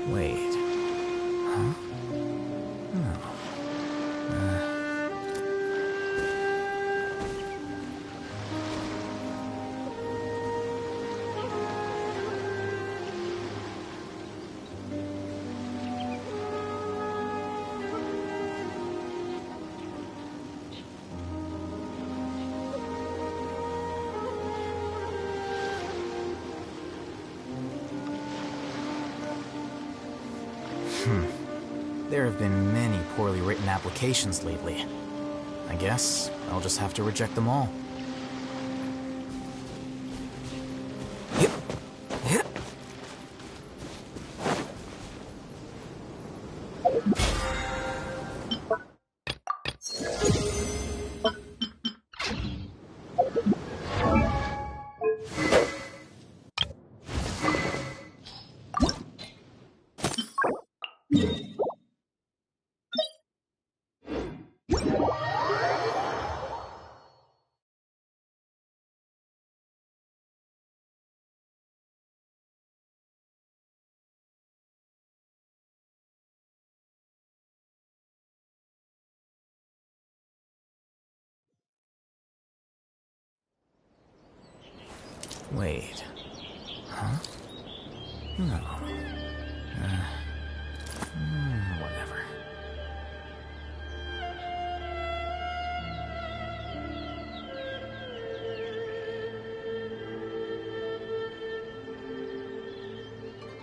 Wait. Huh? No. There have been many poorly written applications lately. I guess I'll just have to reject them all. Wait. Huh? No. Whatever.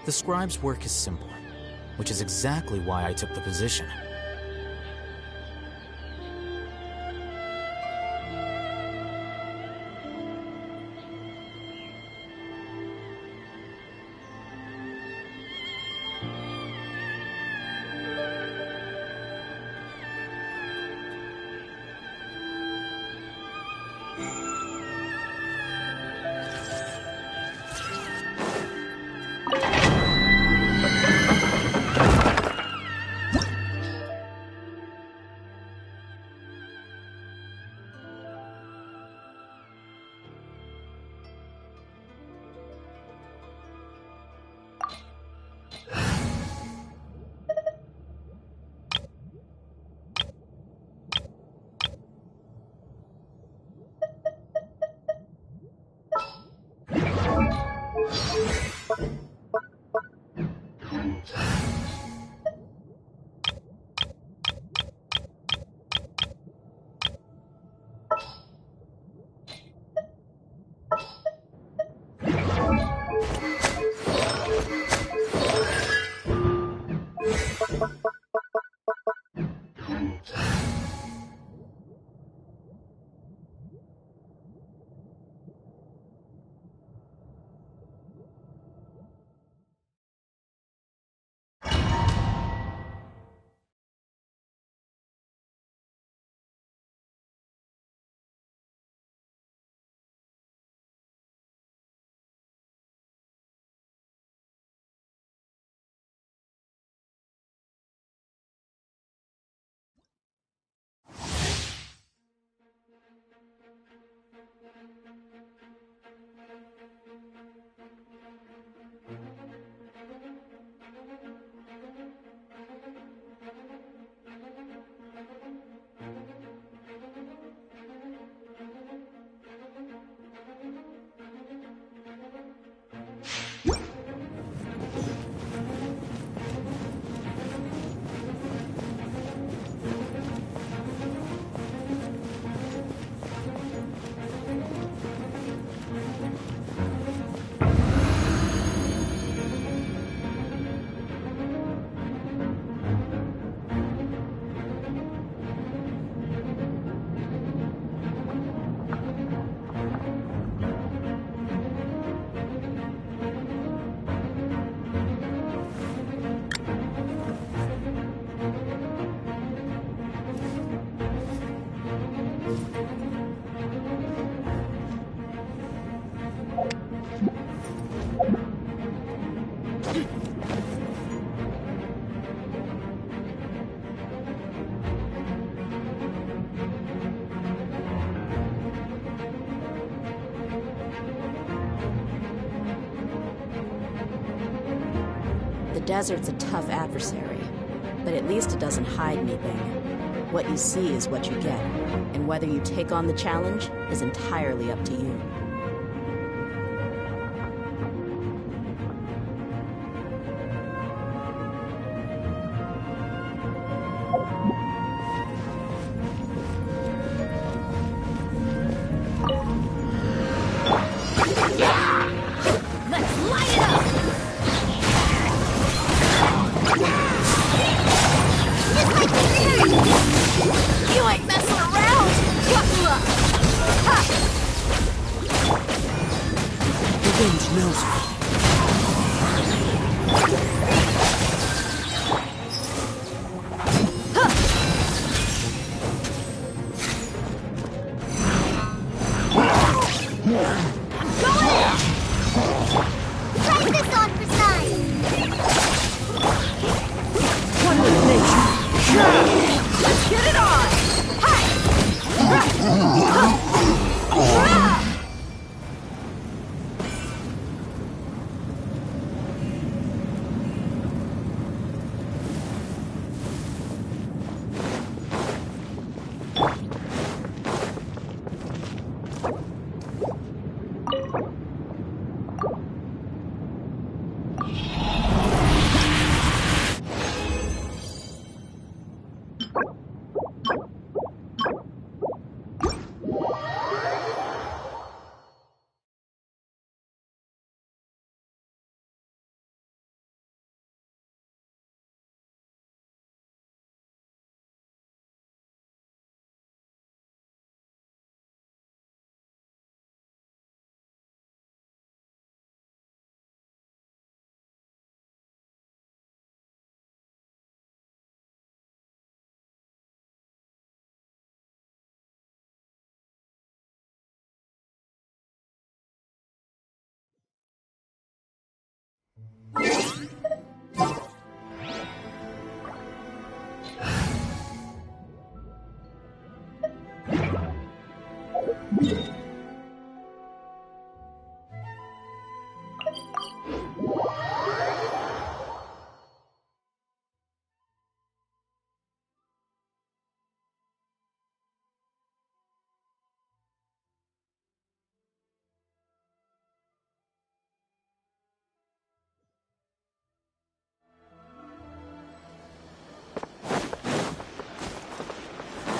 The scribe's work is simple, which is exactly why I took the position. desert's a tough adversary, but at least it doesn't hide anything. What you see is what you get, and whether you take on the challenge is entirely up to you. You ain't messing around! The wind knows me. Practice on for size! One with nature. Let's get it on! Hi!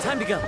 Time to go.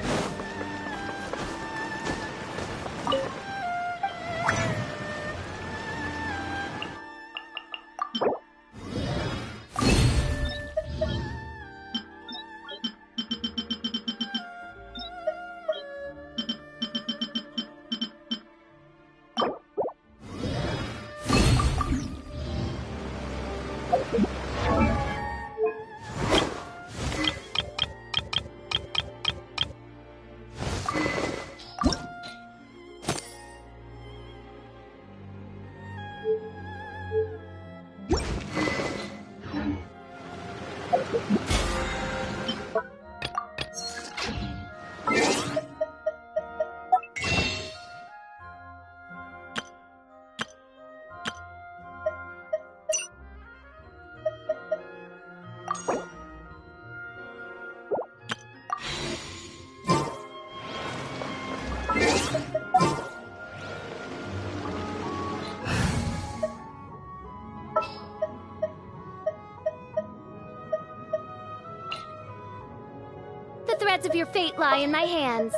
The threads of your fate lie in my hands.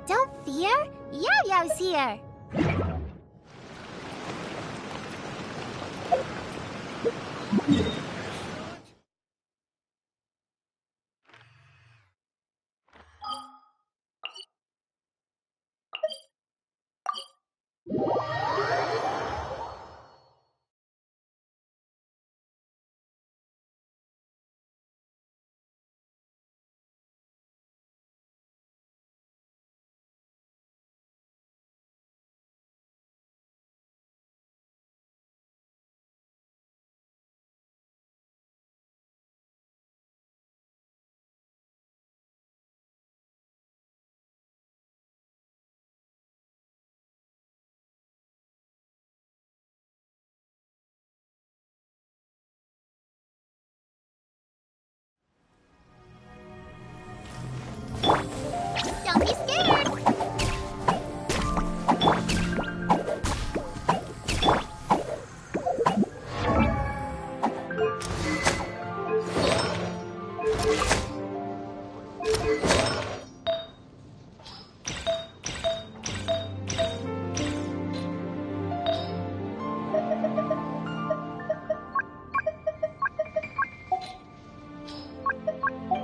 Don't fear. Yao Yao's here.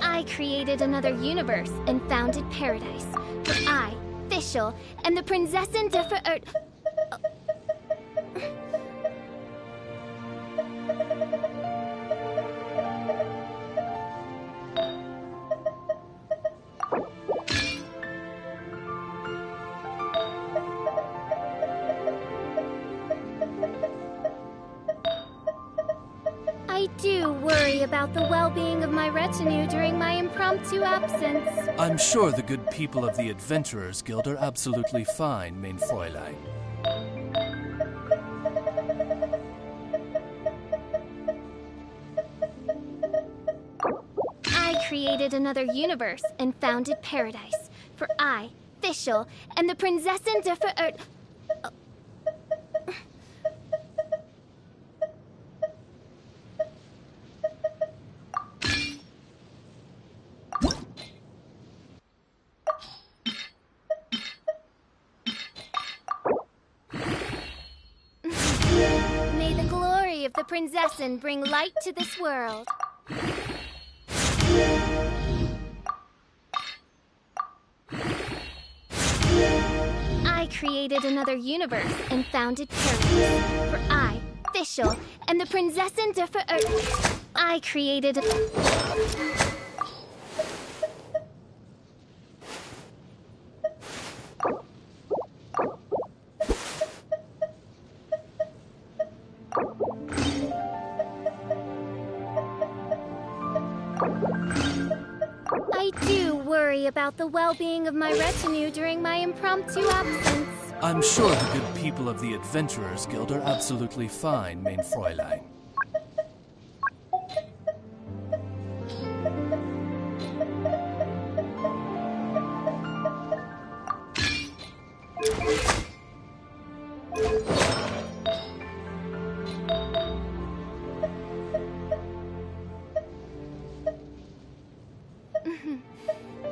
I created another universe and founded paradise. For I, Fischl, am the Prinzessin der Verirrt... I do worry about the well-being of my retinue during my impromptu absence. I'm sure the good people of the Adventurers Guild are absolutely fine, mein Fräulein. I created another universe and founded paradise. For I, Fischl, am the Prinzessin der Verirrt... May the glory of the Prinzessin bring light to this world. I created another universe and founded paradise. For I, Fischl, am the Prinzessin der Verirrt... I created... I do worry about the well-being of my retinue during my impromptu absence. I'm sure the good people of the Adventurers Guild are absolutely fine, mein Fräulein.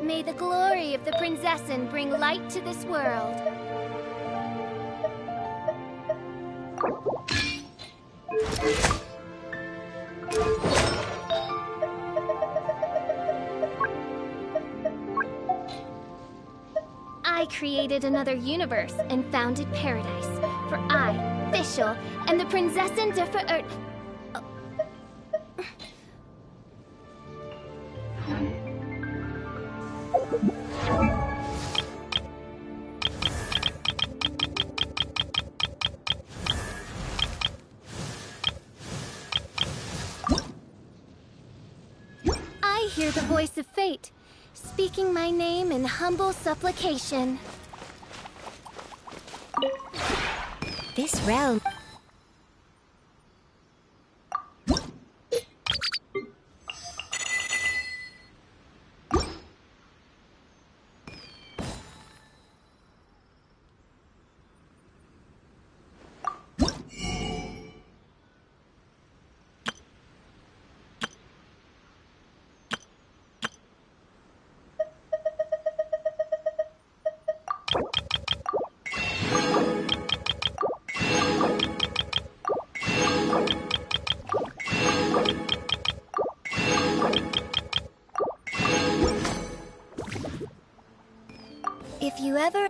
May the glory of the Prinzessin bring light to this world. I created another universe and founded paradise. For I, Fischl, am the Prinzessin der Verirrt... I hear the voice of fate, speaking my name in humble supplication. This realm... If you ever...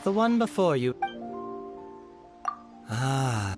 The one before you. Ah.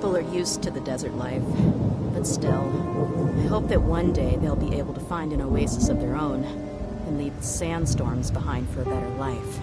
people are used to the desert life. But still, I hope that one day they'll be able to find an oasis of their own and leave the sandstorms behind for a better life.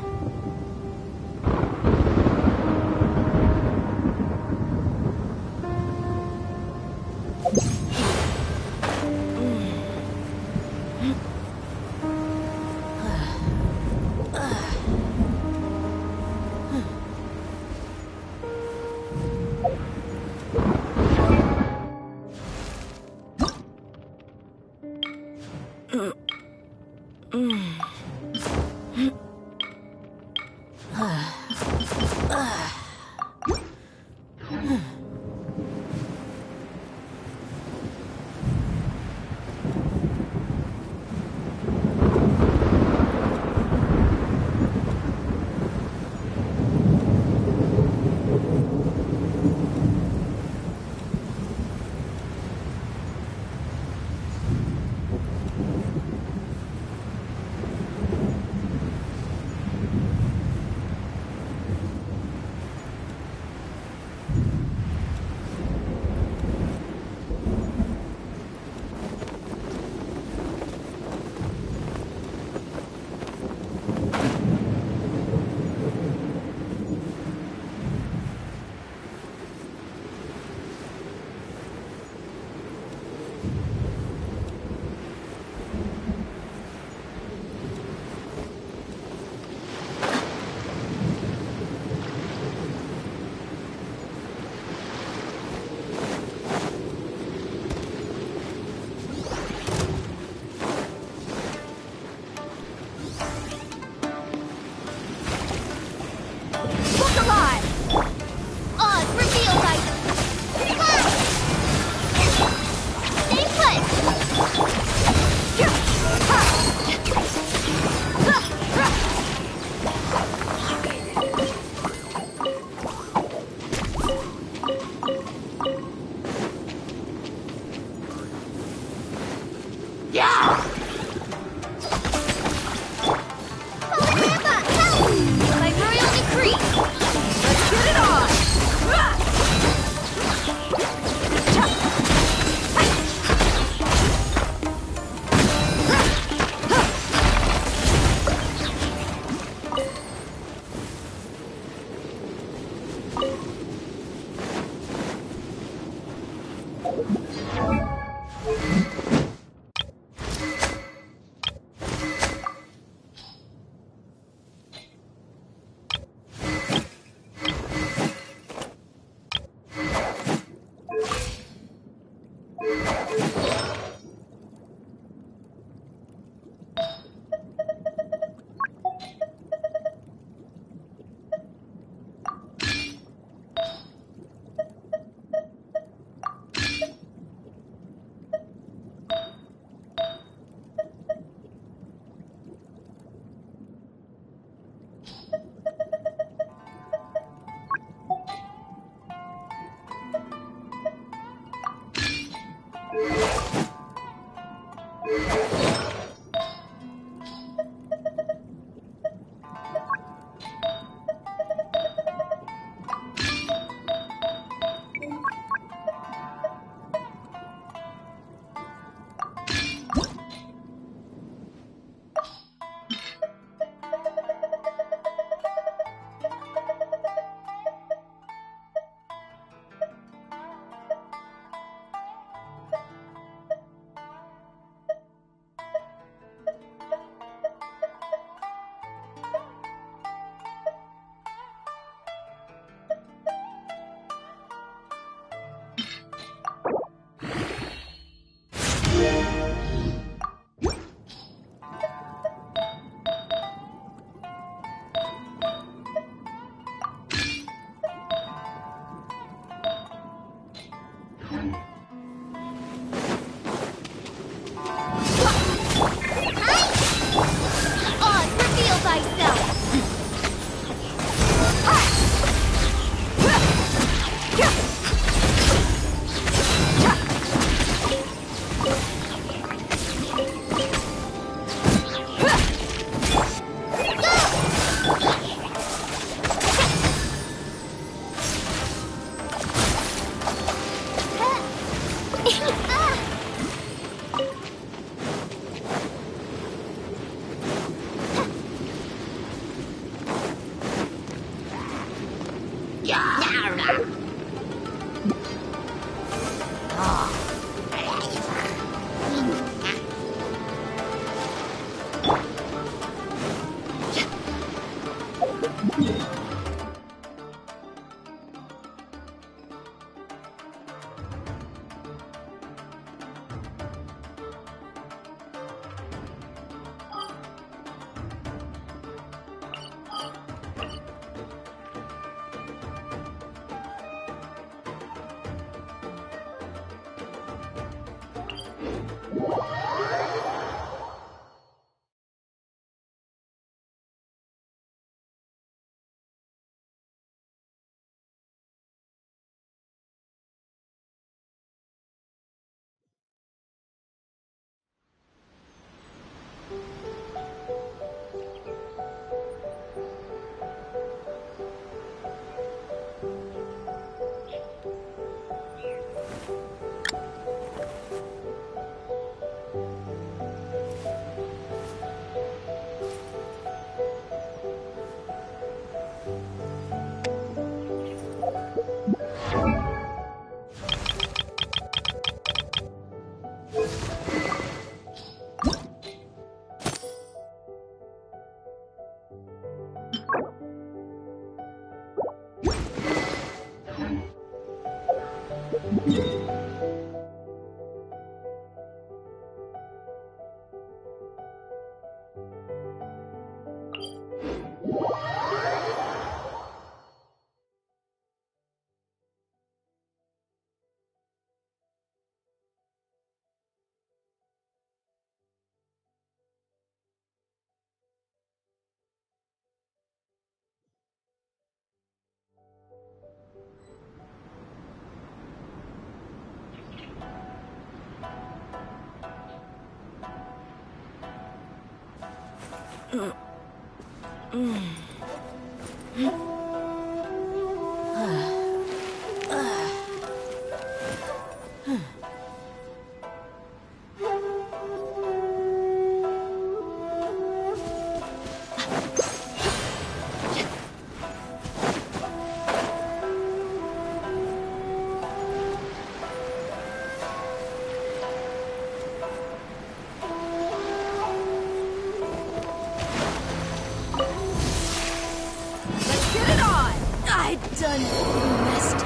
Done messed up.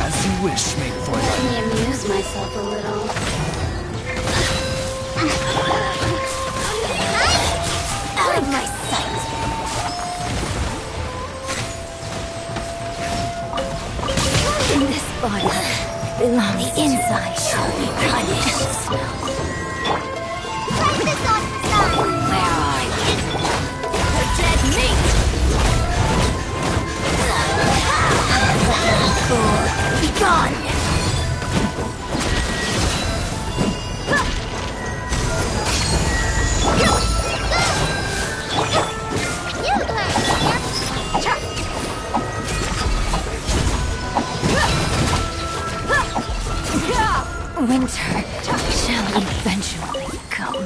As you wish, mate for Let me amuse myself a little. Out of my sight! In this body belongs the inside shall be punished. Where are you? The dead meat! Fool, be gone! Winter shall eventually come.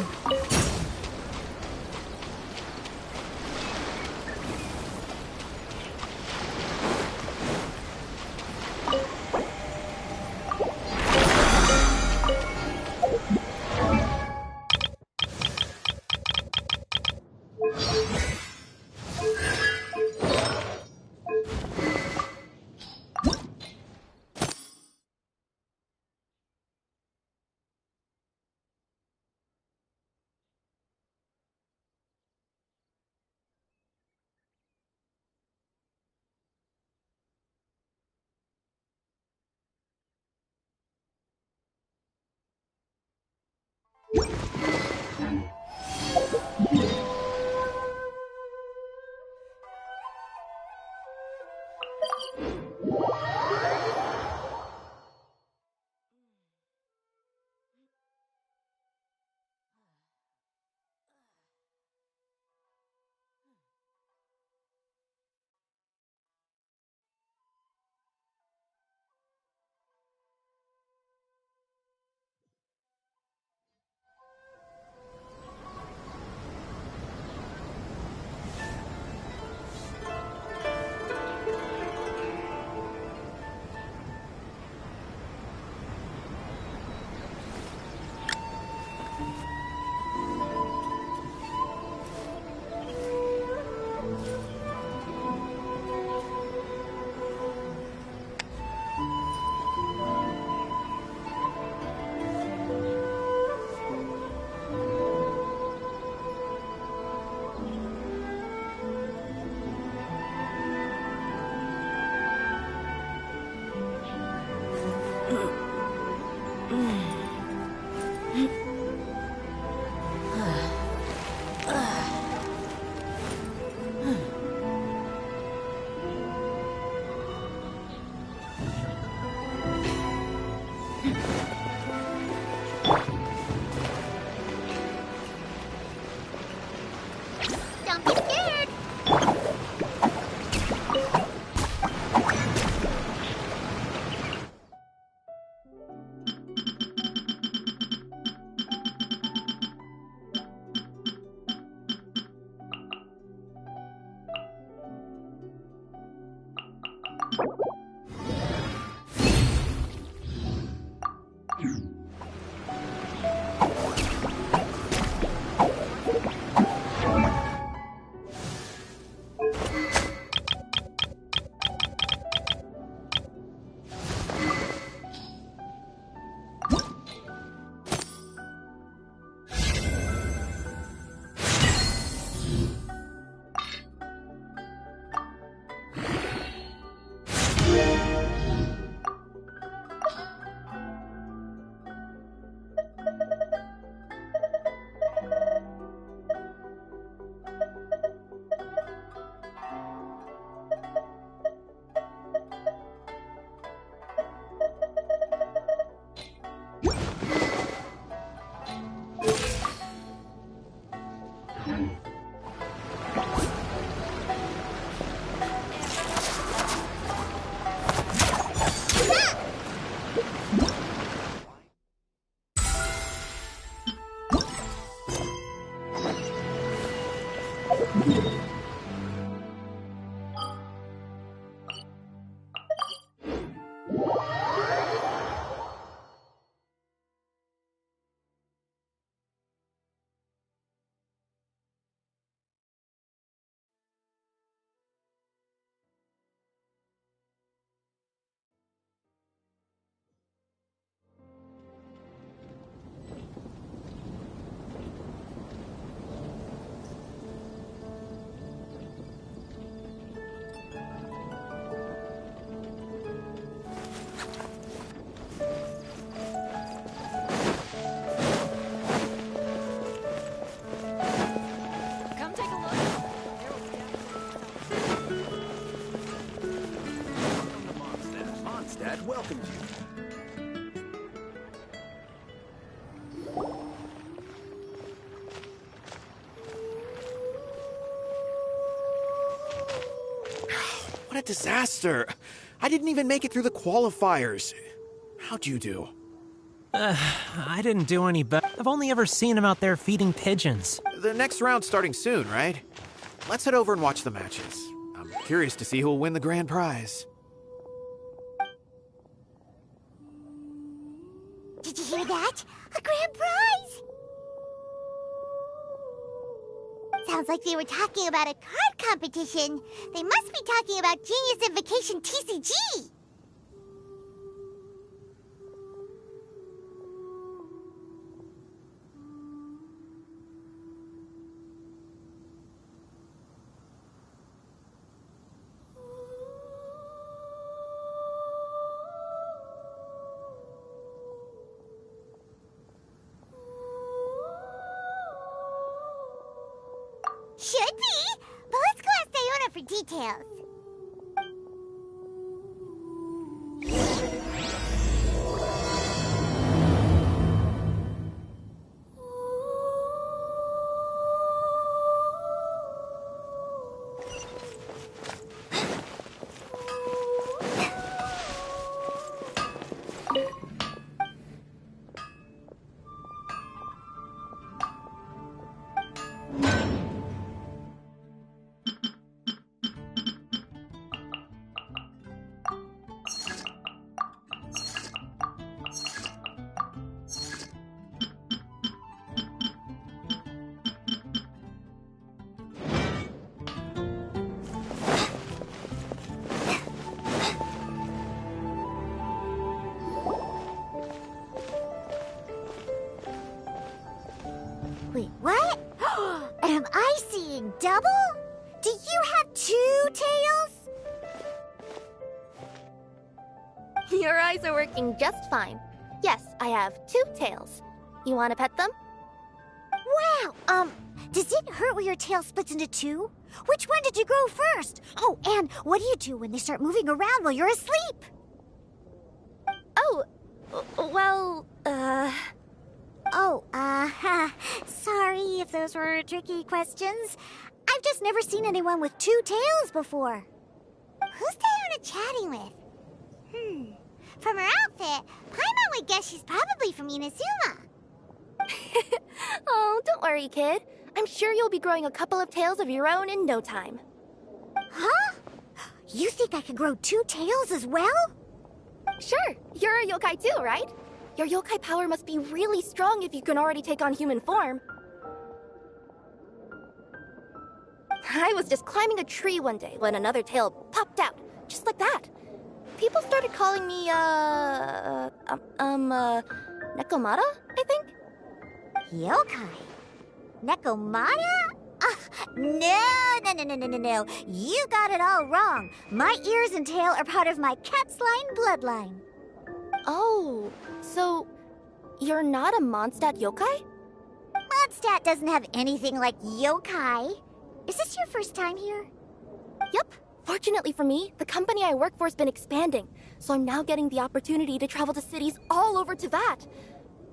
welcomes you. What a disaster! I didn't even make it through the qualifiers. How'd you do? I didn't do any better. I've only ever seen him out there feeding pigeons. The next round's starting soon, right? Let's head over and watch the matches. I'm curious to see who'll win the grand prize. Did you hear that? A grand prize! Sounds like they were talking about a card competition. They must be talking about Genius Invocation TCG. Should be, but let's go ask Diona for details. Wait, what? Am I seeing double? Do you have 2 tails? Your eyes are working just fine. Yes, I have 2 tails. You want to pet them? Wow, does it hurt when your tail splits into 2? Which one did you grow first? Oh, and what do you do when they start moving around while you're asleep? Oh, well, sorry if those were tricky questions. I've just never seen anyone with 2 tails before. Who's Diona chatting with? From her outfit, Paimon would guess she's probably from Inazuma. Oh, don't worry, kid. I'm sure you'll be growing a couple of tails of your own in no time. Huh? You think I could grow 2 tails as well? Sure, you're a yokai too, right? Your yokai power must be really strong if you can already take on human form. I was just climbing a tree one day when another tail popped out, just like that. People started calling me, Nekomata, I think? Yokai? Nekomata? No. You got it all wrong. My ears and tail are part of my cat's line bloodline. Oh, so you're not a Mondstadt yokai? Mondstadt doesn't have anything like yokai. Is this your first time here? Yep. Fortunately for me, the company I work for has been expanding, so I'm now getting the opportunity to travel to cities all over Teyvat.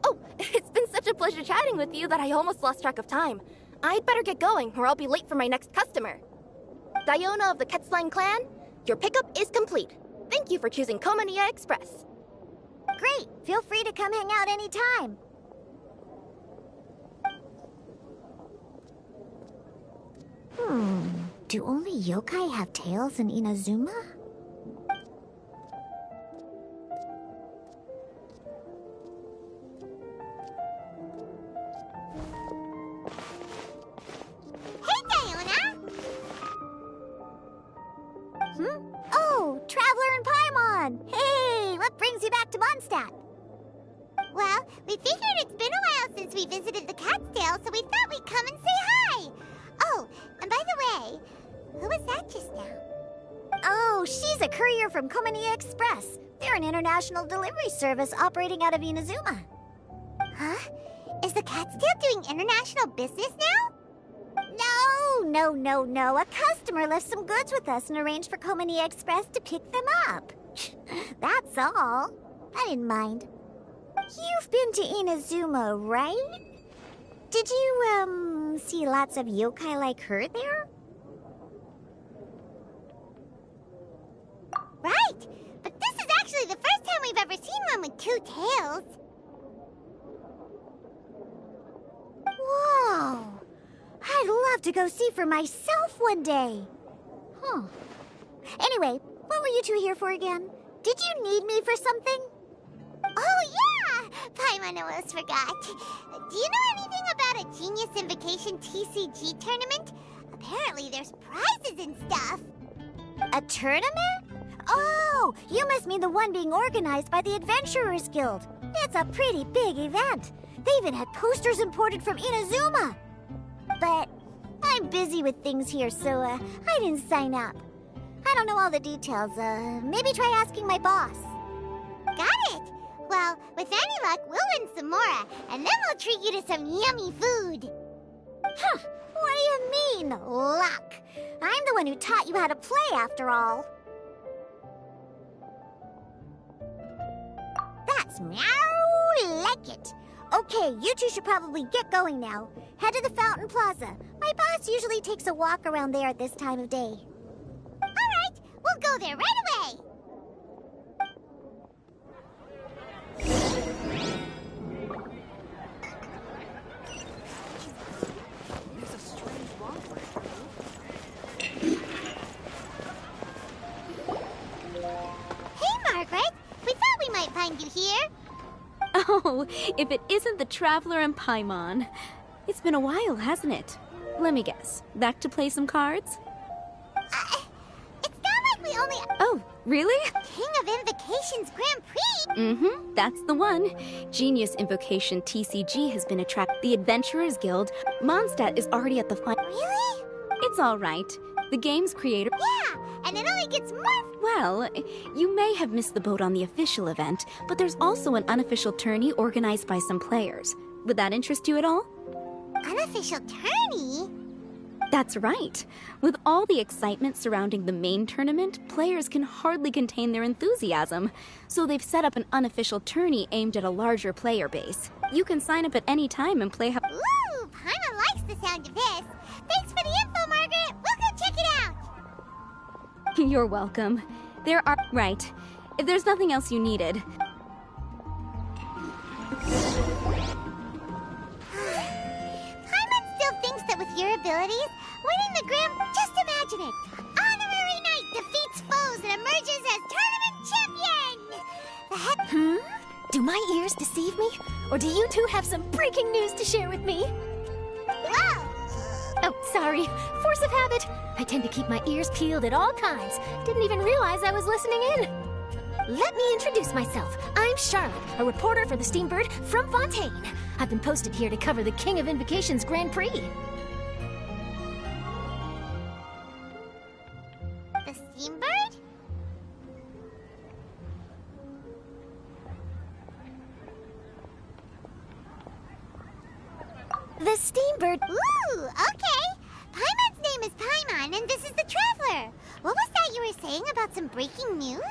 Oh, it's been such a pleasure chatting with you that I almost lost track of time. I'd better get going, or I'll be late for my next customer. Diona of the Quetzline clan, your pickup is complete. Thank you for choosing Komania Express. Great. Feel free to come hang out anytime. Do only yokai have tails in Inazuma? Hey, Diona! Oh, Traveler and Paimon! Hey, what brings you back to Mondstadt? Well, we figured it's been a while since we visited the Cat's Tail, so we thought we'd come and say hi! Oh, and by the way, who was that just now? Oh, she's a courier from Komani Express. They're an international delivery service operating out of Inazuma. Huh? Is the Cat's Tail doing international business now? No. A customer left some goods with us and arranged for Komani Express to pick them up. That's all. I didn't mind. You've been to Inazuma, right? Did you, see lots of yokai like her there? Right! But this is actually the first time we've ever seen one with two tails. Whoa! I'd love to go see for myself one day. Huh. Anyway, what were you two here for again? Did you need me for something? Oh, yeah! Paimon almost forgot. Do you know anything about a Genius Invocation TCG tournament? Apparently there's prizes and stuff. A tournament? Oh, you must mean the one being organized by the Adventurers Guild. It's a pretty big event. They even had posters imported from Inazuma. But I'm busy with things here, so I didn't sign up. I don't know all the details. Maybe try asking my boss. Got it! Well, with any luck, we'll win some more, and then we'll treat you to some yummy food. Huh, what do you mean, luck? I'm the one who taught you how to play, after all. That's meow like it. Okay, you two should probably get going now. Head to the Fountain Plaza. My boss usually takes a walk around there at this time of day. All right, we'll go there right away. Hey, Margaret. We thought we might find you here. Oh, if it isn't the Traveler and Paimon. It's been a while, hasn't it? Let me guess. Back to play some cards? It's not like we only... Oh, really? King of Invocations Grand Prix? Mm-hmm, that's the one. Genius Invocation TCG has been attracted. The Adventurers Guild. Mondstadt is already at the final. Really? It's all right. The game's creator... Yeah, and it only gets more... Well, you may have missed the boat on the official event, but there's also an unofficial tourney organized by some players. Would that interest you at all? Unofficial tourney? That's right. With all the excitement surrounding the main tournament, players can hardly contain their enthusiasm. So they've set up an unofficial tourney aimed at a larger player base. You can sign up at any time and play Ooh, Paimon likes the sound of this. Thanks for the info, Margaret. We'll go check it out. You're welcome. There are... Right. If there's nothing else you needed... Paimon still thinks that with your abilities, winning the Grand... Just imagine it. Honorary Knight defeats foes and emerges as tournament champion! Do my ears deceive me? Or do you two have some breaking news to share with me? Whoa! Oh, sorry. Force of habit. I tend to keep my ears peeled at all times. Didn't even realize I was listening in. Let me introduce myself. I'm Charlotte, a reporter for the Steambird from Fontaine. I've been posted here to cover the King of Invocations Grand Prix. The Steambird? The Steambird... Ooh, okay. Paimon's name is Paimon, and this is the Traveler. What was that you were saying about some breaking news?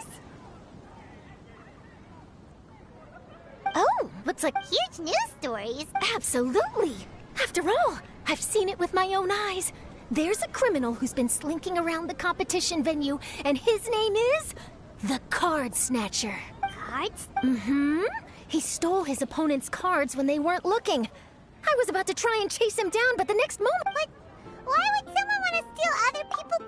Oh, what's like... Huge news stories. Absolutely! After all, I've seen it with my own eyes. There's a criminal who's been slinking around the competition venue, and his name is... the Card Snatcher. Cards? Mm-hmm. He stole his opponent's cards when they weren't looking. I was about to try and chase him down, but the next moment... But why would someone want to steal other people?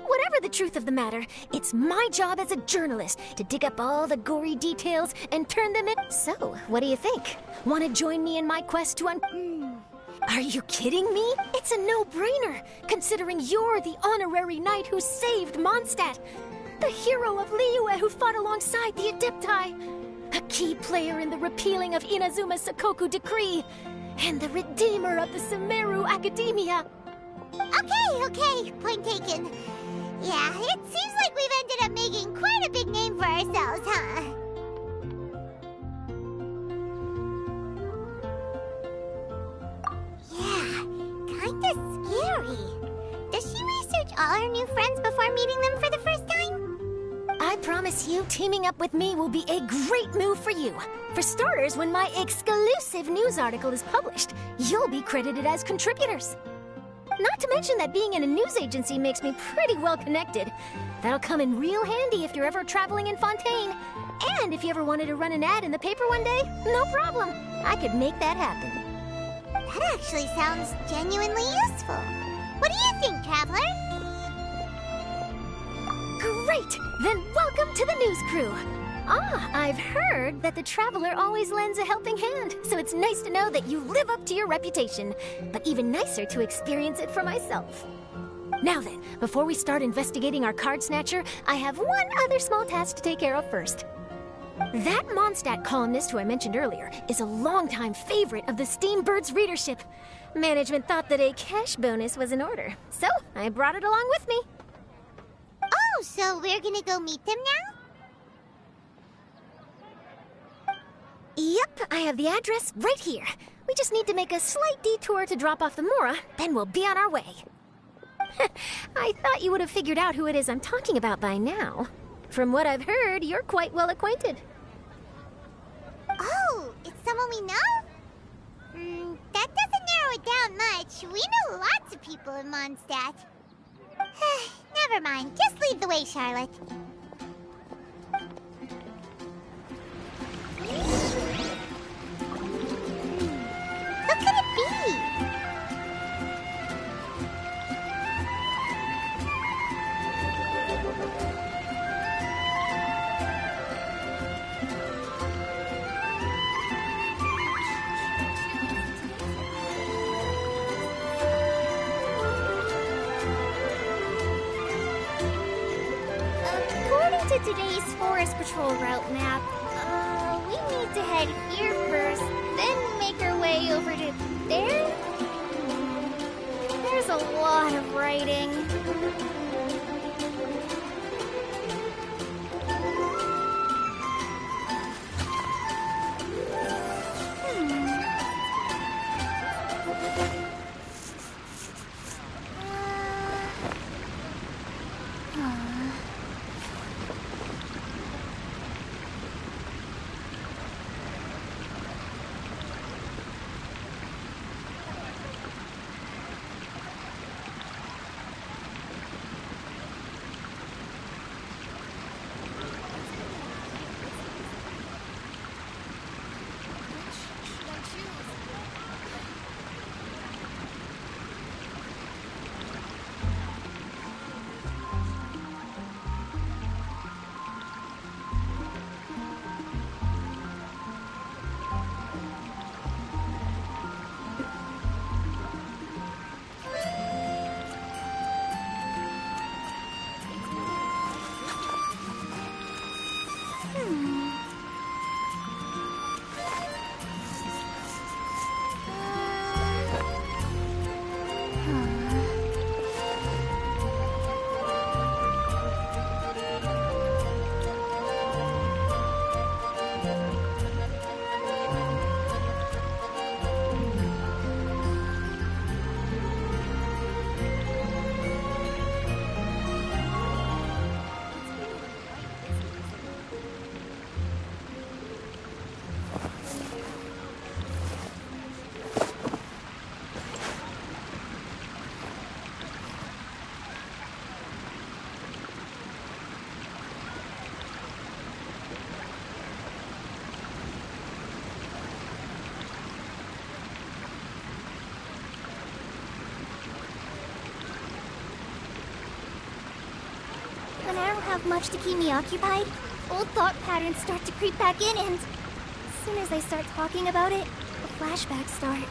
Whatever the truth of the matter, it's my job as a journalist to dig up all the gory details and turn them in. So, what do you think? Want to join me in my quest to Are you kidding me? It's a no-brainer, considering you're the honorary knight who saved Mondstadt, the hero of Liyue who fought alongside the Adepti, a key player in the repealing of Inazuma's Sakoku decree, and the redeemer of the Sumeru Academia. Okay, point taken. Yeah, it seems like we've ended up making quite a big name for ourselves, huh? Yeah, kinda scary. Does she research all her new friends before meeting them for the first time? I promise you, teaming up with me will be a great move for you. For starters, when my exclusive news article is published, you'll be credited as contributors. Not to mention that being in a news agency makes me pretty well connected. That'll come in real handy if you're ever traveling in Fontaine. And if you ever wanted to run an ad in the paper one day, no problem. I could make that happen. That actually sounds genuinely useful. What do you think, Traveler? Great! Then welcome to the news crew. I've heard that the Traveler always lends a helping hand, so it's nice to know that you live up to your reputation, but even nicer to experience it for myself. Now then, before we start investigating our card snatcher, I have one other small task to take care of first. That Mondstadt columnist who I mentioned earlier is a longtime favorite of the Steambird's readership. Management thought that a cash bonus was in order, so I brought it along with me. Oh, so we're gonna go meet them now? Yep, I have the address right here. We just need to make a slight detour to drop off the Mora, then we'll be on our way. I thought you would have figured out who it is I'm talking about by now. From what I've heard, you're quite well acquainted. Oh, it's someone we know? That doesn't narrow it down much. We know lots of people in Mondstadt. Never mind, just lead the way, Charlotte. Who could it be? According to today's Forest Patrol route map, we need to head here first, then make our way over to there? There's a lot of writing. When I don't have much to keep me occupied, old thought patterns start to creep back in, and as soon as I start talking about it, the flashbacks start.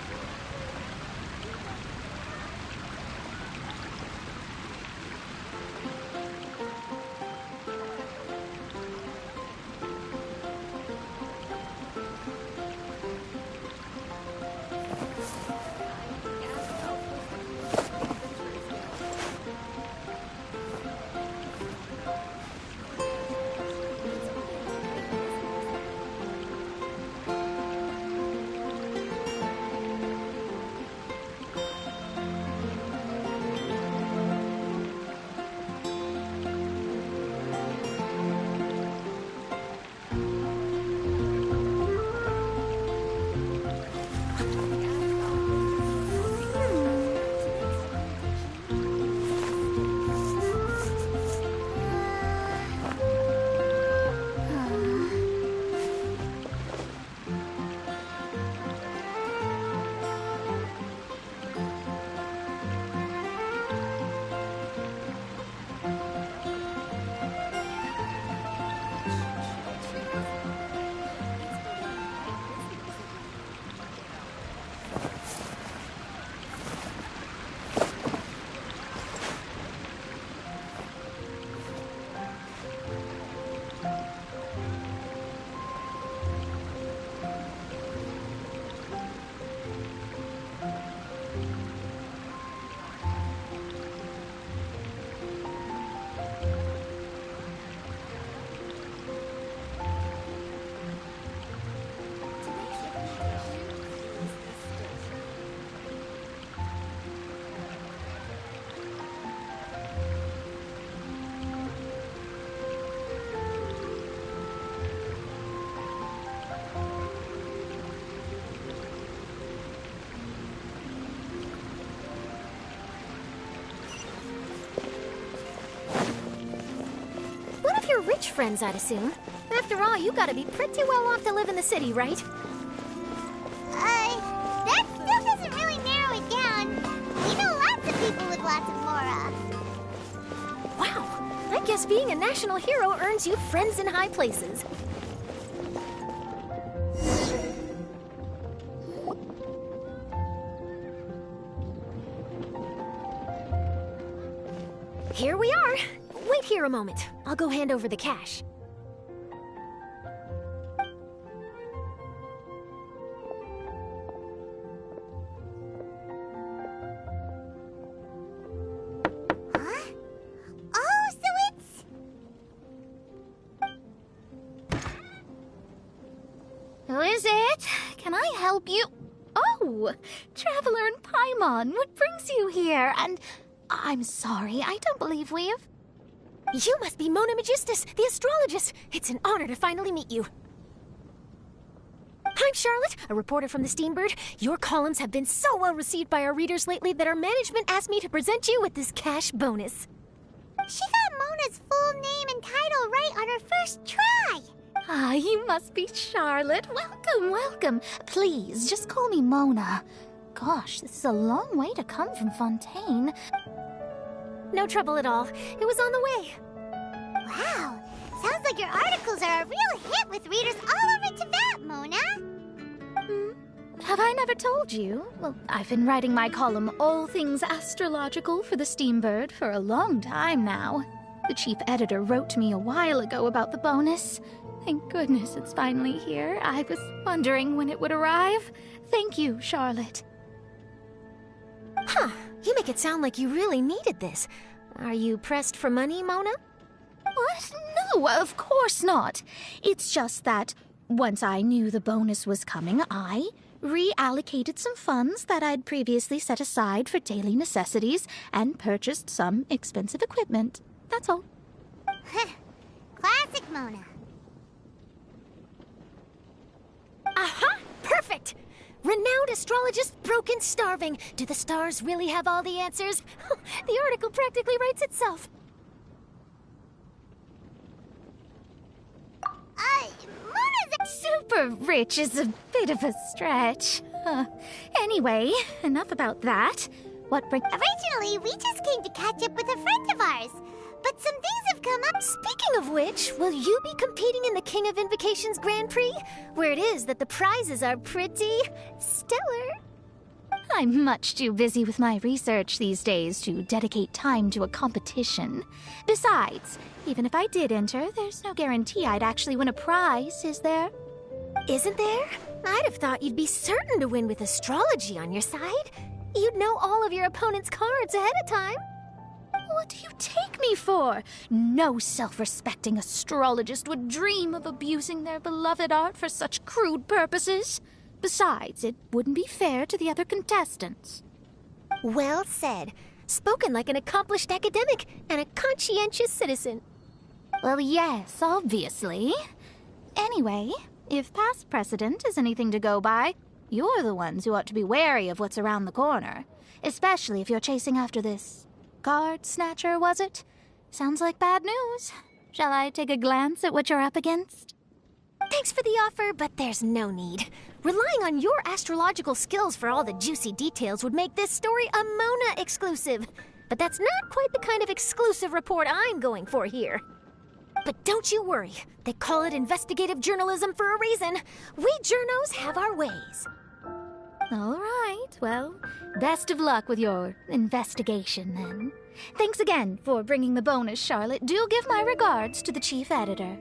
Your rich friends, I'd assume. After all, you gotta be pretty well off to live in the city, right? That still doesn't really narrow it down. We know lots of people with lots of Mora. Wow, I guess being a national hero earns you friends in high places. Here we are. Wait here a moment. I'll go hand over the cash. Huh? Oh, so it's... Who is it? Can I help you? Oh, Traveler and Paimon, what brings you here? And I'm sorry, I don't believe we've... You must be Mona Magistus, the astrologist. It's an honor to finally meet you. I'm Charlotte, a reporter from the Steambird. Your columns have been so well received by our readers lately that our management asked me to present you with this cash bonus. She got Mona's full name and title right on her first try. Ah, you must be Charlotte. Welcome, welcome. Please, just call me Mona. Gosh, this is a long way to come from Fontaine. No trouble at all. It was on the way. Wow, sounds like your articles are a real hit with readers all over Teyvat, Mona. Have I never told you? Well, I've been writing my column All Things Astrological for the Steambird for a long time now. The chief editor wrote to me a while ago about the bonus. Thank goodness it's finally here. I was wondering when it would arrive. Thank you, Charlotte. Huh. You make it sound like you really needed this. Are you pressed for money, Mona? What? No, of course not. It's just that once I knew the bonus was coming, I reallocated some funds that I'd previously set aside for daily necessities and purchased some expensive equipment. That's all. Classic Mona. Aha! Perfect! Renowned astrologist, broken, starving. Do the stars really have all the answers? The article practically writes itself. Mona's super rich is a bit of a stretch. Anyway, enough about that. What brings... Originally, we just came to catch up with a friend of ours. but some things have come up. Speaking of which, will you be competing in the King of Invocations Grand Prix? Where it is that the prizes are pretty stellar. I'm much too busy with my research these days to dedicate time to a competition. Besides, even if I did enter, there's no guarantee I'd actually win a prize, is there? Isn't there? I'd have thought you'd be certain to win with astrology on your side. You'd know all of your opponent's cards ahead of time. What do you take me for? No self-respecting astrologist would dream of abusing their beloved art for such crude purposes. Besides, it wouldn't be fair to the other contestants. Well said. Spoken like an accomplished academic and a conscientious citizen. Well, yes, obviously. Anyway, if past precedent is anything to go by, you're the ones who ought to be wary of what's around the corner. Especially if you're chasing after this card snatcher, was it? Sounds like bad news. Shall I take a glance at what you're up against? Thanks for the offer, but there's no need. Relying on your astrological skills for all the juicy details would make this story a Mona exclusive. But that's not quite the kind of exclusive report I'm going for here. But don't you worry. They call it investigative journalism for a reason. We journos have our ways. All right, well, best of luck with your investigation, then. Thanks again for bringing the bonus, Charlotte. Do give my regards to the chief editor.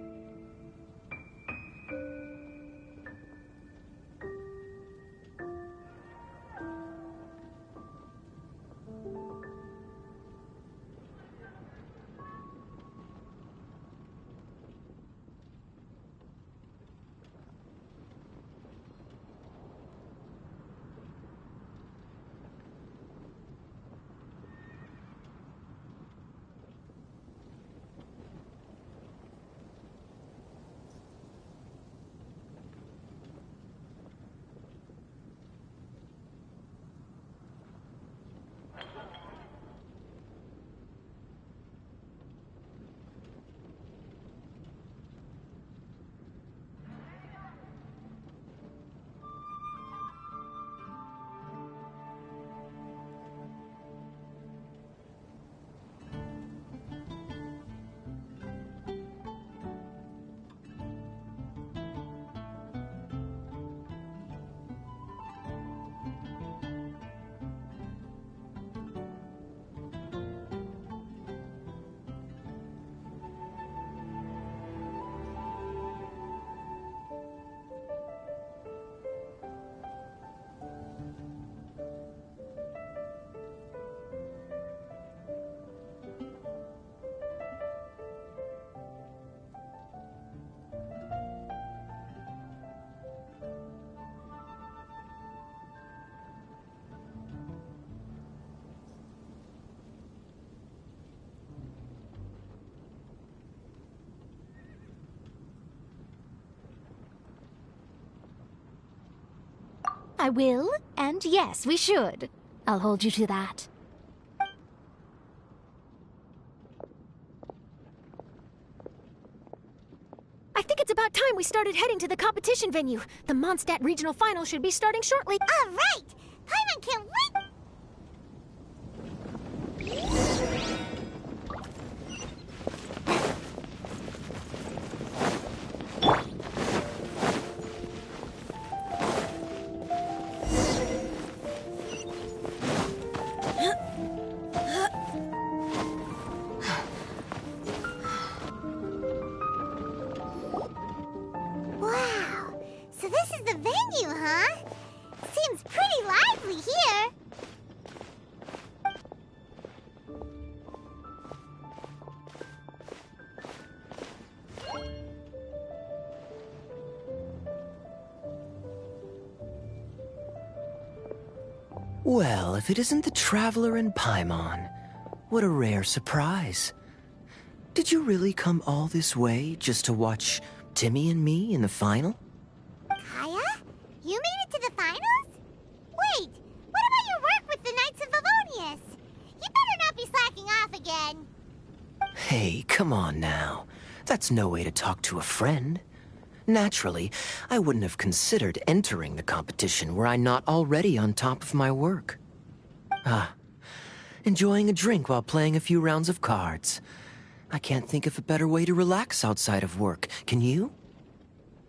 I will, and yes, we should. I'll hold you to that. I think it's about time we started heading to the competition venue. The Mondstadt Regional Final should be starting shortly. All right! Paimon can't wait! Wow! So this is the venue, huh? Seems pretty lively here. Well, if it isn't the Traveler and Paimon, what a rare surprise. Did you really come all this way just to watch Timmy and me in the final? Kaya? You made it to the finals? Wait, what about your work with the Knights of Livonius? You better not be slacking off again. Hey, come on now. That's no way to talk to a friend. Naturally, I wouldn't have considered entering the competition were I not already on top of my work. Enjoying a drink while playing a few rounds of cards. I can't think of a better way to relax outside of work. Can you?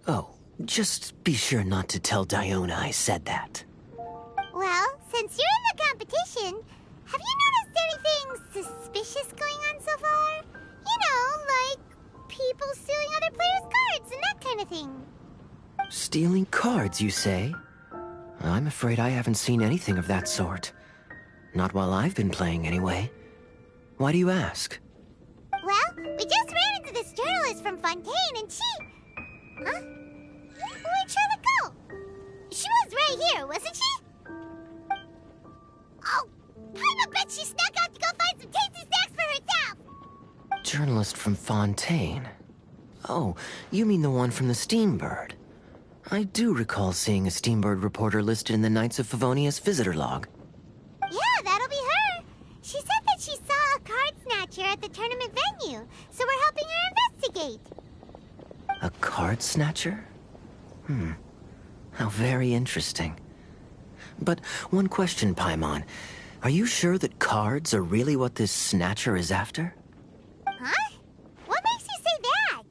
Oh, just be sure not to tell Diona I said that. Well, since you're in the competition, have you noticed anything suspicious going on so far? You know, like people stealing other players' cards and that kind of thing. Stealing cards, you say? I'm afraid I haven't seen anything of that sort. Not while I've been playing, anyway. Why do you ask? Well, we just ran into this journalist from Fontaine and she... Huh? Where'd Charlotte go? She was right here, wasn't she? Oh, I bet she snuck out to go find some tasty snacks for herself! Journalist from Fontaine. Oh, you mean the one from the Steambird. I do recall seeing a Steambird reporter listed in the Knights of Favonius visitor log. Yeah, that'll be her. She said that she saw a card snatcher at the tournament venue, so we're helping her investigate. A card snatcher? How very interesting. But one question, Paimon. Are you sure that cards are really what this snatcher is after? Huh? What makes you say that?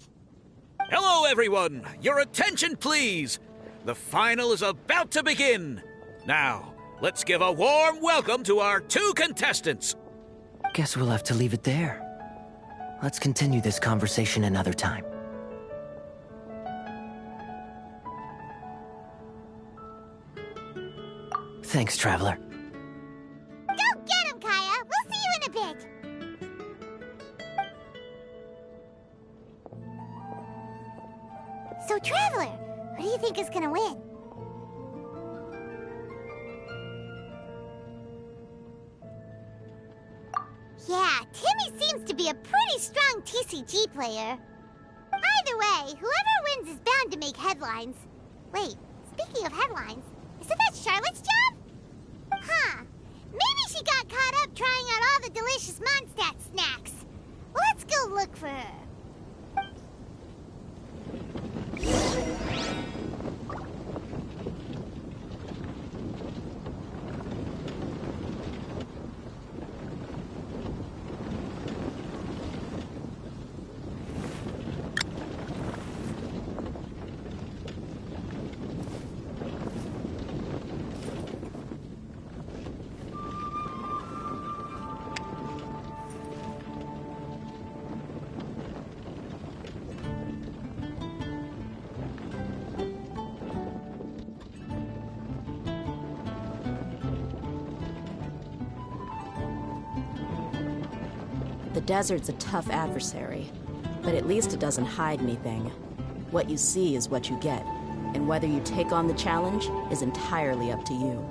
Hello, everyone! Your attention, please! The final is about to begin! Now, let's give a warm welcome to our 2 contestants! Guess we'll have to leave it there. Let's continue this conversation another time. Thanks, Traveler. Go get him, Kaya! We'll see you in a bit! So, Traveler, who do you think is gonna win? Yeah, Timmy seems to be a pretty strong TCG player. Either way, whoever wins is bound to make headlines. Wait, speaking of headlines, isn't that Charlotte's job? Huh. Maybe she got caught up trying out all the delicious Mondstadt snacks. Let's go look for her. The desert's a tough adversary, but at least it doesn't hide anything. What you see is what you get, and whether you take on the challenge is entirely up to you.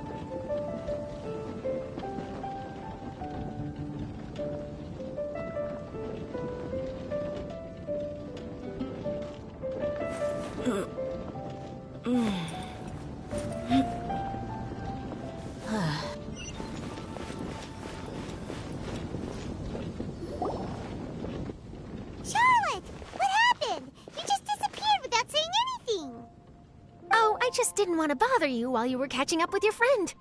Charlotte! What happened? You just disappeared without saying anything. Oh, I just didn't want to bother you while you were catching up with your friend.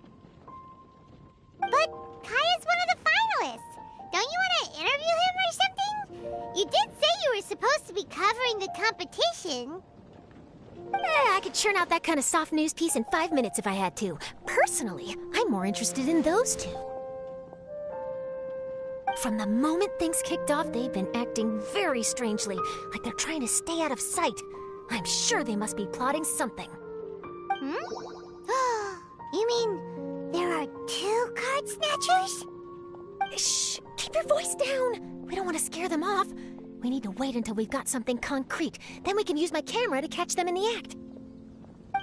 But Kaya's one of the finalists. Don't you want to interview him or something? You did say you were supposed to be covering the competition. I could churn out that kind of soft news piece in 5 minutes if I had to. Personally, I'm more interested in those 2. From the moment things kicked off, they've been acting very strangely, like they're trying to stay out of sight. I'm sure they must be plotting something. You mean there are 2 card snatchers? Shh! Keep your voice down! We don't want to scare them off. We need to wait until we've got something concrete. Then we can use my camera to catch them in the act.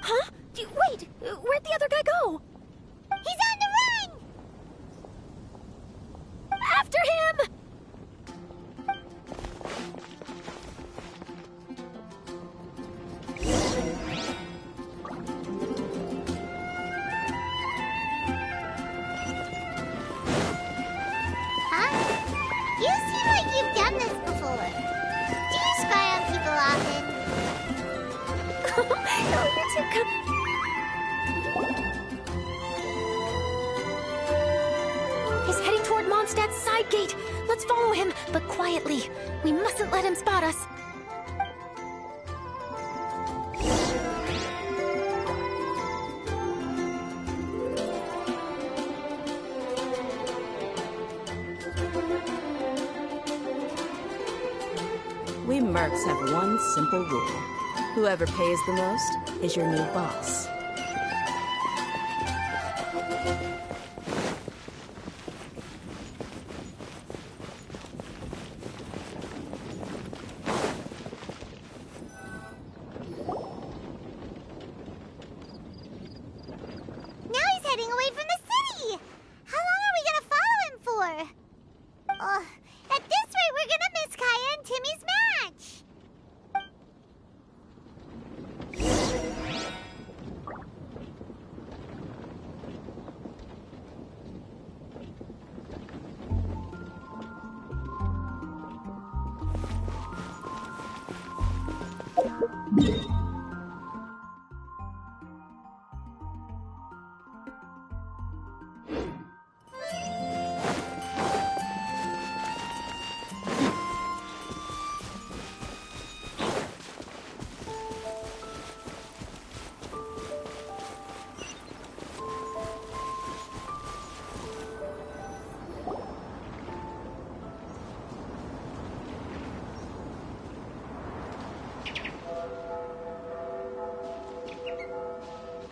Huh? Wait! Where'd the other guy go? He's on the run! After him! Huh? You seem like you've done this before. Do you spy on people often? Oh, you're too good. He's heading toward Mom. Mondstadt's side gate. Let's follow him, but quietly. We mustn't let him spot us. We mercs have one simple rule. Whoever pays the most is your new boss. Now he's heading away from the city! How long are we gonna follow him for? At this rate, we're gonna miss Kaya and Timmy's match!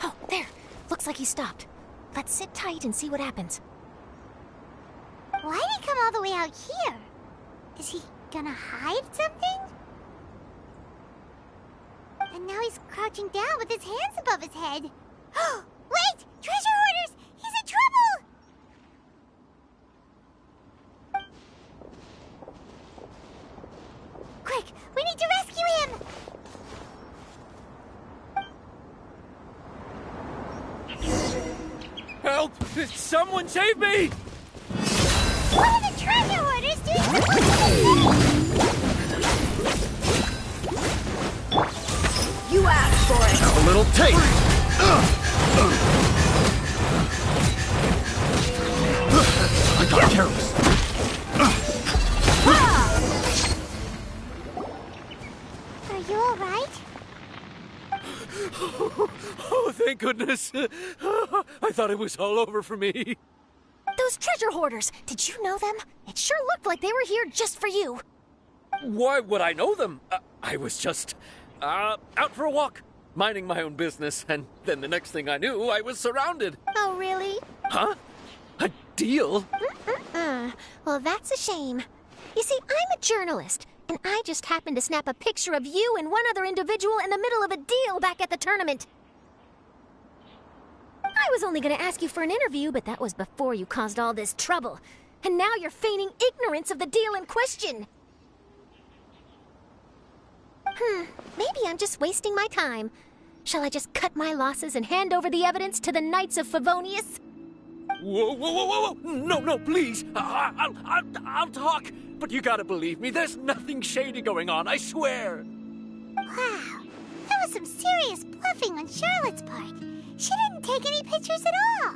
Oh, there. Looks like he stopped. Let's sit tight and see what happens. Why did he come all the way out here? Is he gonna hide something? And now he's crouching down with his hands above his head. Wait! Treasure hoarders! He's in trouble! Quick! We need to rescue him! Help! Someone save me! What are the treasure hoarders doing? You asked for it! Have a little taste! I got careless. Are you alright? Oh, thank goodness. I thought it was all over for me. Those treasure hoarders, did you know them? It sure looked like they were here just for you. Why would I know them? I was just out for a walk, minding my own business, and then the next thing I knew, I was surrounded. Oh, really? Huh? A deal? Well, that's a shame. You see, I'm a journalist, and I just happened to snap a picture of you and one other individual in the middle of a deal back at the tournament. I was only going to ask you for an interview, but that was before you caused all this trouble. And now you're feigning ignorance of the deal in question. Maybe I'm just wasting my time. Shall I just cut my losses and hand over the evidence to the Knights of Favonius? Whoa, whoa, whoa, whoa, whoa! No, no, please! I'll talk! But you gotta believe me, there's nothing shady going on, I swear! Wow, that was some serious bluffing on Charlotte's part. She didn't take any pictures at all.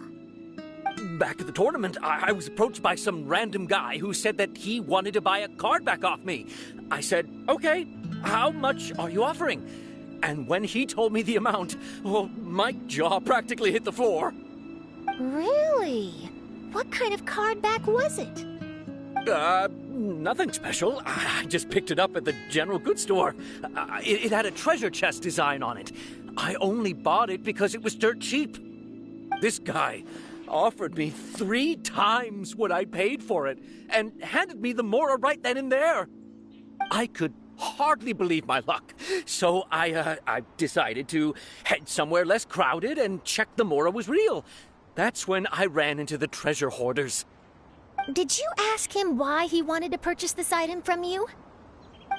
Back at the tournament, I was approached by some random guy who said that he wanted to buy a card back off me. I said, okay, how much are you offering? And when he told me the amount, well, my jaw practically hit the floor. Really? What kind of card back was it? Nothing special. I just picked it up at the general goods store. It had a treasure chest design on it. I only bought it because it was dirt cheap. This guy offered me 3 times what I paid for it and handed me the Mora right then and there. I could hardly believe my luck, so I decided to head somewhere less crowded and check the Mora was real. That's when I ran into the treasure hoarders. Did you ask him why he wanted to purchase this item from you?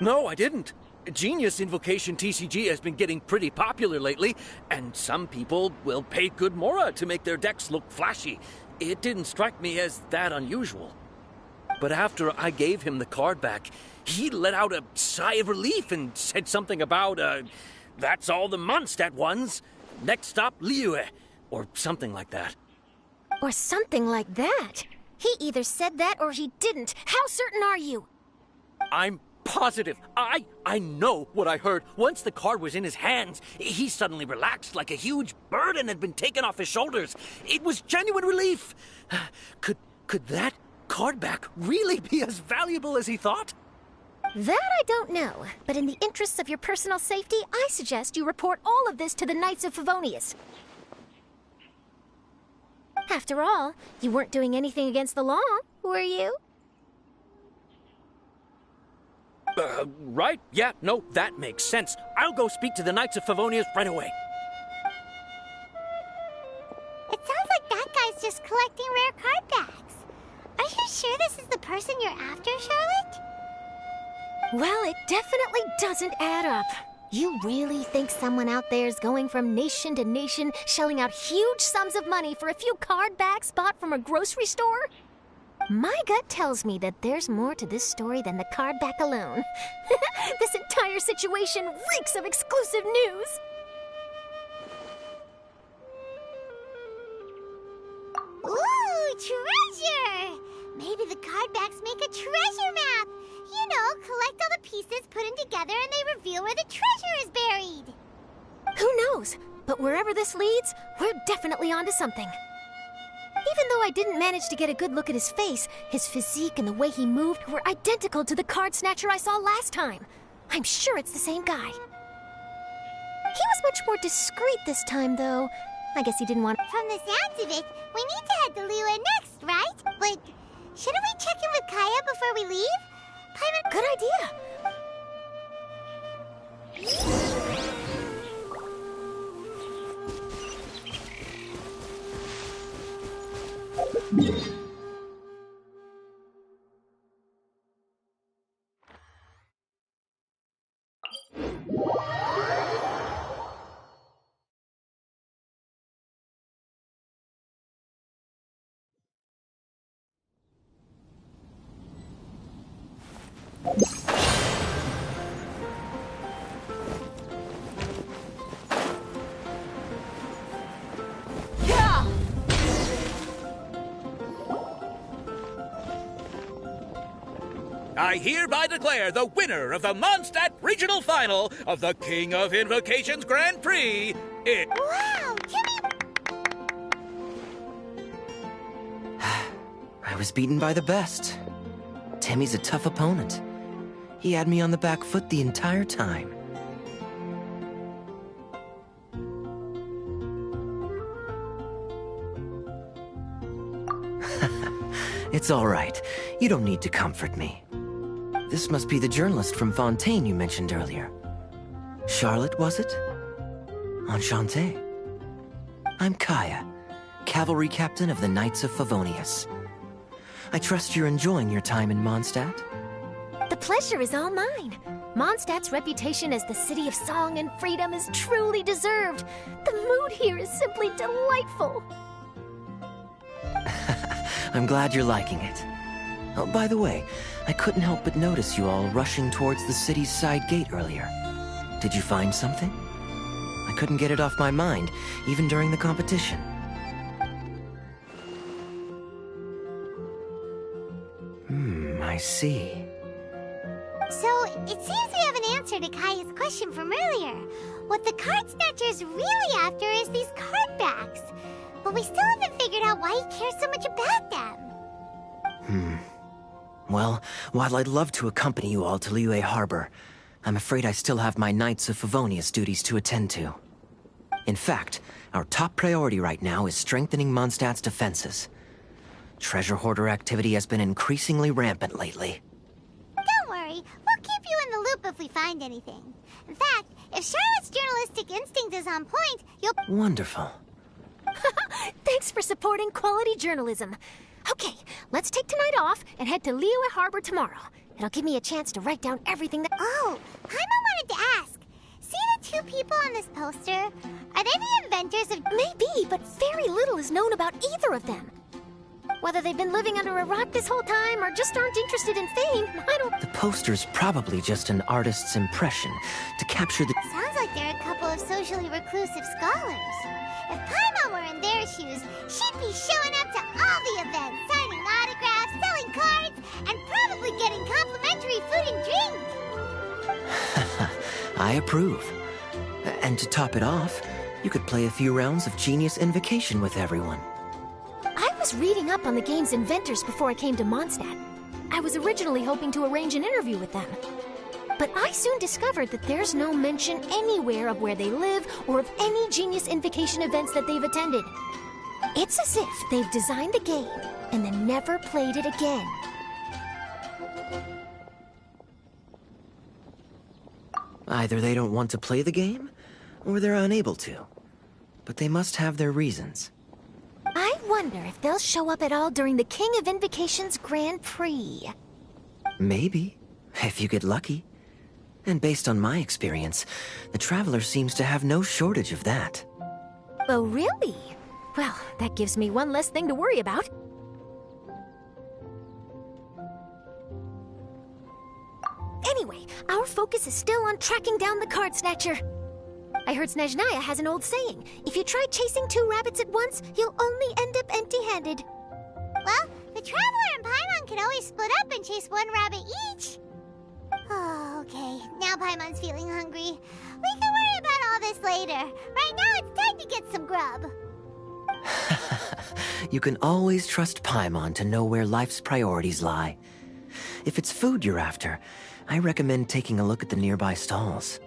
No, I didn't. Genius Invocation TCG has been getting pretty popular lately, and some people will pay good Mora to make their decks look flashy. It didn't strike me as that unusual. But after I gave him the card back, he let out a sigh of relief and said something about, that's all the Mondstadt ones. Next stop, Liyue, or something like that. Or something like that? He either said that or he didn't. How certain are you? I'm positive. I know what I heard. Once the card was in his hands, he suddenly relaxed like a huge burden had been taken off his shoulders. It was genuine relief. Could that card back really be as valuable as he thought? That I don't know, but in the interests of your personal safety, I suggest you report all of this to the Knights of Favonius. After all, you weren't doing anything against the law, were you? Right? Yeah, no, that makes sense. I'll go speak to the Knights of Favonius right away. It sounds like that guy's just collecting rare card backs. Are you sure this is the person you're after, Charlotte? Well, it definitely doesn't add up. You really think someone out there's going from nation to nation, shelling out huge sums of money for a few card backs bought from a grocery store? My gut tells me that there's more to this story than the card back alone. This entire situation reeks of exclusive news! Ooh, treasure! Maybe the card backs make a treasure map! You know, collect all the pieces, put them together, and they reveal where the treasure is buried! Who knows? But wherever this leads, we're definitely onto something. Even though I didn't manage to get a good look at his face, his physique and the way he moved were identical to the card snatcher I saw last time. I'm sure it's the same guy. He was much more discreet this time, though. I guess he didn't want... From the sounds of it, we need to head to Liyue next, right? But shouldn't we check in with Kaya before we leave? Paimon... Good idea. I hereby declare the winner of the Mondstadt Regional Final of the King of Invocations Grand Prix is... Wow, Timmy! I was beaten by the best. Timmy's a tough opponent. He had me on the back foot the entire time. It's all right. You don't need to comfort me. This must be the journalist from Fontaine you mentioned earlier. Charlotte, was it? Enchanté. I'm Kaya, cavalry captain of the Knights of Favonius. I trust you're enjoying your time in Mondstadt? The pleasure is all mine. Mondstadt's reputation as the city of song and freedom is truly deserved. The mood here is simply delightful. I'm glad you're liking it. Oh, by the way, I couldn't help but notice you all rushing towards the city's side gate earlier. Did you find something? I couldn't get it off my mind, even during the competition. I see. So, it seems we have an answer to Kaya's question from earlier. What the card snatcher's really after is these card backs. But we still haven't figured out why he cares so much about them. Well, while I'd love to accompany you all to Liyue Harbor, I'm afraid I still have my Knights of Favonius duties to attend to. In fact, our top priority right now is strengthening Mondstadt's defenses. Treasure hoarder activity has been increasingly rampant lately. Don't worry, we'll keep you in the loop if we find anything. In fact, if Charlotte's journalistic instinct is on point, you'll... Wonderful. Thanks for supporting quality journalism. Okay, let's take tonight off and head to Liyue Harbor tomorrow. It'll give me a chance to write down everything that... Oh, Paimon wanted to ask. See the two people on this poster? Are they the inventors of... Maybe, but very little is known about either of them. Whether they've been living under a rock this whole time or just aren't interested in fame, I don't... The poster's probably just an artist's impression to capture the... Sounds like they're a couple of socially reclusive scholars. If Paimon were in their shoes, she'd be showing up to all the events, signing autographs, complimentary food and drink! I approve. And to top it off, you could play a few rounds of Genius Invocation with everyone. I was reading up on the game's inventors before I came to Mondstadt. I was originally hoping to arrange an interview with them. But I soon discovered that there's no mention anywhere of where they live or of any Genius Invocation events that they've attended. It's as if they've designed the game and then never played it again. Either they don't want to play the game, or they're unable to. But they must have their reasons. I wonder if they'll show up at all during the King of Invocation's Grand Prix. Maybe, if you get lucky. And based on my experience, the Traveler seems to have no shortage of that. Oh, really? Well, that gives me one less thing to worry about. Anyway, our focus is still on tracking down the card snatcher. I heard Snezhnaya has an old saying. If you try chasing 2 rabbits at once, you'll only end up empty-handed. Well, the Traveler and Paimon can always split up and chase 1 rabbit each. Oh, okay. Now Paimon's feeling hungry. We can worry about all this later. Right now, it's time to get some grub. You can always trust Paimon to know where life's priorities lie. If it's food you're after, I recommend taking a look at the nearby stalls.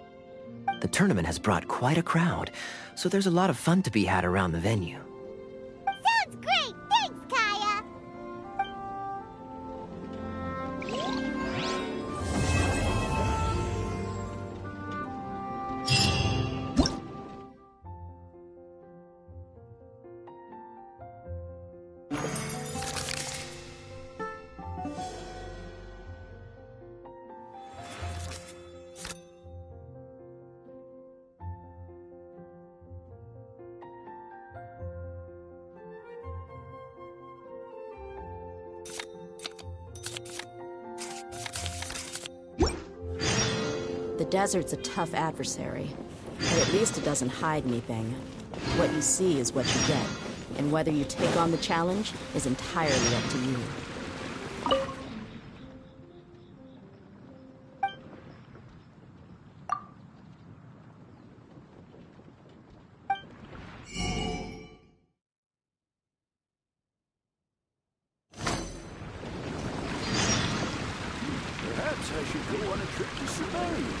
The tournament has brought quite a crowd, so there's a lot of fun to be had around the venue. Sounds great! Thanks, Kaya! The desert's a tough adversary, but at least it doesn't hide anything. What you see is what you get, and whether you take on the challenge is entirely up to you. Perhaps I should go on a trip to Sumeria.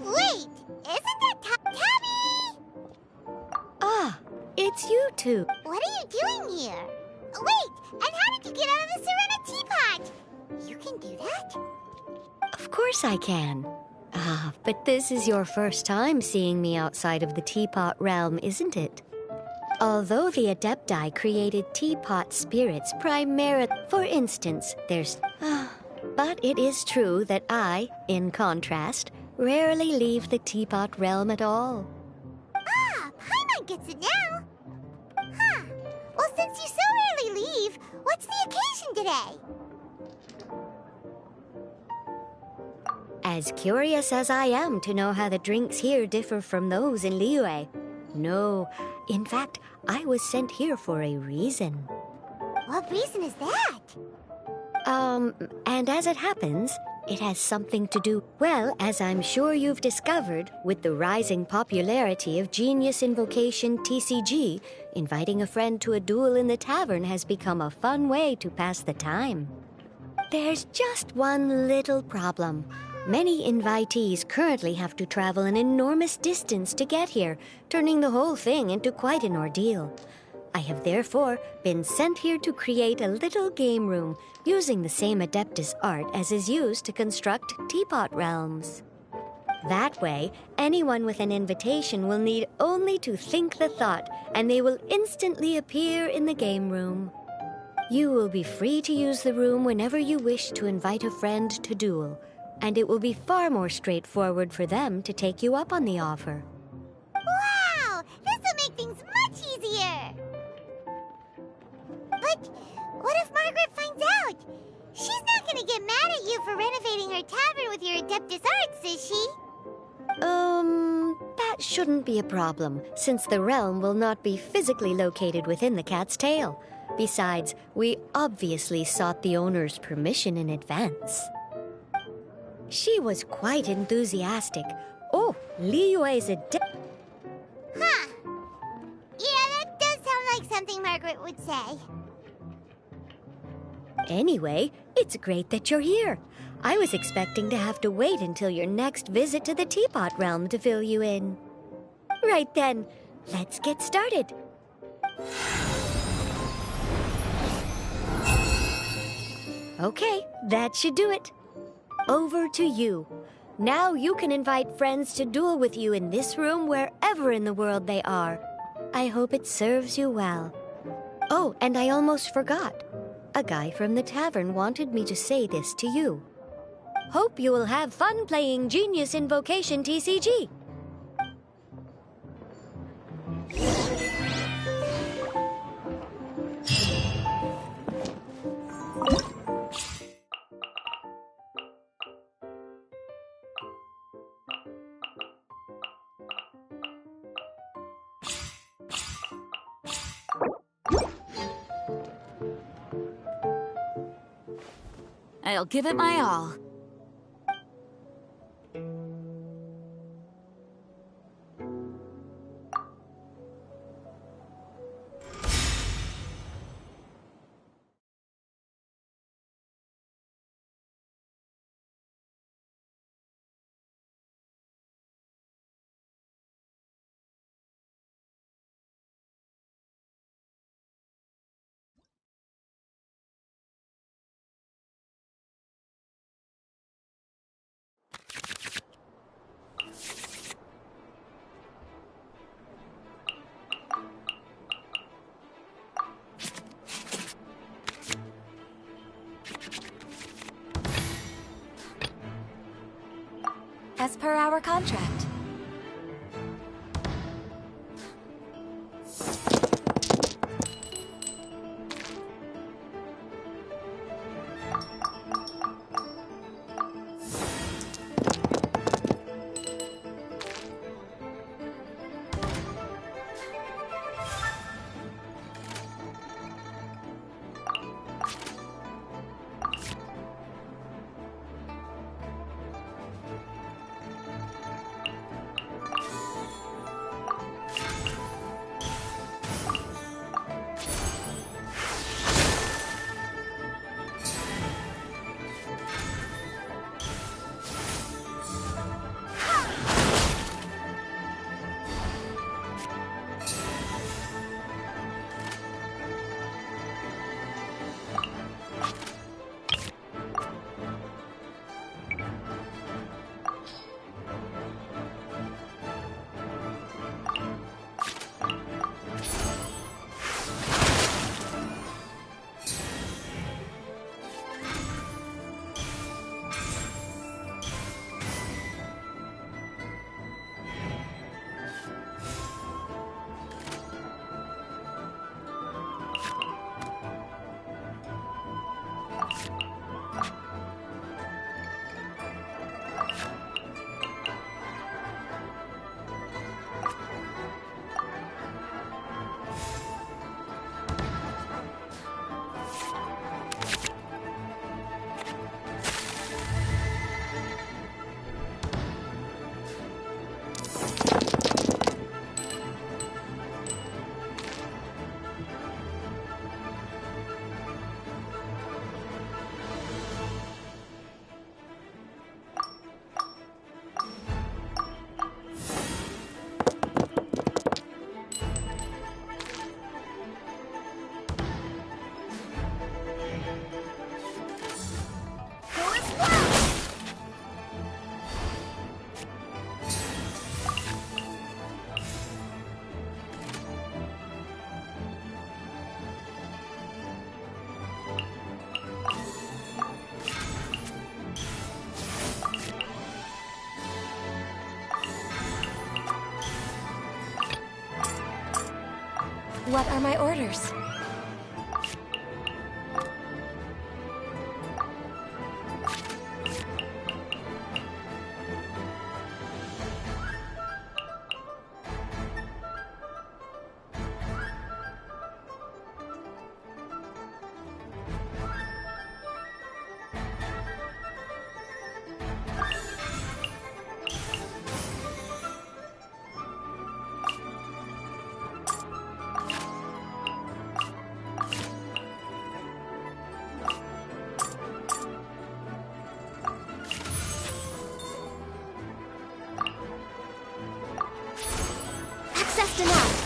Wait, isn't that Tabby? Ah, it's you two. What are you doing here? Wait, and how did you get out of the Serena teapot? You can do that? Of course I can. Ah, but this is your first time seeing me outside of the teapot realm, isn't it? Although the Adepti created teapot spirits primarily, for instance, there's... but it is true that I, in contrast, rarely leave the teapot realm at all. Ah, Paimon gets it now. Huh. Well, since you so rarely leave, what's the occasion today? As curious as I am to know how the drinks here differ from those in Liyue. No, in fact, I was sent here for a reason. What reason is that? And as it happens, it has something to do, well, as I'm sure you've discovered, with the rising popularity of Genius Invocation TCG, inviting a friend to a duel in the tavern has become a fun way to pass the time. There's just one little problem. Many invitees currently have to travel an enormous distance to get here, turning the whole thing into quite an ordeal. I have therefore been sent here to create a little game room using the same Adeptus art as is used to construct teapot realms. That way, anyone with an invitation will need only to think the thought, and they will instantly appear in the game room. You will be free to use the room whenever you wish to invite a friend to duel, and it will be far more straightforward for them to take you up on the offer. Wow! This will make things much easier! But what if Margaret finds out? She's not gonna get mad at you for renovating her tavern with your Adeptus arts, is she? That shouldn't be a problem, since the realm will not be physically located within the cat's tail. Besides, we obviously sought the owner's permission in advance. She was quite enthusiastic. Oh, Liyue's Huh. Yeah, that does sound like something Margaret would say. Anyway, it's great that you're here. I was expecting to have to wait until your next visit to the Teapot Realm to fill you in. Right then, let's get started. Okay, that should do it. Over to you. Now you can invite friends to duel with you in this room wherever in the world they are. I hope it serves you well. Oh, and I almost forgot. A guy from the tavern wanted me to say this to you. Hope you will have fun playing Genius Invocation TCG. I'll give it my all. As per our contract. What are my orders? Access denied.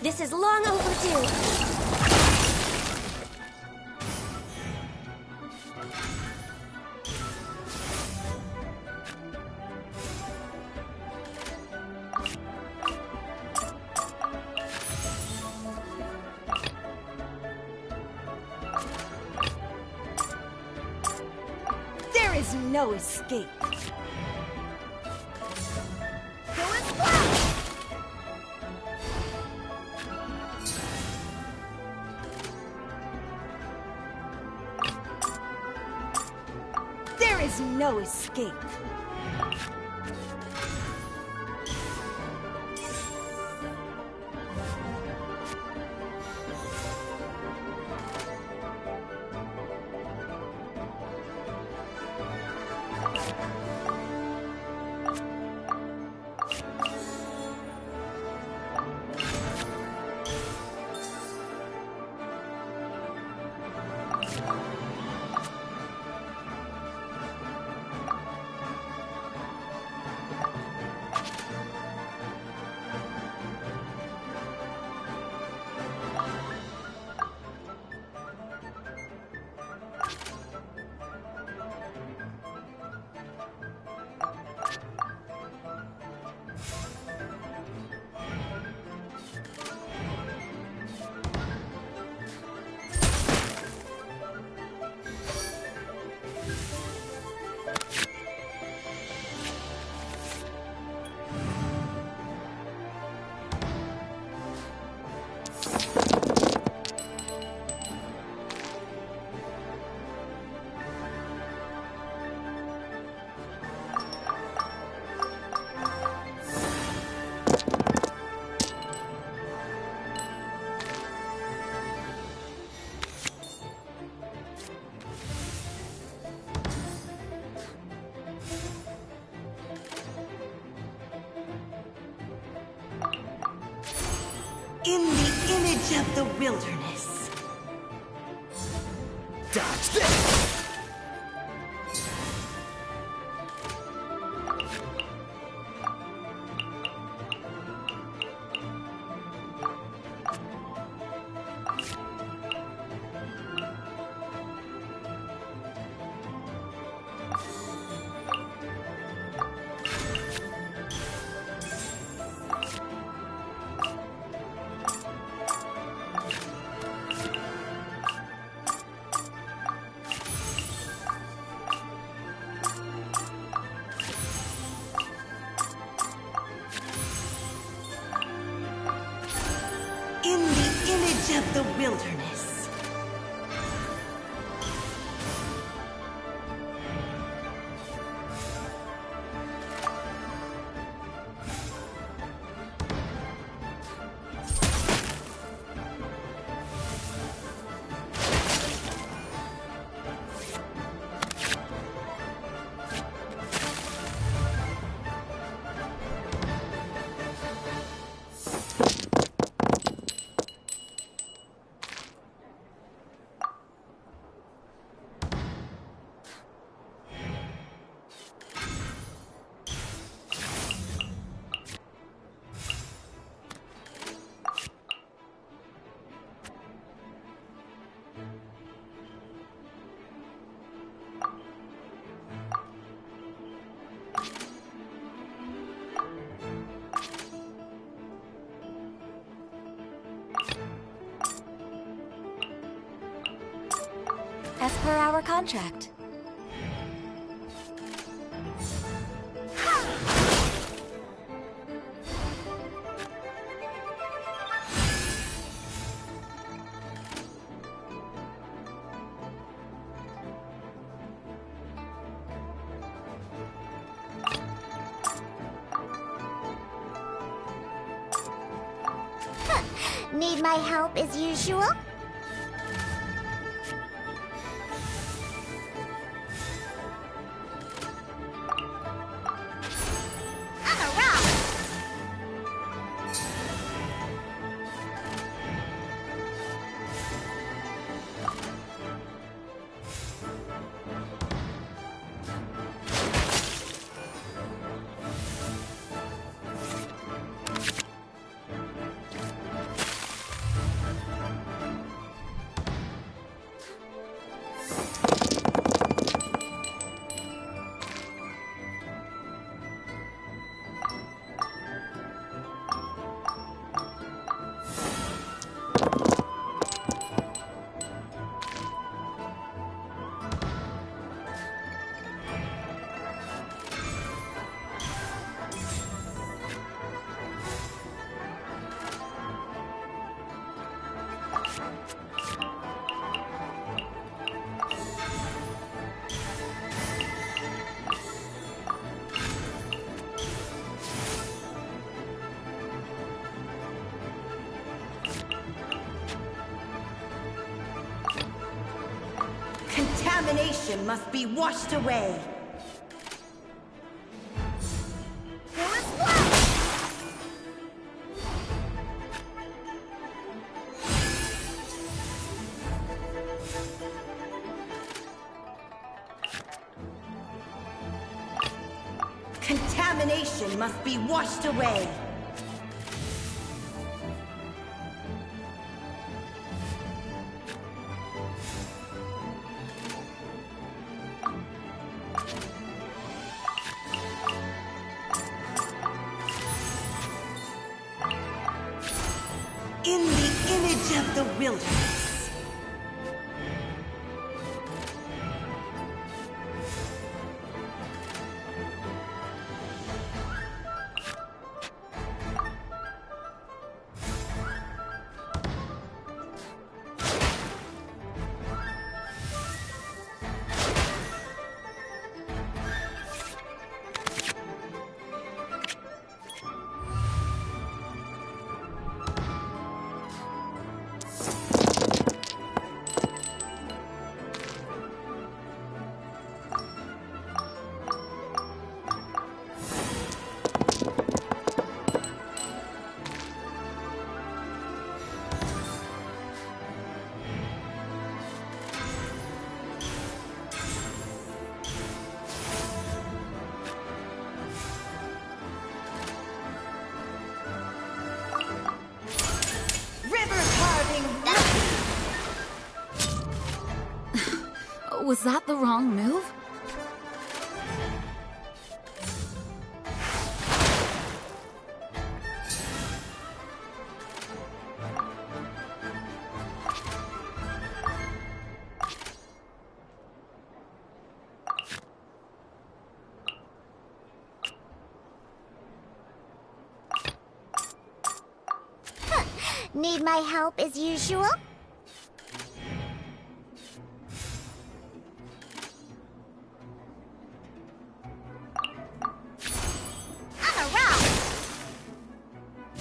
This is long overdue. There is no escape. There is no escape. In the image of the wilderness. Dodge this! In the image of the wilderness. As per our contract. Need my help as usual? Contamination must be washed away. Contamination must be washed away. In the image of the wilderness. Was that the wrong move? Need my help as usual?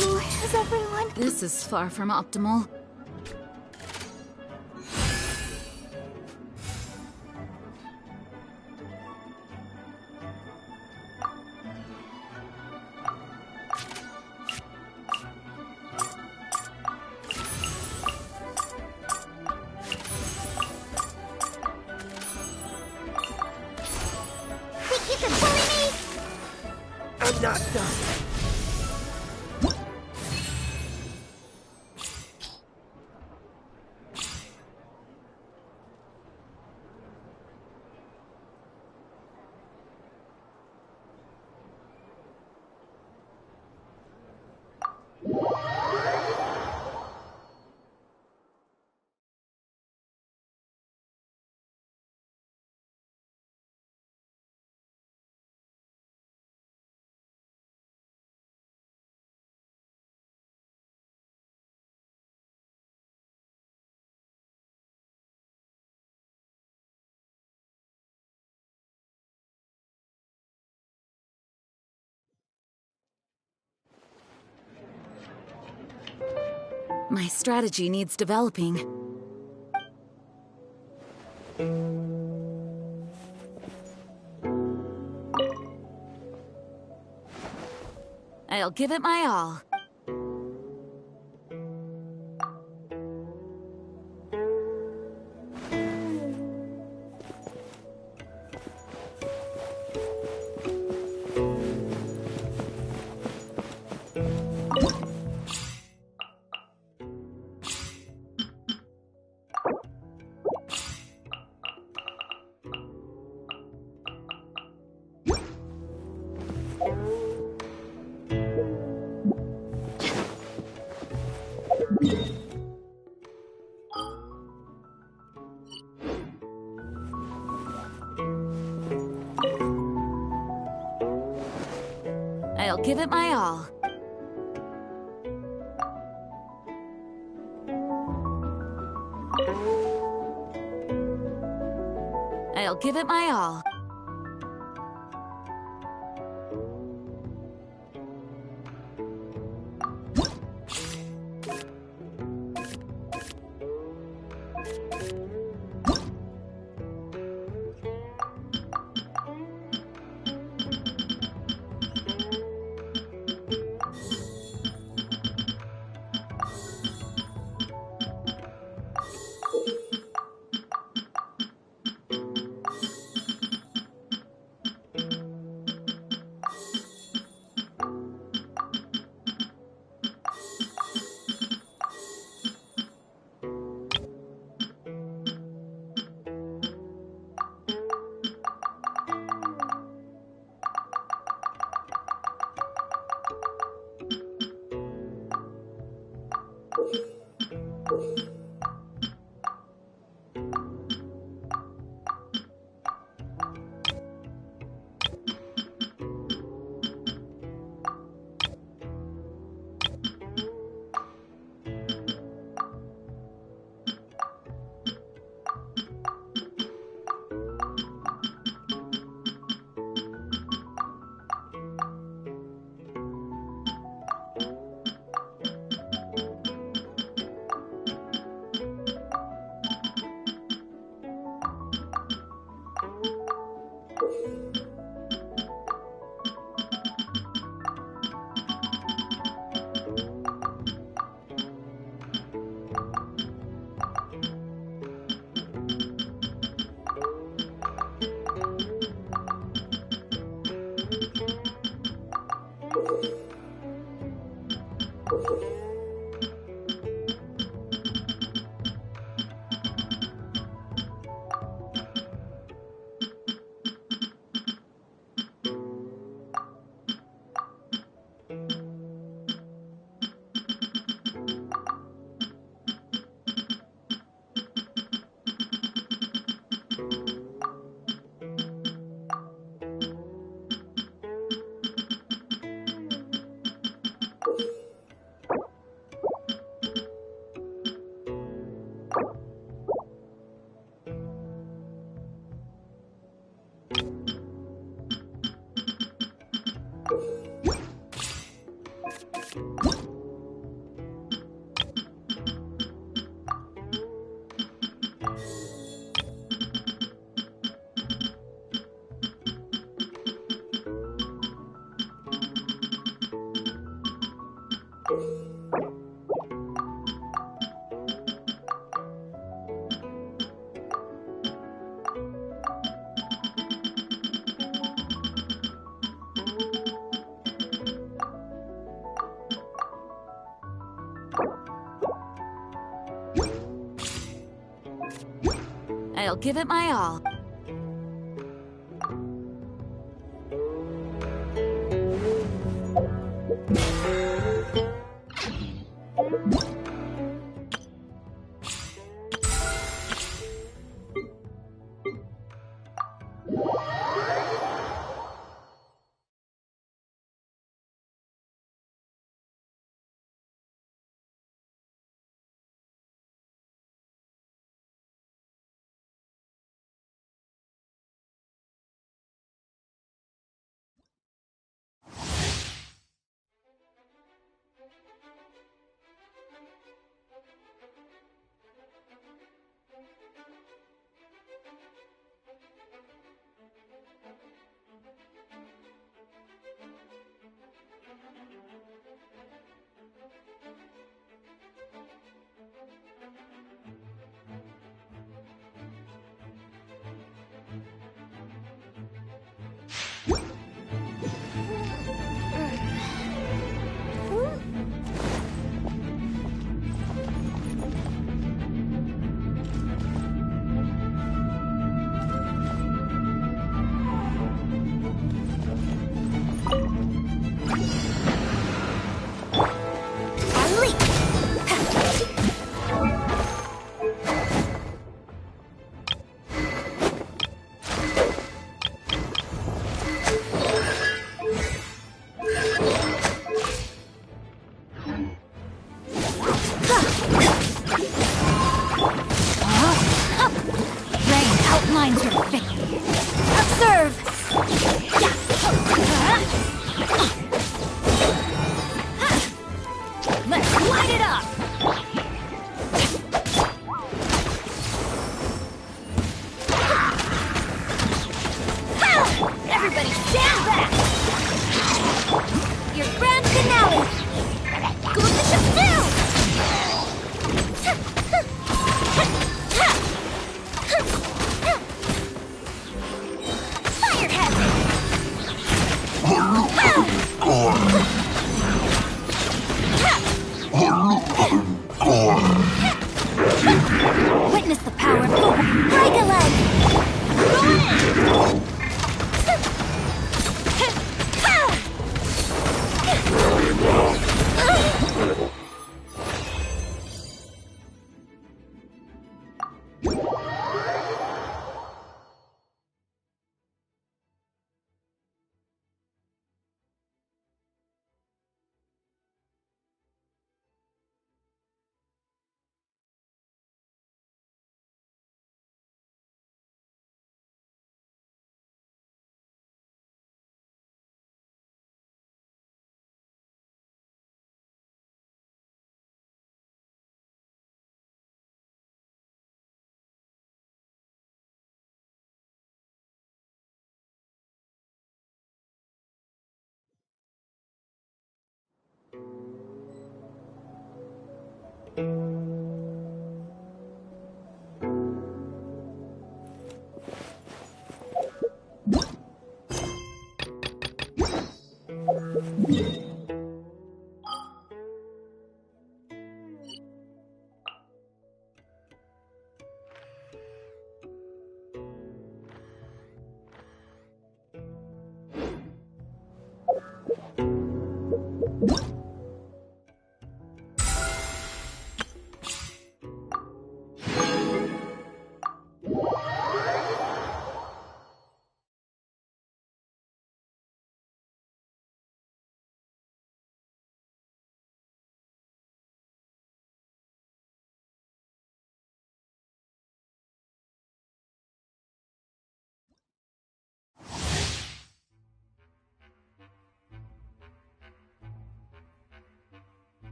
Where's everyone? This is far from optimal. Think you can bully me? I'm not done. My strategy needs developing. I'll give it my all. I'll give it my all. I'll give it my all. I'll give it my all. Fire hazard! Witness the power of break a leg!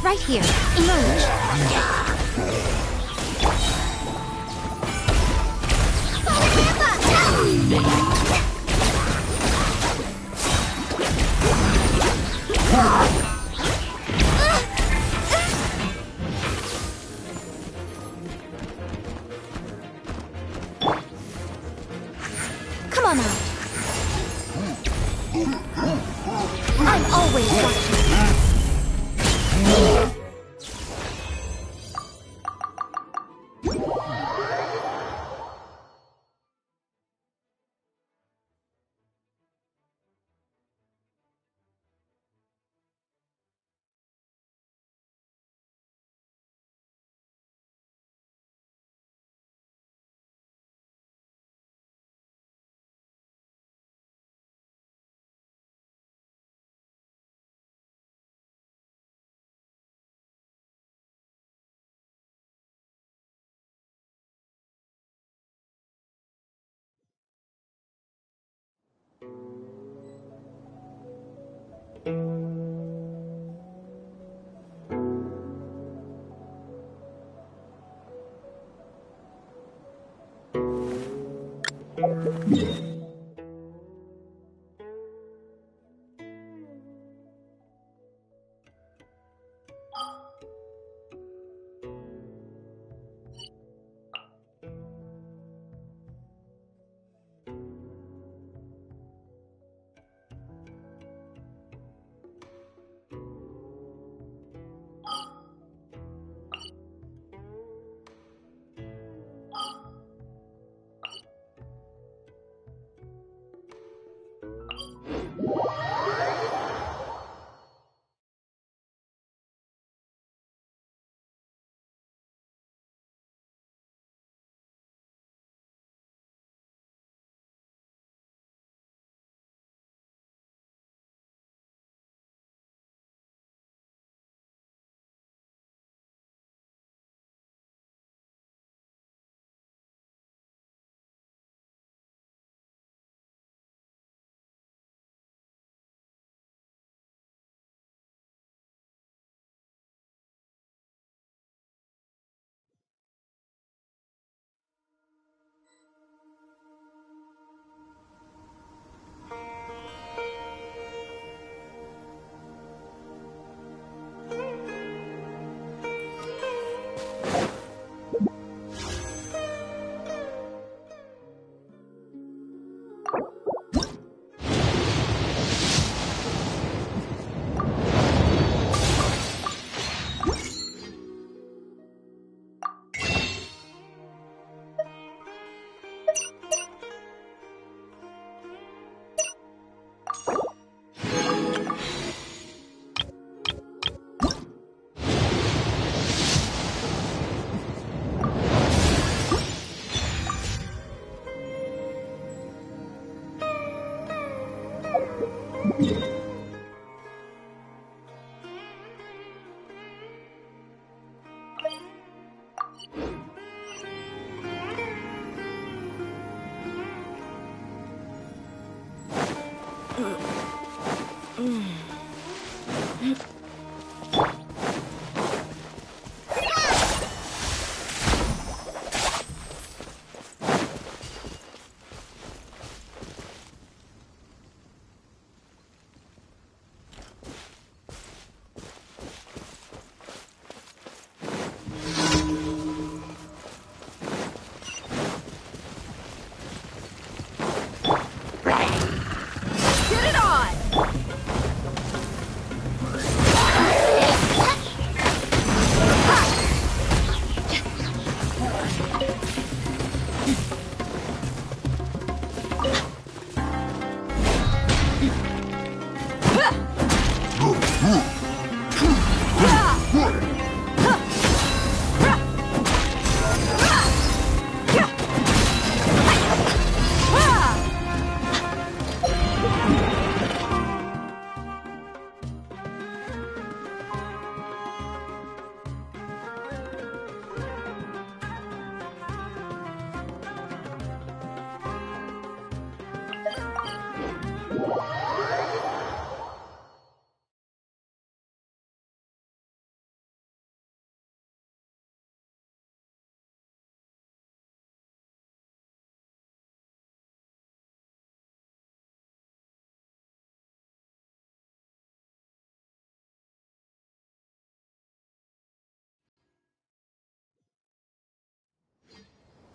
Right here. Emerge. Come on out. I'm always watching.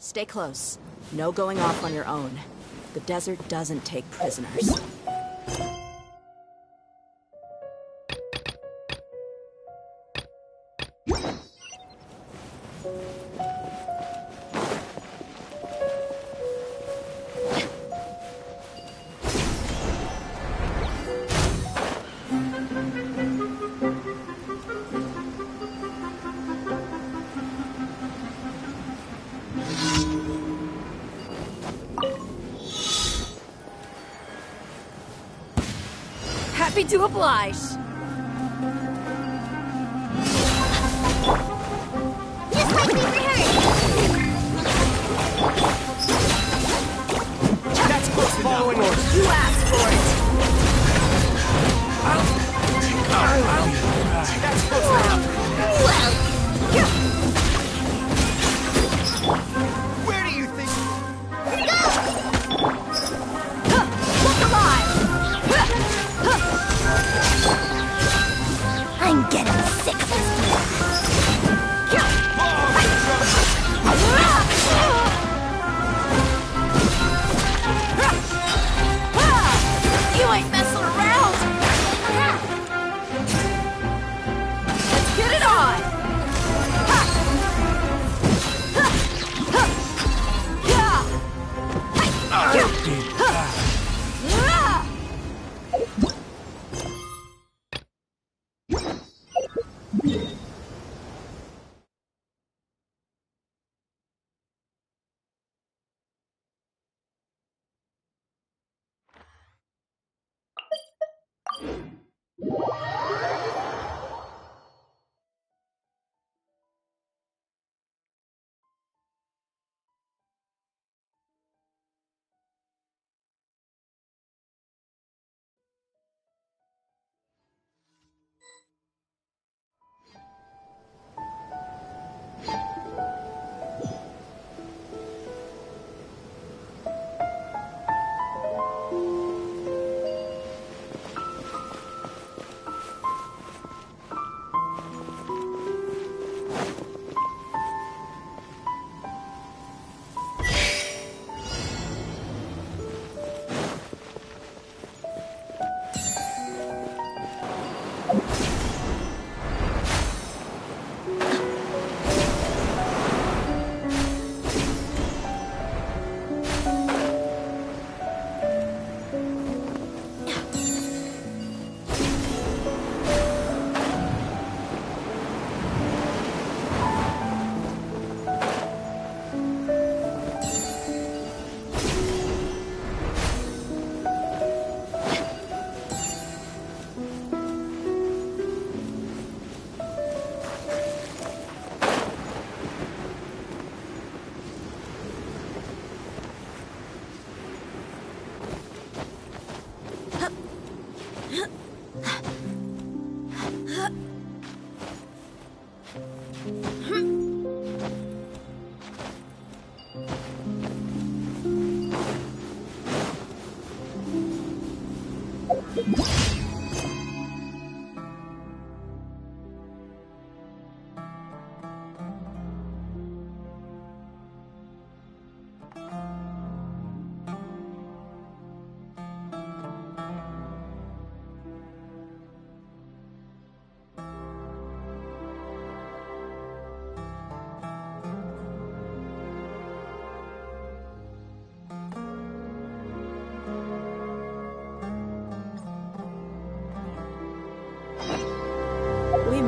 Stay close. No going off on your own. The desert doesn't take prisoners. Happy to oblige. Just like we rehearsed. That's close enough. Following orders. You asked for it. That's close enough. Well, Where do you think? look alive. I'm getting sick of this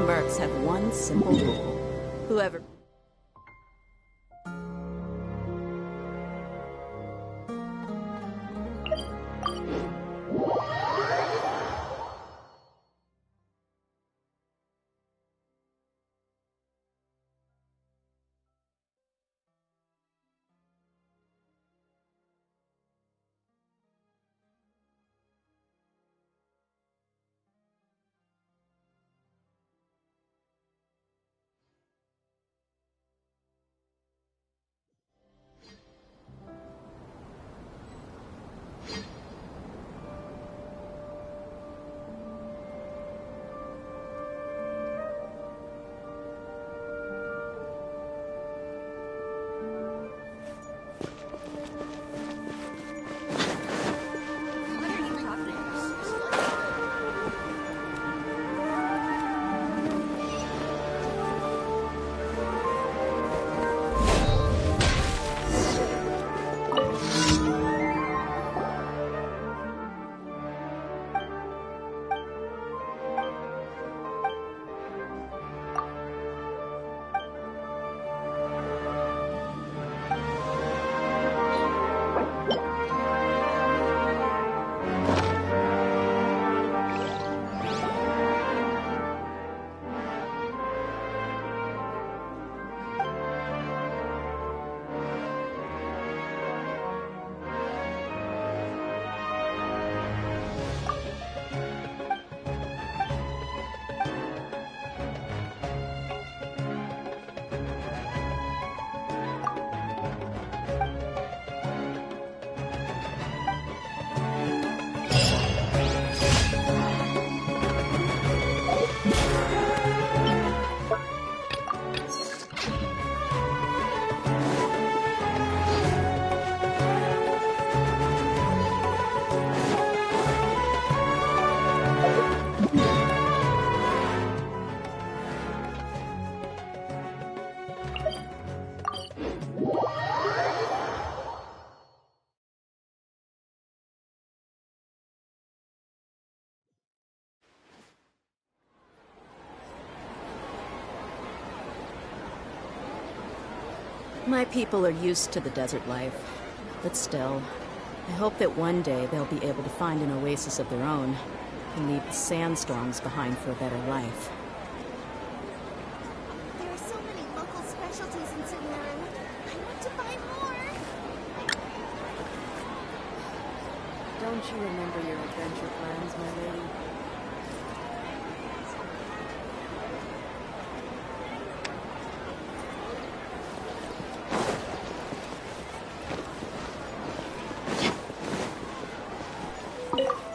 mercs have one simple rule. Whoever... My people are used to the desert life, but still, I hope that one day they'll be able to find an oasis of their own and leave the sandstorms behind for a better life. There are so many local specialties in Sumeru. I want to buy more. Don't you remember your adventure plans, my lady?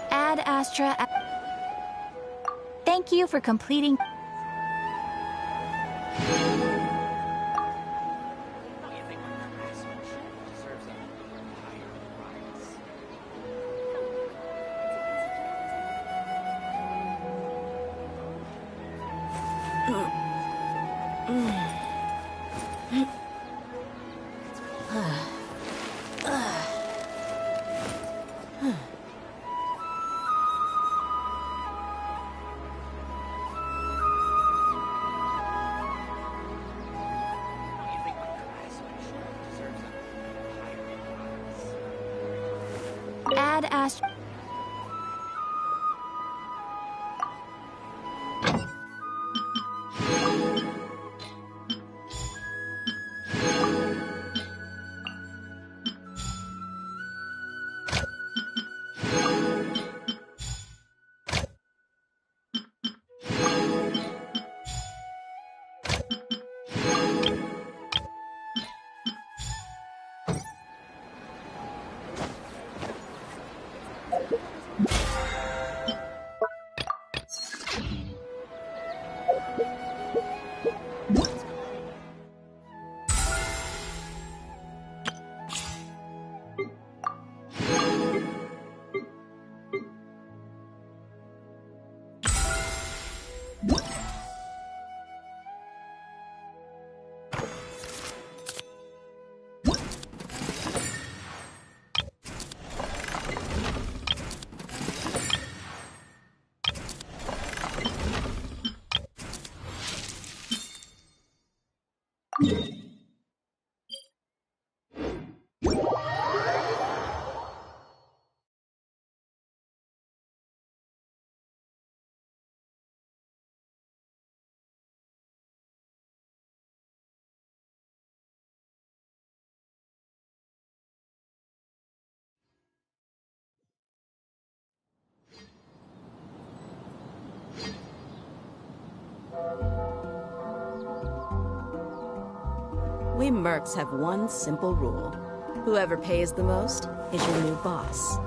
Ad Astra. Thank you for completing. Ad Astra. We mercs have one simple rule. Whoever pays the most is your new boss.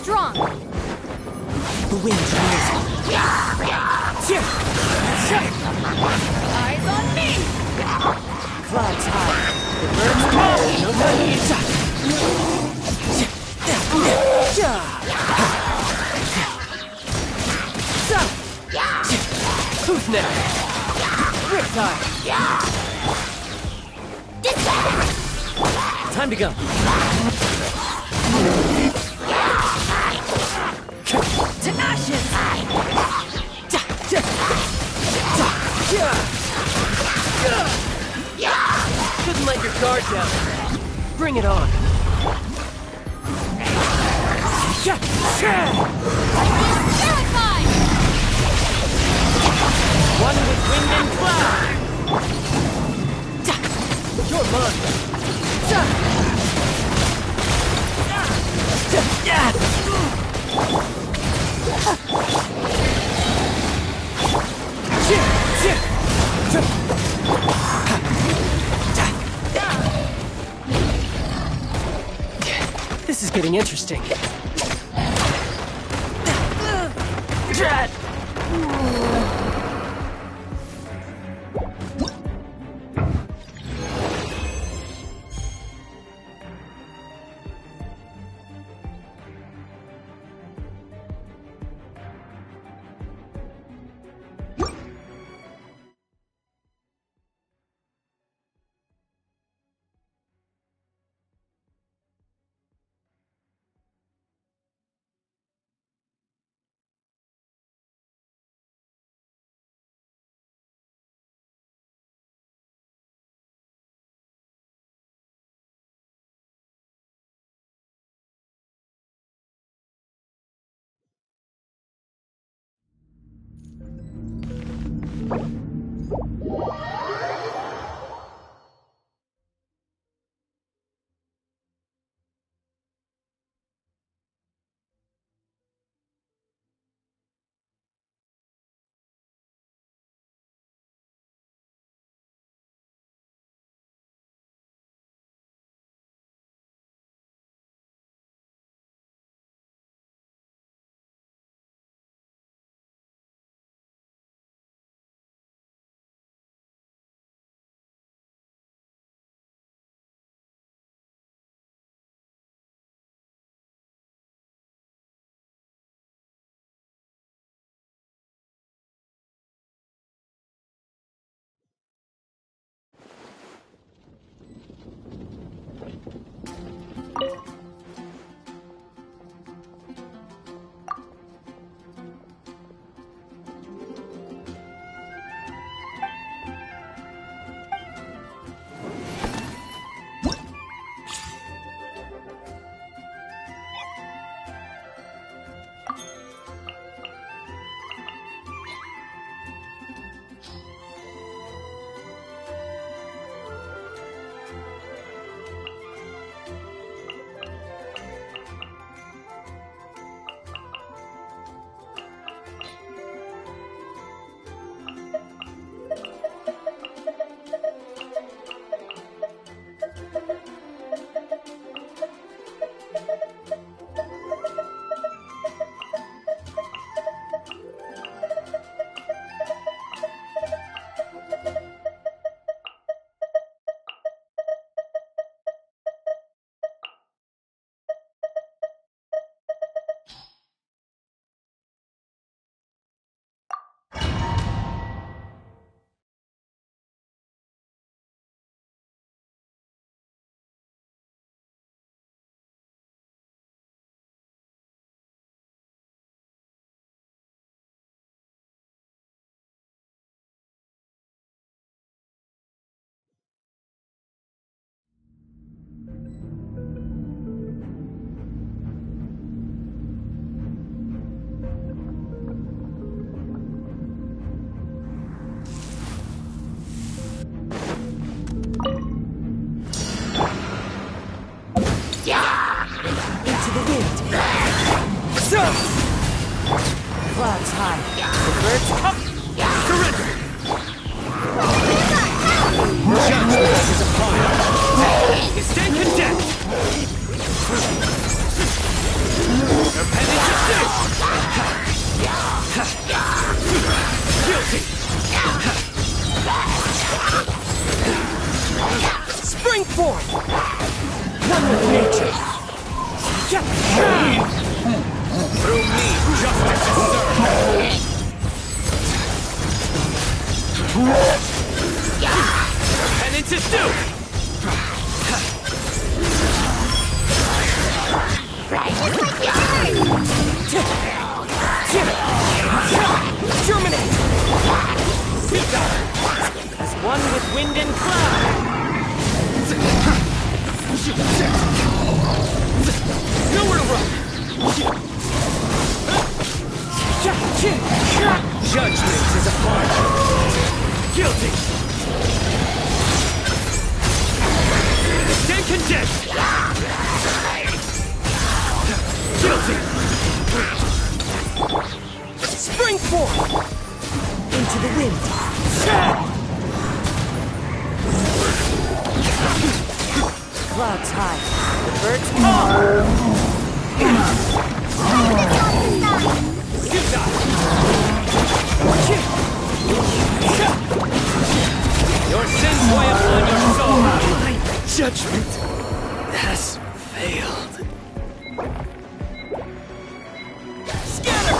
Strong. The wind's rising. Eyes on me! Clouds high. The birds call. Who's next? Riptide. Time to go. Tenacious! Shouldn't let your guard down. Bring it on. Terrified! One with wind and cloud. You're mine. This is getting interesting. Drat! birds come! Surrender! Judgment is upon you! Stand condemned! Your penance is due! Guilty! Spring forth! One with nature! Through me, justice is served! Your penance is due! Germinate! As one with wind and cloud! Nowhere to run! Judgment is upon you! Guilty! Stand condemned! Guilty! Spring forth! Into the wind! Clouds high, the birds call! Your sins weigh upon your soul! My judgment has failed. Scatter!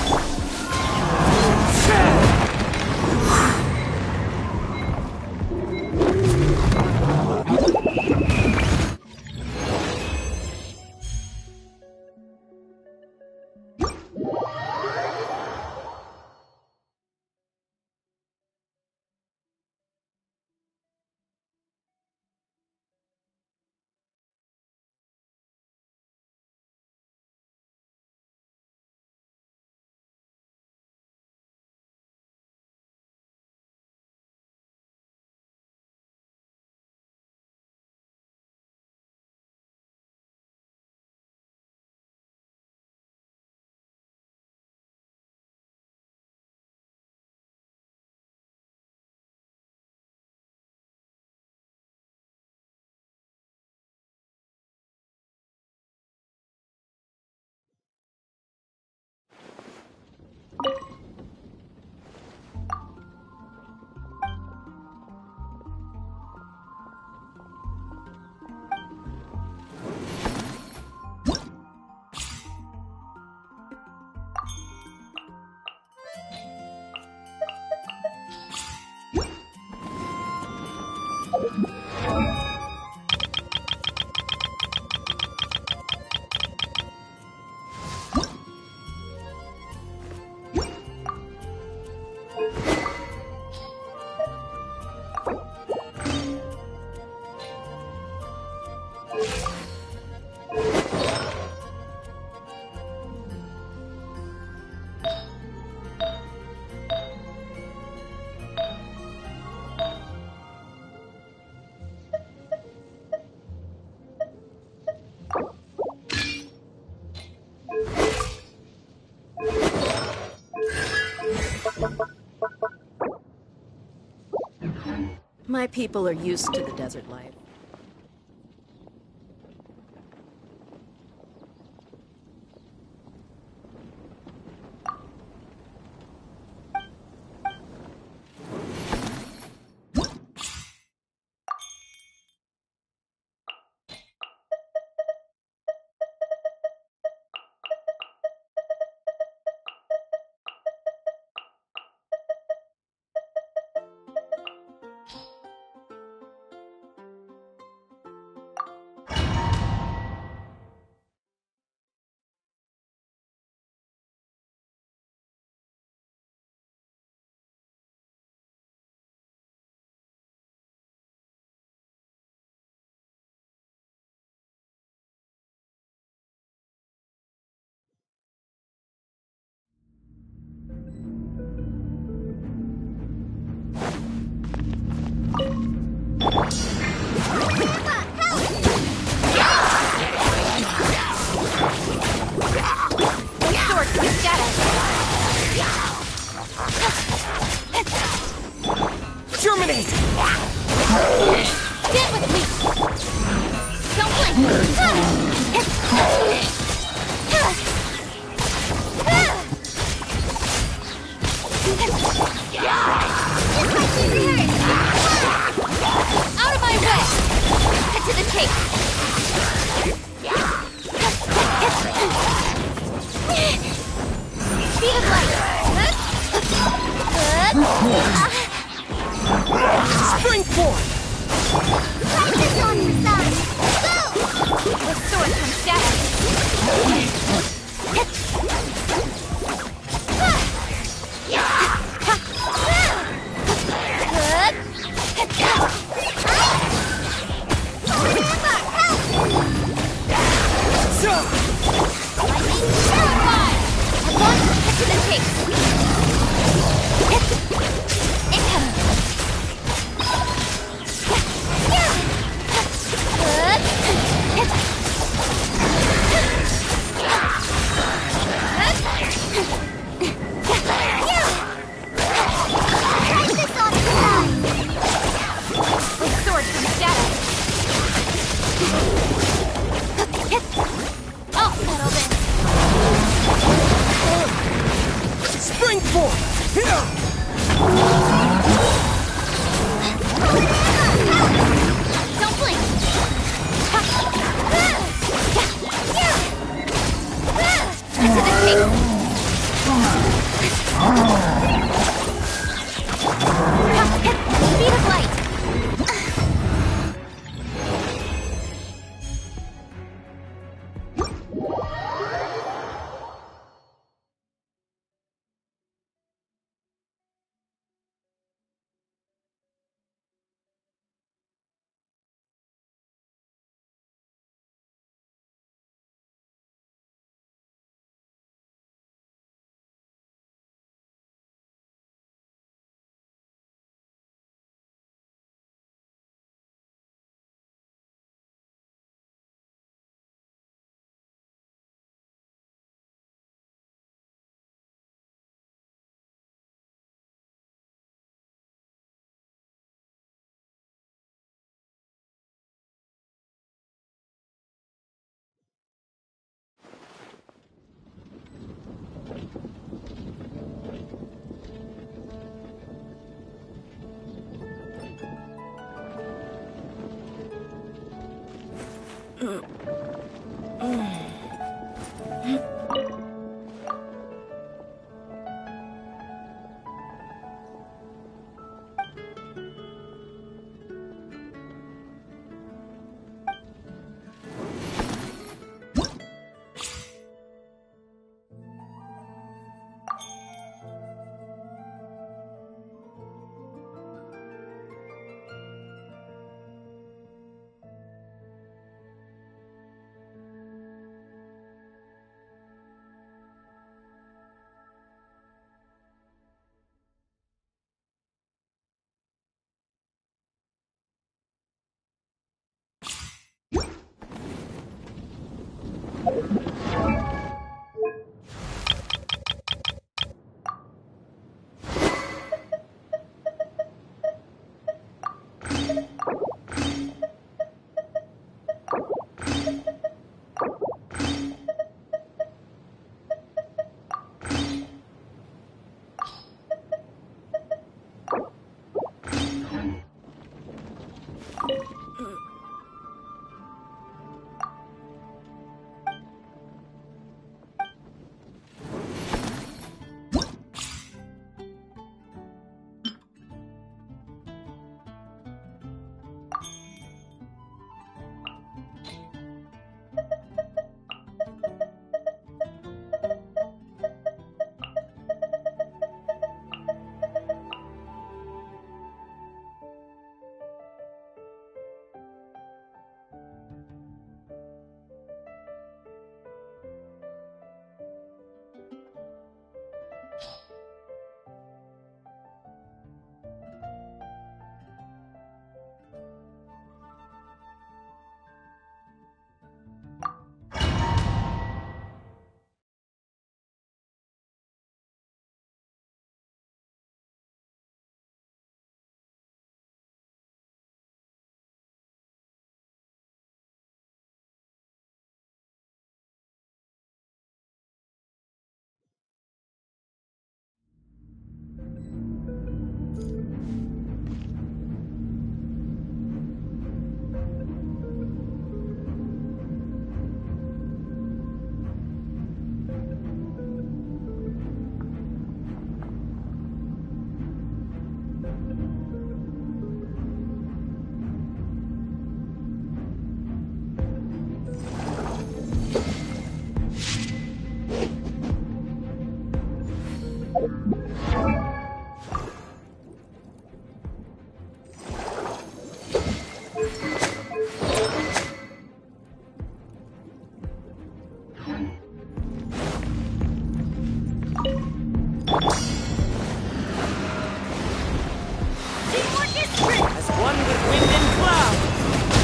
My people are used to the desert life. Sword, scatter! Get with me! Don't blink! Out of my way! Cut to the chase! Speed of light! Springboard! Practice on your side! Go! With sword comes shadow! Springboard! Here! Don't blink! Cut to the chase! Speed of light!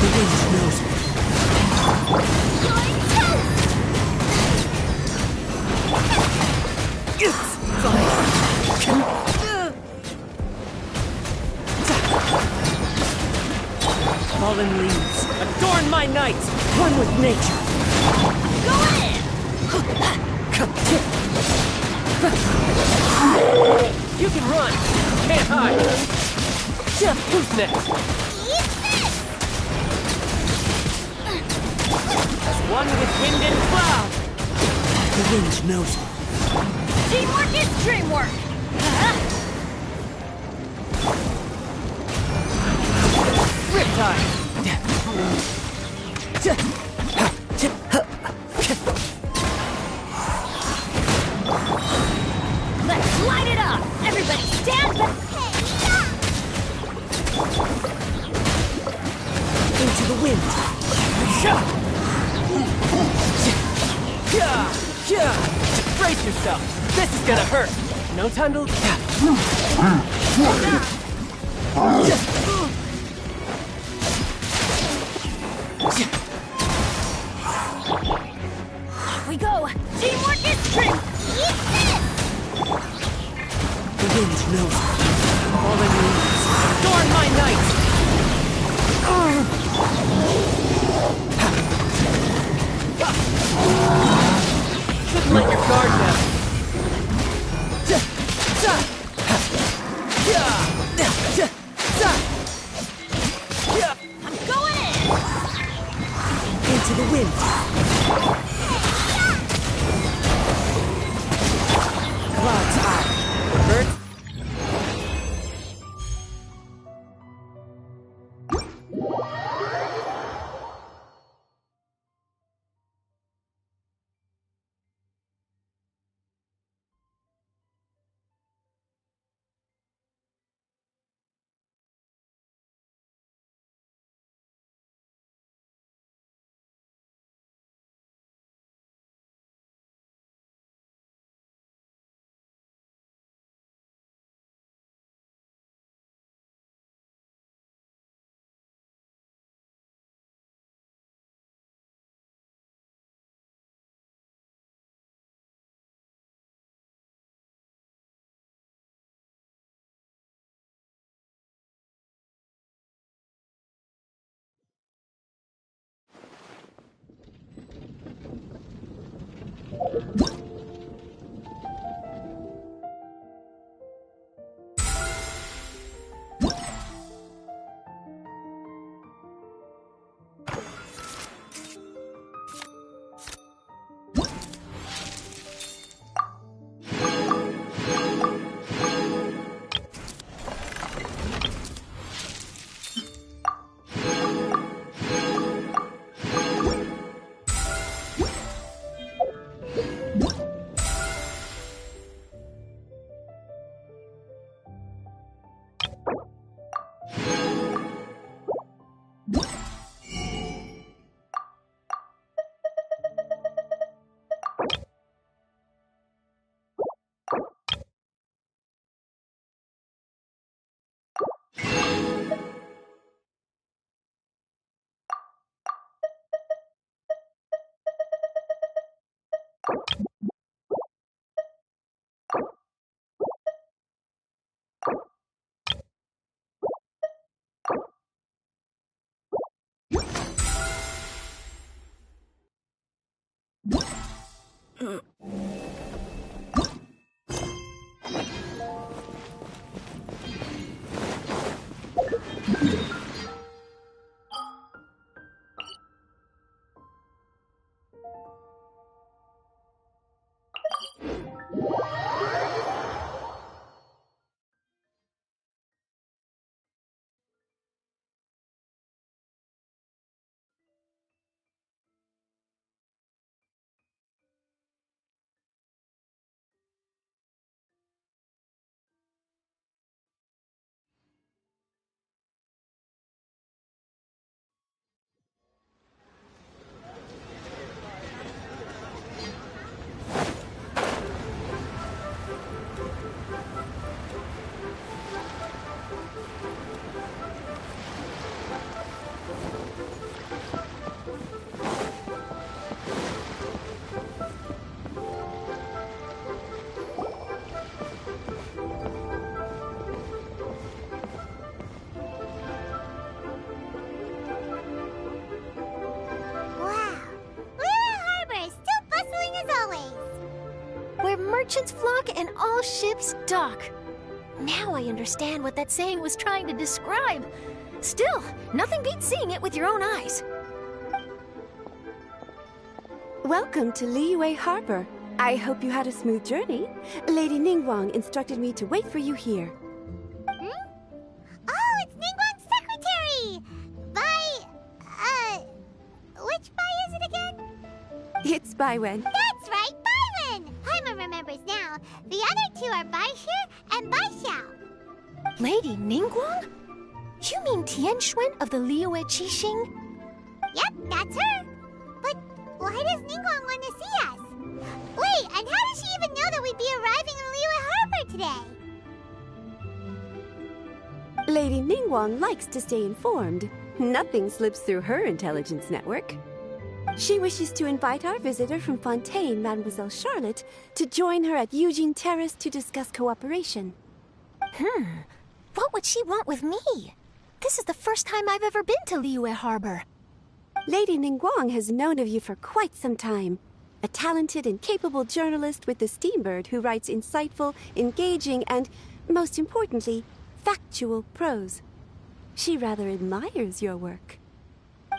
The wind knows me. Fallen leaves, adorn my night, one with nature. Go in! You can run, can't hide. Who's next? As one with wind and cloud. The wind knows me. Teamwork is dreamwork! Riptide! Let's light it up! Everybody stand back! Into the wind! Brace yourself! This is gonna hurt! No time to... We go! Teamwork is dream! The wind knows me. Fallen leaves, adorn my night! Shouldn't let your guard down. I'm going in! Into the wind. Cloud's eye. Birds and all ships dock. Now I understand what that saying was trying to describe. Still, nothing beats seeing it with your own eyes. Welcome to Liyue Harbor. I hope you had a smooth journey. Lady Ningguang instructed me to wait for you here. Oh, it's Ningguang's secretary! Which Bai is it again? It's Baiwen. That's right, Baiwen! Paimon remembers now. The other two are Baishir and Baishao. Lady Ningguang? You mean Tian Xuan of the Liyue Qixing? Yep, that's her. But why does Ningguang want to see us? Wait, and how does she even know that we'd be arriving in Liyue Harbor today? Lady Ningguang likes to stay informed. Nothing slips through her intelligence network. She wishes to invite our visitor from Fontaine, Mademoiselle Charlotte, to join her at Eugene Terrace to discuss cooperation. What would she want with me? This is the first time I've ever been to Liyue Harbor. Lady Ningguang has known of you for quite some time. A talented and capable journalist with the Steambird who writes insightful, engaging, and, most importantly, factual prose. She rather admires your work.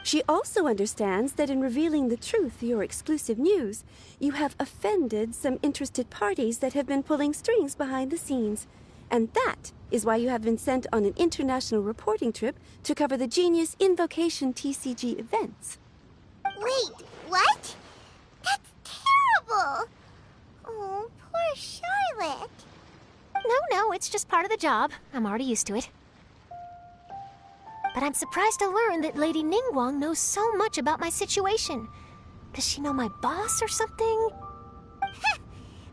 She also understands that in revealing the truth, your exclusive news, you have offended some interested parties that have been pulling strings behind the scenes. And that is why you have been sent on an international reporting trip to cover the Genius Invocation TCG events. Wait, what? That's terrible! Oh, poor Charlotte. No, it's just part of the job. I'm already used to it. But I'm surprised to learn that Lady Ningguang knows so much about my situation. Does she know my boss or something?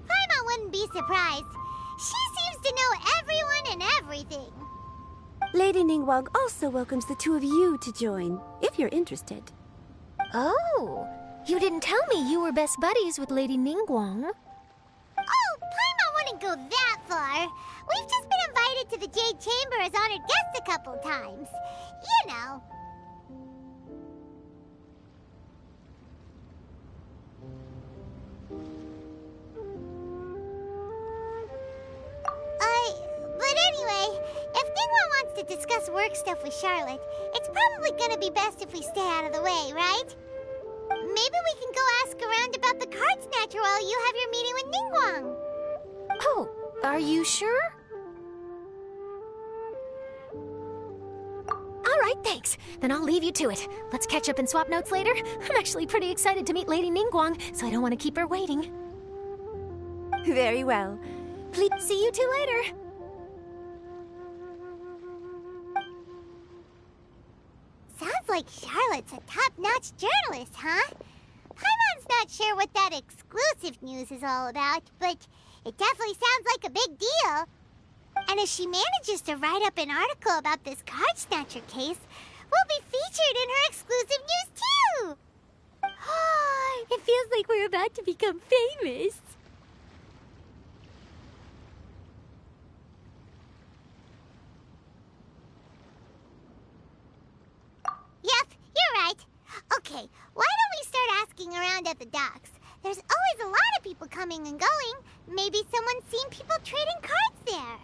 Paimon wouldn't be surprised. She seems to know everyone and everything. Lady Ningguang also welcomes the two of you to join, if you're interested. Oh, you didn't tell me you were best buddies with Lady Ningguang. Oh, Paimon wouldn't go that far. We've just been invited to the Jade Chamber as honored guests a couple times. You know. But anyway, if Ningguang wants to discuss work stuff with Charlotte, it's probably gonna be best if we stay out of the way, right? Maybe we can go ask around about the card snatcher while you have your meeting with Ningguang. Oh, are you sure? All right, thanks. Then I'll leave you to it. Let's catch up and swap notes later. I'm actually pretty excited to meet Lady Ningguang, so I don't want to keep her waiting. Very well. Please see you two later. Sounds like Charlotte's a top-notch journalist, huh? Paimon's not sure what that exclusive news is all about, but it definitely sounds like a big deal. And if she manages to write up an article about this card snatcher case, we'll be featured in her exclusive news too! It feels like we're about to become famous. Yep, you're right. Okay, why don't we start asking around at the docks? There's always a lot of people coming and going. Maybe someone's seen people trading cards there.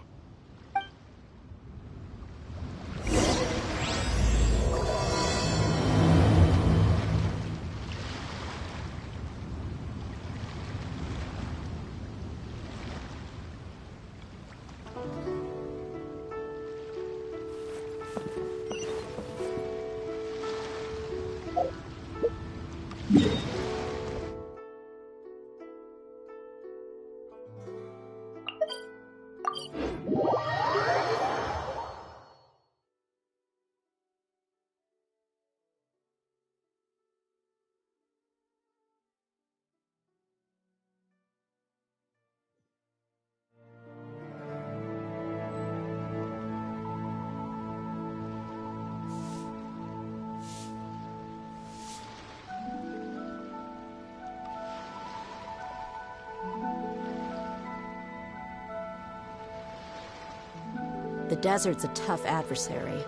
The desert's a tough adversary,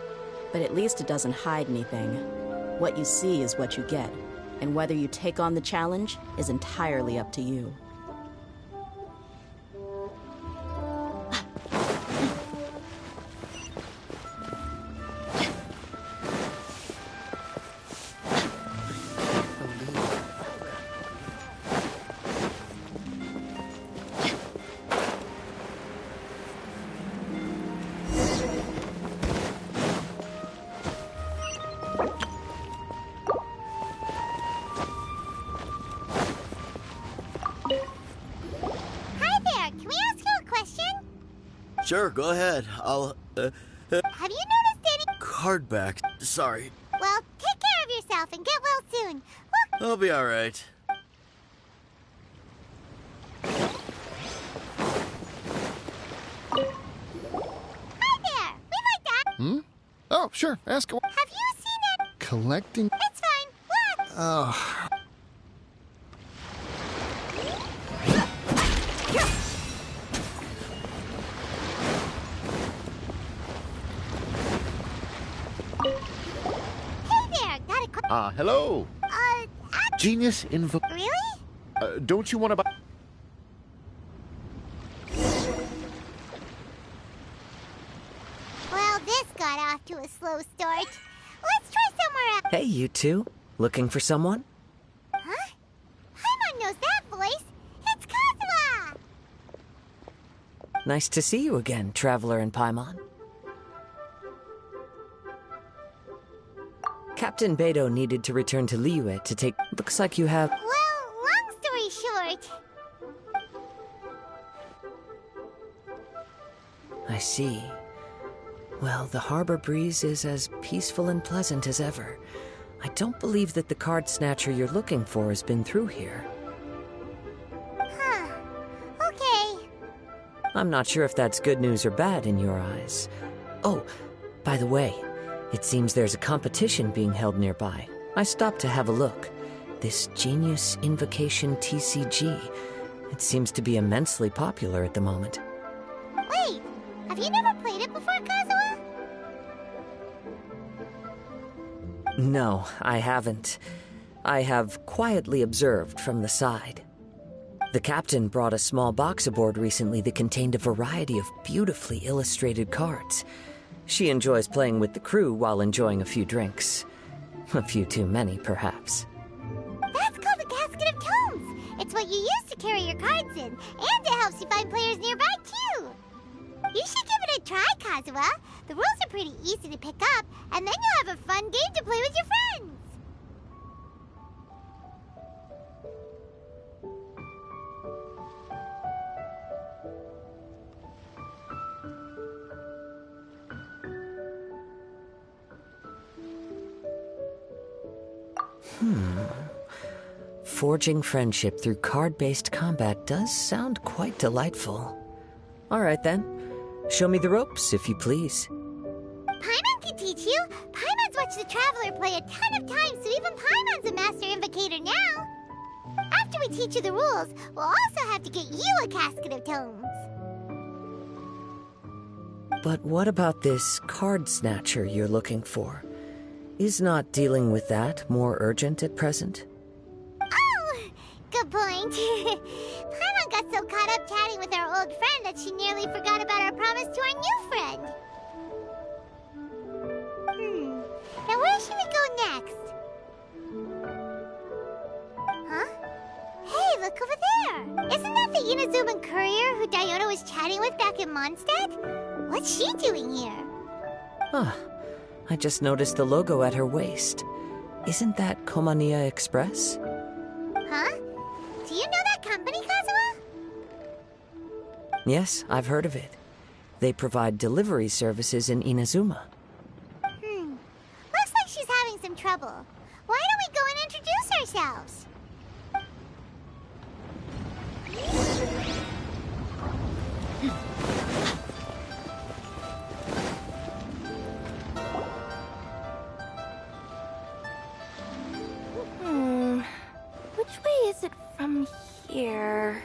but at least it doesn't hide anything. What you see is what you get, and whether you take on the challenge is entirely up to you. Sure, go ahead. I'll, Have you noticed any... Card back. Sorry. Well, take care of yourself and get well soon. I'll be alright. Hi there! We'd like to... Hmm? Oh, sure. Ask away. Have you seen it? Collecting. It's fine. Look! Oh. Hey there! Got a... Hello. Genius invo... Really? Don't you want to buy... Well, this got off to a slow start. Let's try somewhere else. Hey, you two. Looking for someone? Huh? Paimon knows that voice. It's Kazuha! Nice to see you again, Traveler and Paimon. Captain Beidou needed to return to Liyue to take... Looks like you have... Well, long story short... I see. Well, the harbor breeze is as peaceful and pleasant as ever. I don't believe that the card snatcher you're looking for has been through here. Huh. Okay. I'm not sure if that's good news or bad in your eyes. Oh, by the way, it seems there's a competition being held nearby. I stopped to have a look. This Genius Invocation TCG. It seems to be immensely popular at the moment. Wait, have you never played it before, Kazuha? No, I haven't. I have quietly observed from the side. The captain brought a small box aboard recently that contained a variety of beautifully illustrated cards. She enjoys playing with the crew while enjoying a few drinks. A few too many, perhaps. That's called the Casket of Tomes. It's what you use to carry your cards in, and it helps you find players nearby, too. You should give it a try, Kazuha. The rules are pretty easy to pick up, and then you'll have a fun game to play with your friends. Forging friendship through card-based combat does sound quite delightful. All right, then. Show me the ropes, if you please. Paimon can teach you. Paimon's watched the Traveler play a ton of times, so even Paimon's a master invocator now. After we teach you the rules, we'll also have to get you a Casket of Tomes. But what about this card snatcher you're looking for? Is not dealing with that more urgent at present? Oh, good point. Paimon got so caught up chatting with our old friend that she nearly forgot about our promise to our new friend. Now where should we go next? Huh? Hey, look over there! Isn't that the Inazuman courier who Diona was chatting with back in Mondstadt? What's she doing here? Huh. I just noticed the logo at her waist. Isn't that Komania Express? Huh? Do you know that company, Kazuha? Yes, I've heard of it. They provide delivery services in Inazuma. Looks like she's having some trouble. Why don't we go and introduce ourselves? Which way is it from here?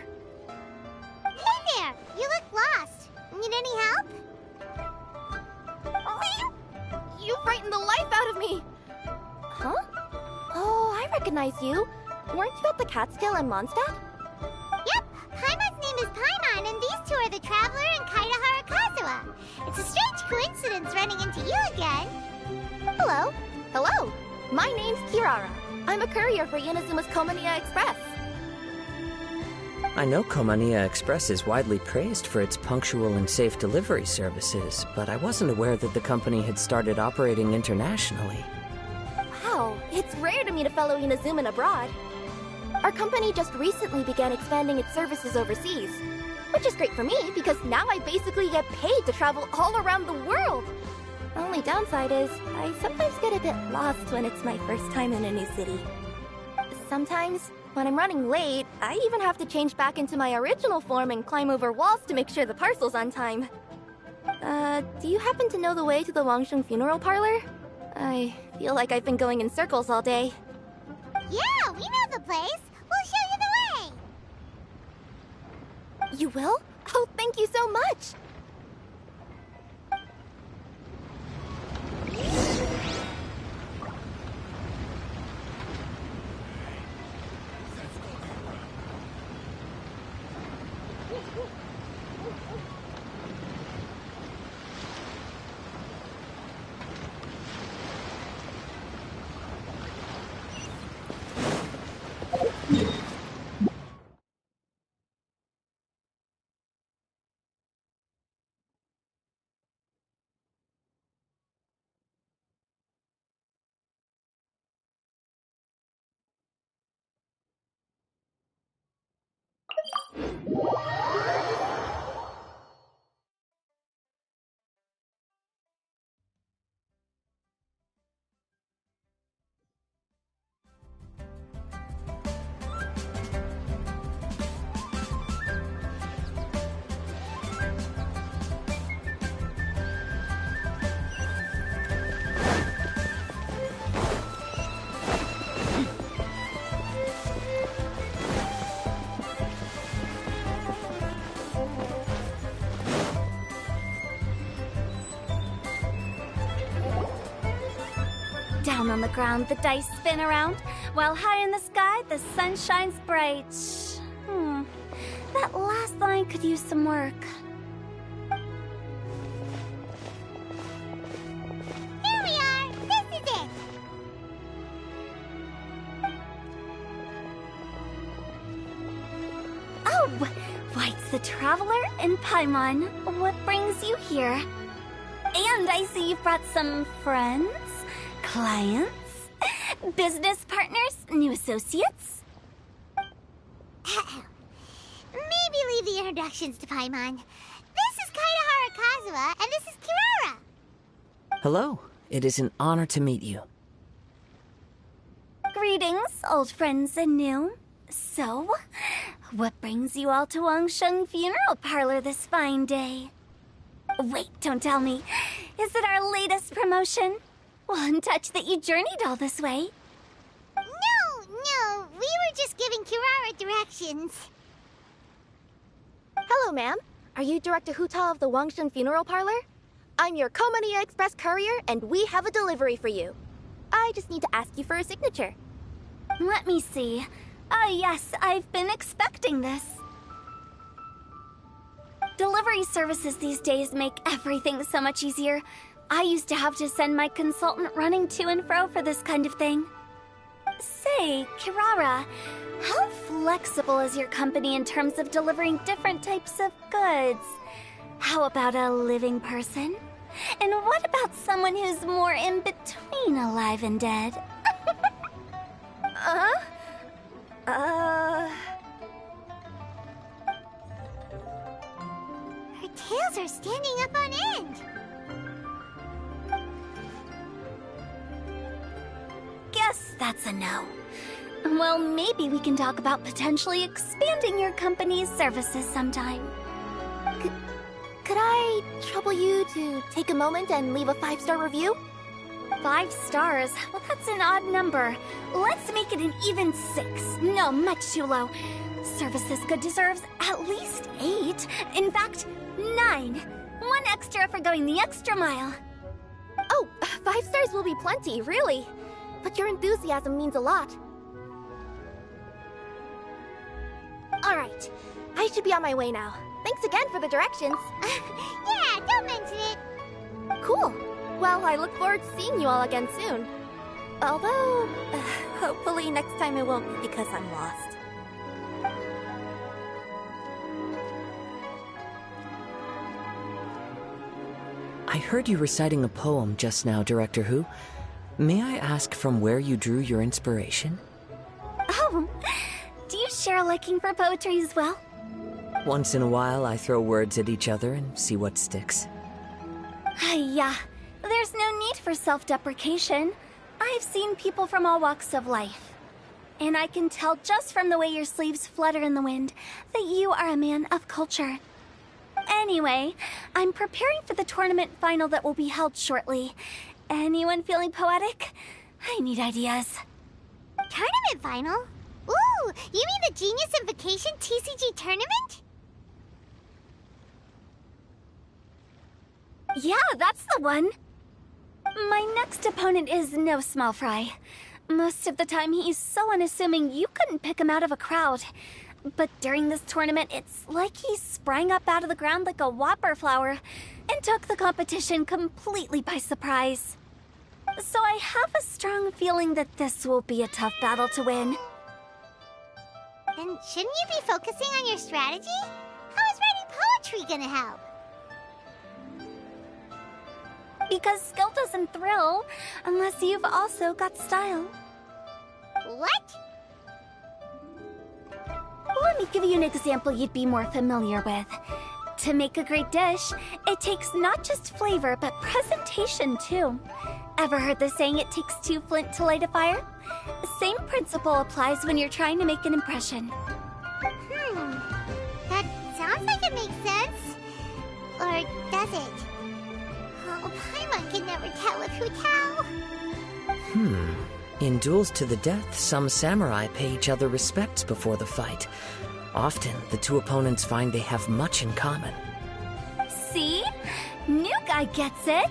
Hey there! You look lost. Need any help? Oh, you frightened the life out of me! Huh? Oh, I recognize you. Weren't you at the Catskill in Mondstadt? Yep, Paimon's name is Paimon, and these two are the Traveler and Kaidahara Kazuha. It's a strange coincidence running into you again. Hello. Hello. My name's Kirara. I'm a courier for Inazuma's Komania Express. I know Komania Express is widely praised for its punctual and safe delivery services, but I wasn't aware that the company had started operating internationally. Wow, it's rare to meet a fellow Inazuman abroad. Our company just recently began expanding its services overseas. Which is great for me, because now I basically get paid to travel all around the world. Only downside is, I sometimes get a bit lost when it's my first time in a new city. Sometimes, when I'm running late, I even have to change back into my original form and climb over walls to make sure the parcel's on time. Do you happen to know the way to the Wangsheng funeral parlor? I feel like I've been going in circles all day. Yeah, we know the place. We'll show you the way. You will? Oh, thank you so much! Down on the ground, the dice spin around, while high in the sky, the sun shines bright. That last line could use some work. Here we are! This is it! Oh, White's the Traveler in Paimon. What brings you here? And I see you've brought some friends? Clients? Business partners? New associates? Maybe leave the introductions to Paimon. This is Kaedahara Kazuha, and this is Kirara. Hello. It is an honor to meet you. Greetings, old friends and new. So, what brings you all to Wangsheng Funeral Parlor this fine day? Wait, don't tell me. Is it our latest promotion? Well, I'm touched that you journeyed all this way. No, we were just giving Kirara directions. Hello, ma'am. Are you Director Huta of the Wangsheng Funeral Parlor? I'm your Komania Express courier, and we have a delivery for you. I just need to ask you for a signature. Let me see. Ah, yes, I've been expecting this. Delivery services these days make everything so much easier. I used to have to send my consultant running to and fro for this kind of thing. Say, Kirara, how flexible is your company in terms of delivering different types of goods? How about a living person? And what about someone who's more in between alive and dead? Her tails are standing up on end. Guess that's a no. Well, maybe we can talk about potentially expanding your company's services sometime. Could I trouble you to take a moment and leave a 5-star review? 5 stars? Well, that's an odd number. Let's make it an even 6. No, much too low. Services Good deserves at least 8. In fact, 9. 1 extra for going the extra mile. Oh, 5 stars will be plenty, really. But your enthusiasm means a lot. Alright, I should be on my way now. Thanks again for the directions. Yeah, don't mention it. Cool. Well, I look forward to seeing you all again soon. Although, hopefully next time it won't be because I'm lost. I heard you reciting a poem just now, Director Who. May I ask from where you drew your inspiration? Oh, do you share a liking for poetry as well? Once in a while, I throw words at each other and see what sticks. Yeah, there's no need for self-deprecation. I've seen people from all walks of life. And I can tell just from the way your sleeves flutter in the wind that you are a man of culture. Anyway, I'm preparing for the tournament final that will be held shortly. Anyone feeling poetic? I need ideas. Tournament final? Ooh, you mean the Genius Invocation TCG tournament? Yeah, that's the one. My next opponent is no small fry. Most of the time he's so unassuming you couldn't pick him out of a crowd. But during this tournament, it's like he sprang up out of the ground like a whopper flower and took the competition completely by surprise. So I have a strong feeling that this will be a tough battle to win. Then shouldn't you be focusing on your strategy? How is writing poetry gonna help? Because skill doesn't thrill unless you've also got style. What? Let me give you an example you'd be more familiar with. To make a great dish, it takes not just flavor, but presentation too. Ever heard the saying, it takes two flint to light a fire? The same principle applies when you're trying to make an impression. That sounds like it makes sense. Or does it? Oh, Paimon can never tell if who tell. In duels to the death, some samurai pay each other respects before the fight. Often, the two opponents find they have much in common. See? New guy gets it.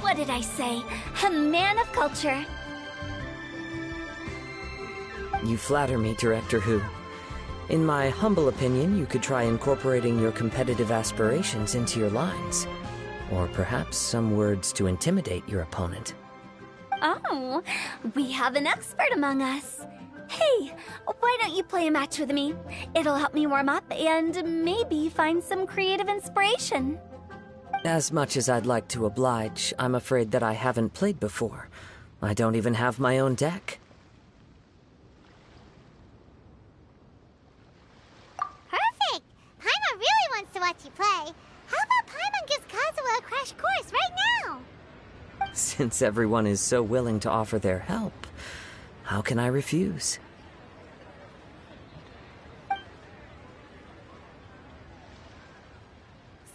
What did I say? A man of culture. You flatter me, Director Who. In my humble opinion, you could try incorporating your competitive aspirations into your lines. Or perhaps some words to intimidate your opponent. Oh, we have an expert among us. Hey, why don't you play a match with me? It'll help me warm up and maybe find some creative inspiration. As much as I'd like to oblige, I'm afraid that I haven't played before. I don't even have my own deck. Perfect! Paimon really wants to watch you play. How about Paimon gives Kazuha a crash course right now? Since everyone is so willing to offer their help, how can I refuse?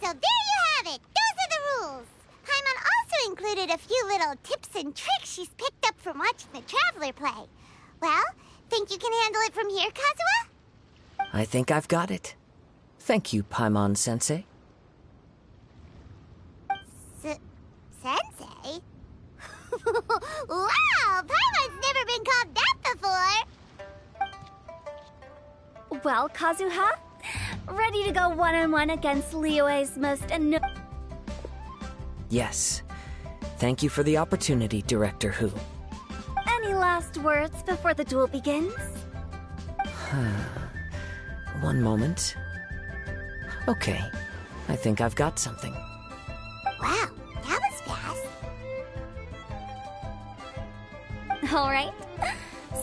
So there you have it! Those are the rules! Paimon also included a few little tips and tricks she's picked up from watching the Traveler play. Well, think you can handle it from here, Kazuha? I think I've got it. Thank you, Paimon-sensei. Sensei? Wow! Paimon's never been called that before! Well, Kazuha, ready to go one-on-one against Liyue's most Yes. Thank you for the opportunity, Director Who. Any last words before the duel begins? One moment. Okay. I think I've got something. Wow, that was fast. All right.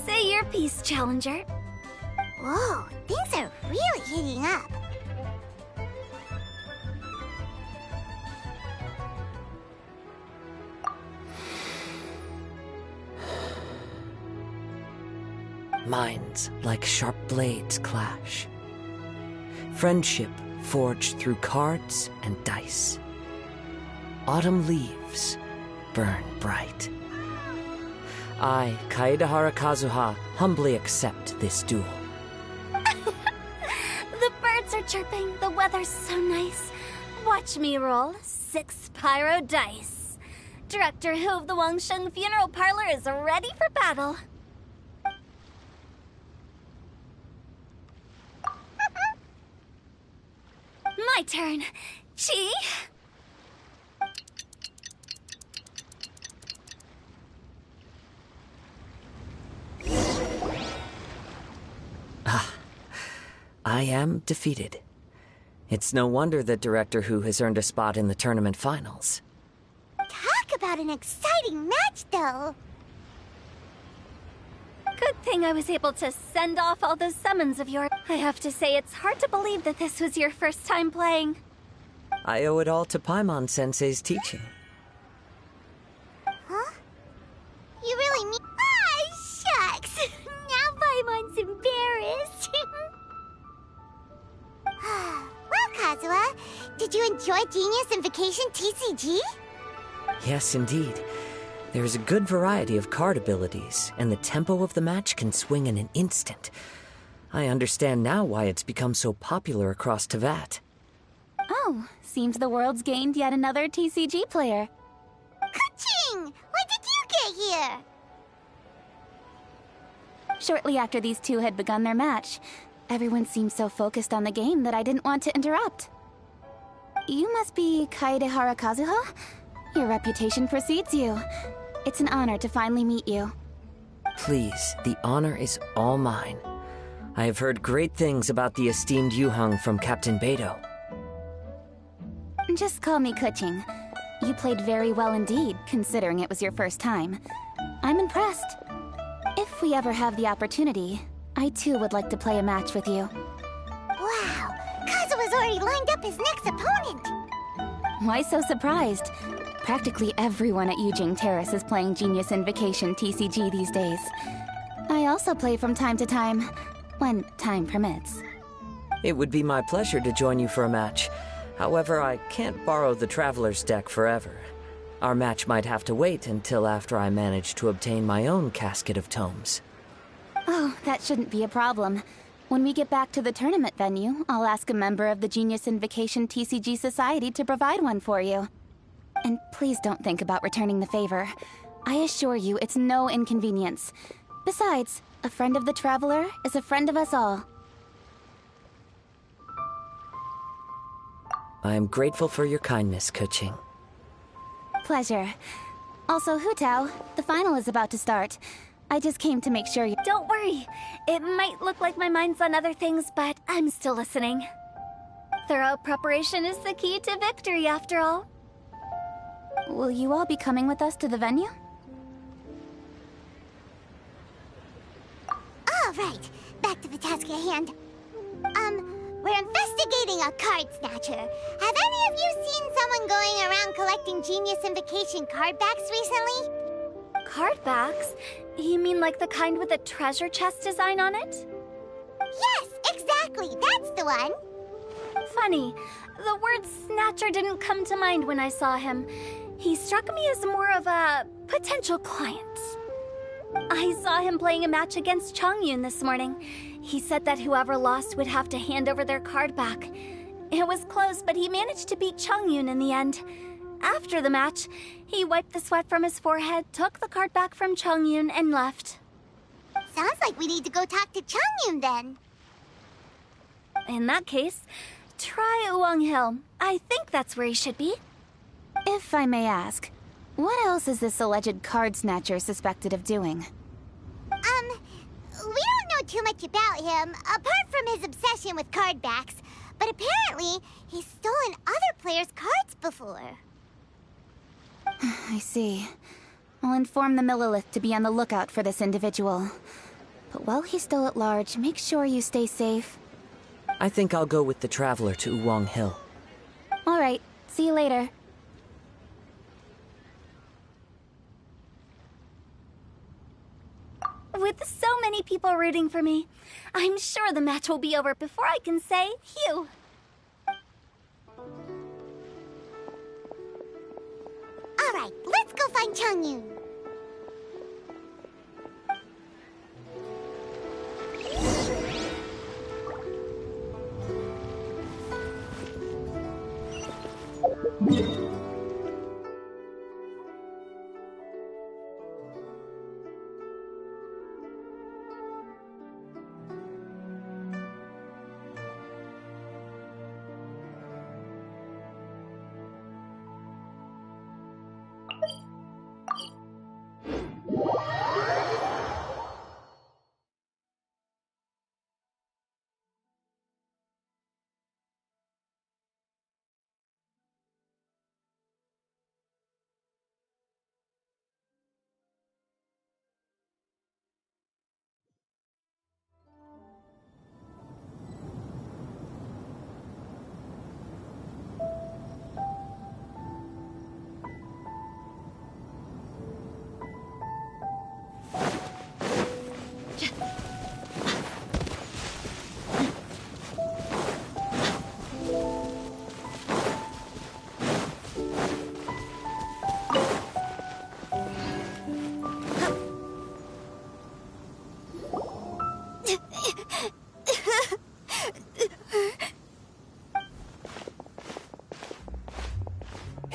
Say your piece, Challenger. Whoa, things are really heating up. Minds like sharp blades clash. Friendship forged through cards and dice. Autumn leaves burn bright. I, Kaedahara Kazuha, humbly accept this duel. The birds are chirping, the weather's so nice. Watch me roll 6 pyro dice. Director Who of the Wangsheng Funeral Parlor is ready for battle. My turn. Chi? I am defeated. It's no wonder that Director Who has earned a spot in the tournament finals. Talk about an exciting match, though. Good thing I was able to send off all those summons of yours. I have to say, it's hard to believe that this was your first time playing. I owe it all to Paimon-sensei's teaching. Huh? You really mean... Ah, shucks! Now Paimon's embarrassed. Well, Kazuha, did you enjoy Genius Invocation TCG? Yes, indeed. There's a good variety of card abilities, and the tempo of the match can swing in an instant. I understand now why it's become so popular across Teyvat. Oh, seems the world's gained yet another TCG player. Ka-ching! When did you get here? Shortly after these two had begun their match, everyone seemed so focused on the game that I didn't want to interrupt. You must be Kaedehara Kazuha? Your reputation precedes you. It's an honor to finally meet you. Please, the honor is all mine. I have heard great things about the esteemed Yuheng from Captain Beidou. Just call me Kuching. You played very well indeed, considering it was your first time. I'm impressed. If we ever have the opportunity, I too would like to play a match with you. Wow! Kazuha's already lined up his next opponent! Why so surprised? Practically everyone at Yujing Terrace is playing Genius Invocation TCG these days. I also play from time to time, when time permits. It would be my pleasure to join you for a match. However, I can't borrow the Traveler's deck forever. Our match might have to wait until after I manage to obtain my own casket of tomes. Oh, that shouldn't be a problem. When we get back to the tournament venue, I'll ask a member of the Genius Invocation TCG Society to provide one for you. And please don't think about returning the favor. I assure you it's no inconvenience. Besides, a friend of the Traveler is a friend of us all. I am grateful for your kindness, Kuching. Pleasure. Also, Hutao, the final is about to start. I just came to make sure you... Don't worry. It might look like my mind's on other things, but I'm still listening. Thorough preparation is the key to victory, after all. Will you all be coming with us to the venue? All right, back to the task at hand. We're investigating a card snatcher. Have any of you seen someone going around collecting Genius Invocation card backs recently? Card backs? You mean like the kind with a treasure chest design on it? Yes, exactly, that's the one. Funny, the word snatcher didn't come to mind when I saw him. He struck me as more of a potential client. I saw him playing a match against Chongyun this morning. He said that whoever lost would have to hand over their card back. It was close, but he managed to beat Chongyun in the end. After the match, he wiped the sweat from his forehead, took the card back from Chongyun, and left. Sounds like we need to go talk to Chongyun then. In that case, try Uwang Hill. I think that's where he should be. If I may ask, what else is this alleged card snatcher suspected of doing? We don't know too much about him, apart from his obsession with card backs. But apparently, he's stolen other players' cards before. I see. I'll inform the Millilith to be on the lookout for this individual. But while he's still at large, make sure you stay safe. I think I'll go with the Traveler to Uwang Hill. All right, see you later. With so many people rooting for me, I'm sure the match will be over before I can say phew. All right, let's go find Chongyun.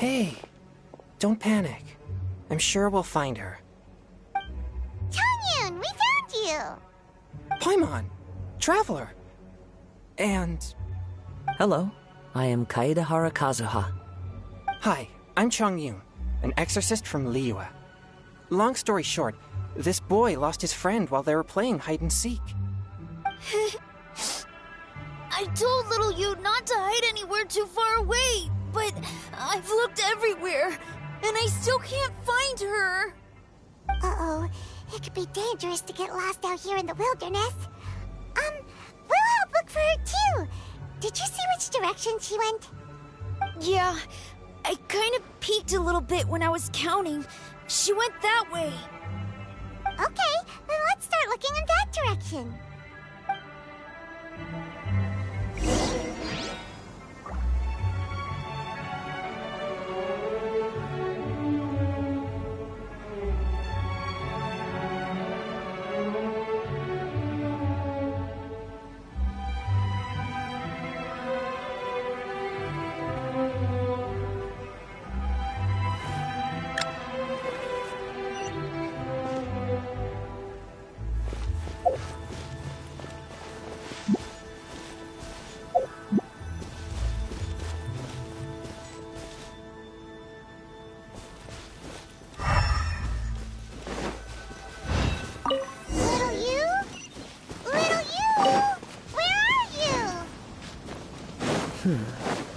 Hey, don't panic. I'm sure we'll find her. Changyun, we found you! Paimon! Traveler! And... Hello, I am Kaedahara Kazuha. Hi, I'm Changyun, an exorcist from Liyue. Long story short, this boy lost his friend while they were playing hide-and-seek. I told little you not to hide anywhere too far away, but I've looked everywhere, and I still can't find her. Uh-oh, it could be dangerous to get lost out here in the wilderness. We'll help look for her too. Did you see which direction she went? Yeah, I kind of peeked a little bit when I was counting. She went that way. Okay, then let's start looking in that direction.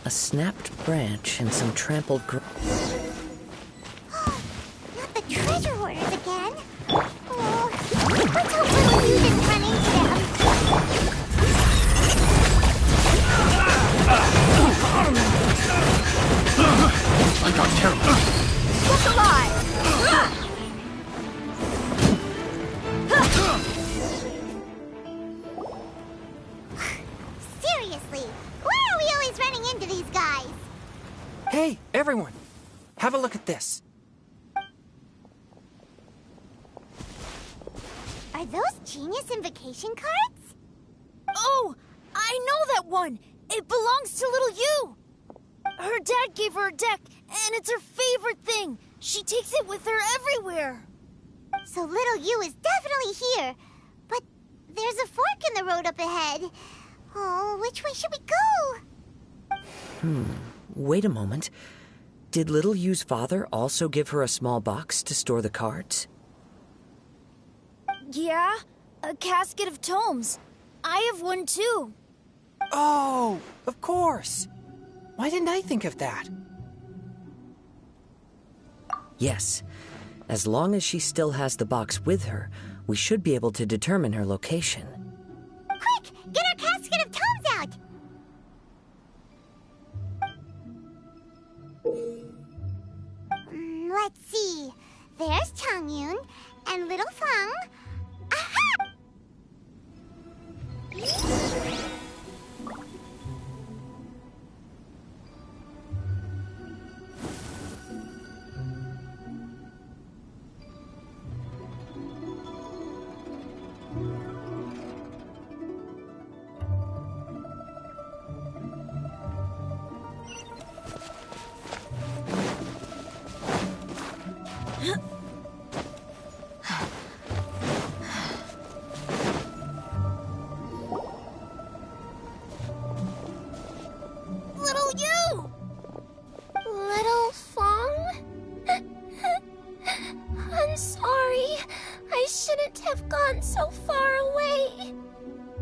A snapped branch and some trampled Not the treasure hoarders again. Oh, let's hope little you didn't run into them. I got terrible. Look alive! Seriously, why are we always running into these guys? Hey, everyone! Have a look at this. Are those genius invocation cards? Oh, I know that one! It belongs to little you! Her dad gave her a deck, and it's her favorite thing. She takes it with her everywhere. So little you is definitely here. But there's a fork in the road up ahead. Oh, which way should we go? Wait a moment. Did Little Yu's father also give her a small box to store the cards? Yeah, a casket of tomes. I have one too. Oh, of course! Why didn't I think of that? Yes. As long as she still has the box with her, we should be able to determine her location. Quick! Get our casket of tomes out! Let's see. There's Changyun and little Feng. Aha! Little you! Little Fong? I'm sorry. I shouldn't have gone so far away.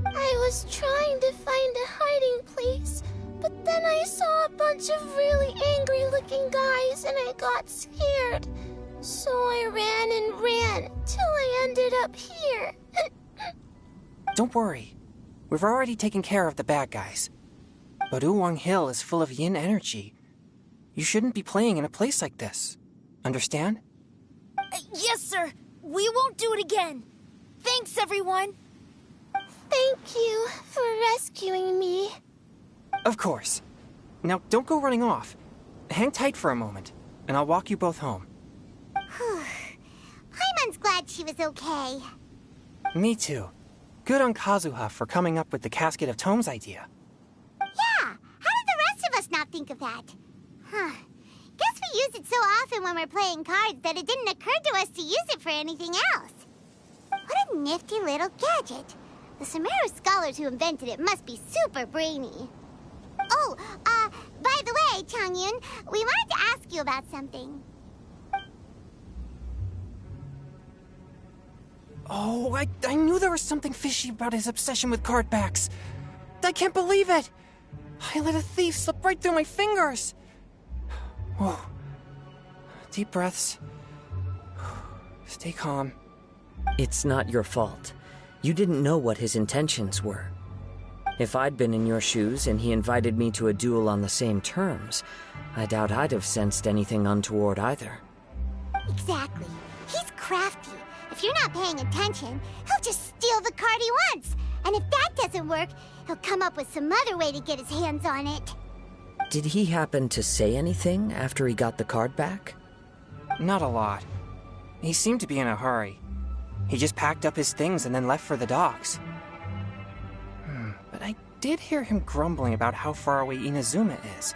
I was trying to find a hiding place, but then I saw a bunch of really angry-looking guys and I got scared. So I ran and ran till I ended up here. Don't worry. We've already taken care of the bad guys. But Uwang Hill is full of yin energy. You shouldn't be playing in a place like this. Understand? Yes, sir. We won't do it again. Thanks, everyone. Thank you for rescuing me. Of course. Now, don't go running off. Hang tight for a moment, and I'll walk you both home. Paimon's glad she was okay. Me too. Good on Kazuha for coming up with the Casket of Tomes idea. Yeah, how did the rest of us not think of that? Huh. Guess we use it so often when we're playing cards that it didn't occur to us to use it for anything else. What a nifty little gadget. The Sumeru scholars who invented it must be super brainy. Oh, by the way, Changyun, we wanted to ask you about something. Oh, I knew there was something fishy about his obsession with card backs. I can't believe it! I let a thief slip right through my fingers! Whoa. Deep breaths. Stay calm. It's not your fault. You didn't know what his intentions were. If I'd been in your shoes and he invited me to a duel on the same terms, I doubt I'd have sensed anything untoward either. Exactly. He's crafty. If you're not paying attention, he'll just steal the card he wants. And if that doesn't work, he'll come up with some other way to get his hands on it. Did he happen to say anything after he got the card back? Not a lot. He seemed to be in a hurry. He just packed up his things and then left for the docks. But I did hear him grumbling about how far away Inazuma is,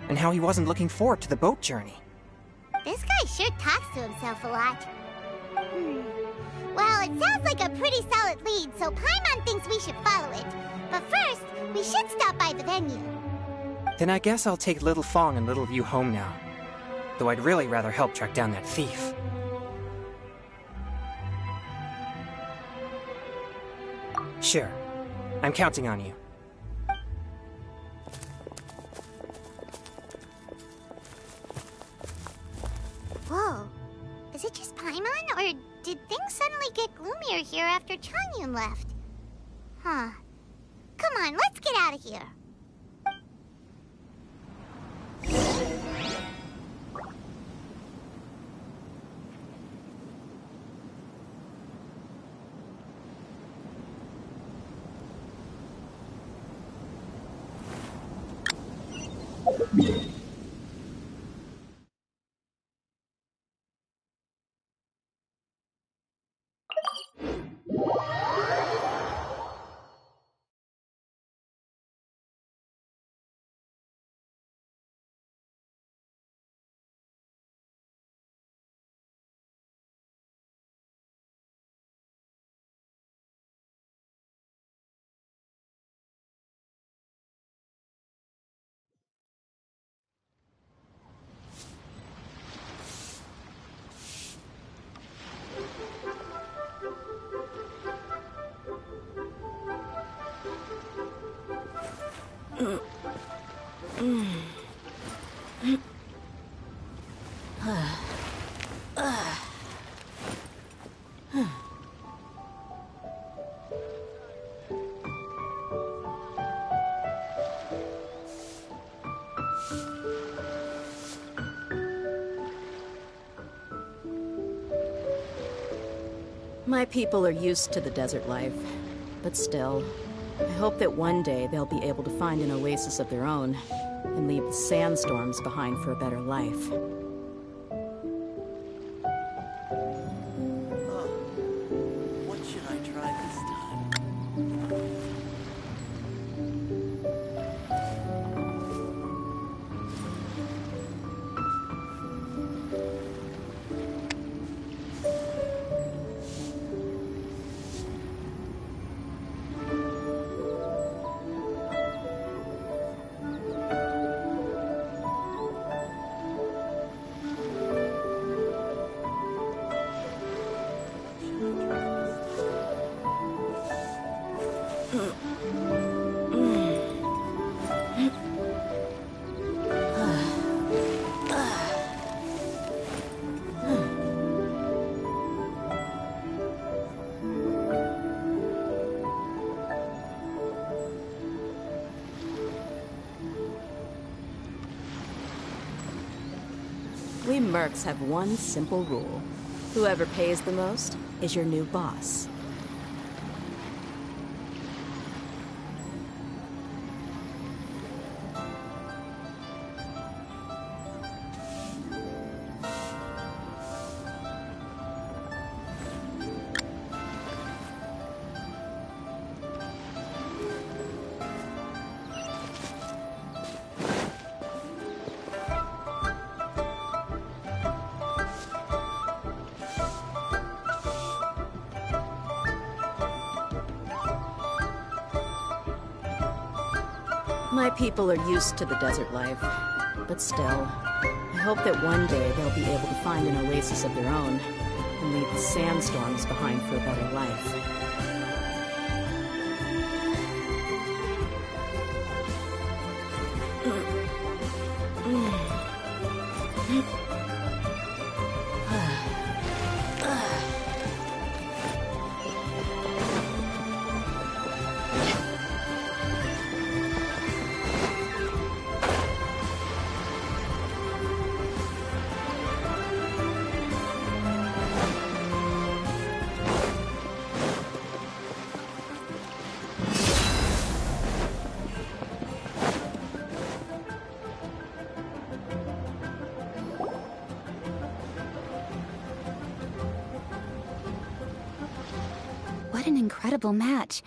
and how he wasn't looking forward to the boat journey. This guy sure talks to himself a lot. Well, it sounds like a pretty solid lead, so Paimon thinks we should follow it. But first, we should stop by the venue. Then I guess I'll take Little Fong and Little View home now. Though I'd really rather help track down that thief. Sure. I'm counting on you. Whoa. Is it just Paimon, or did things suddenly get gloomier here after Changyun left? Huh. Come on, let's get out of here. My people are used to the desert life, but still, I hope that one day they'll be able to find an oasis of their own and leave the sandstorms behind for a better life. What should I try this time? We mercs have one simple rule. Whoever pays the most is your new boss. My people are used to the desert life, but still, I hope that one day they'll be able to find an oasis of their own and leave the sandstorms behind for a better life. What an incredible match.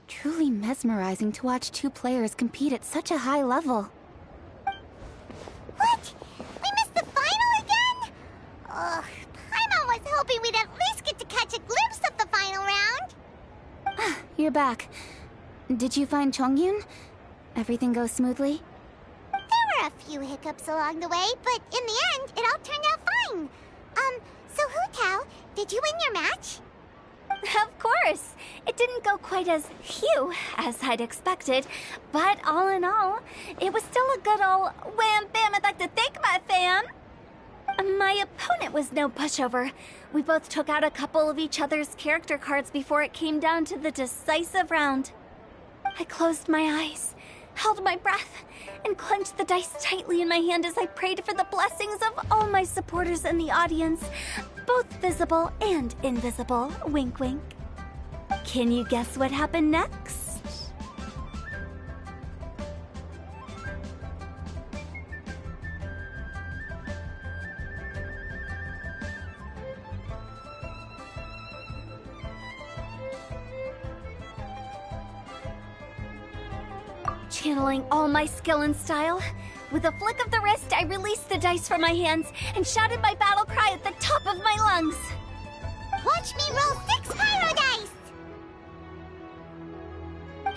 Truly mesmerizing to watch two players compete at such a high level. What? We missed the final again? Ugh, Paimon was hoping we'd at least get to catch a glimpse of the final round. You're back. Did you find Chongyun? Everything go smoothly? There were a few hiccups along the way, but in the end, it all turned out fine. So Hu Tao, did you win your match? Of course! It didn't go quite as phew as I'd expected, but all in all, it was still a good ol' wham bam I'd like to thank my fan! My opponent was no pushover. We both took out a couple of each other's character cards before it came down to the decisive round. I closed my eyes, held my breath, and clenched the dice tightly in my hand as I prayed for the blessings of all my supporters in the audience, both visible and invisible. Wink, wink. Can you guess what happened next? Channeling all my skill and style, with a flick of the wrist, I released the dice from my hands and shouted my battle cry at the top of my lungs. Watch me roll 6 pyro dice!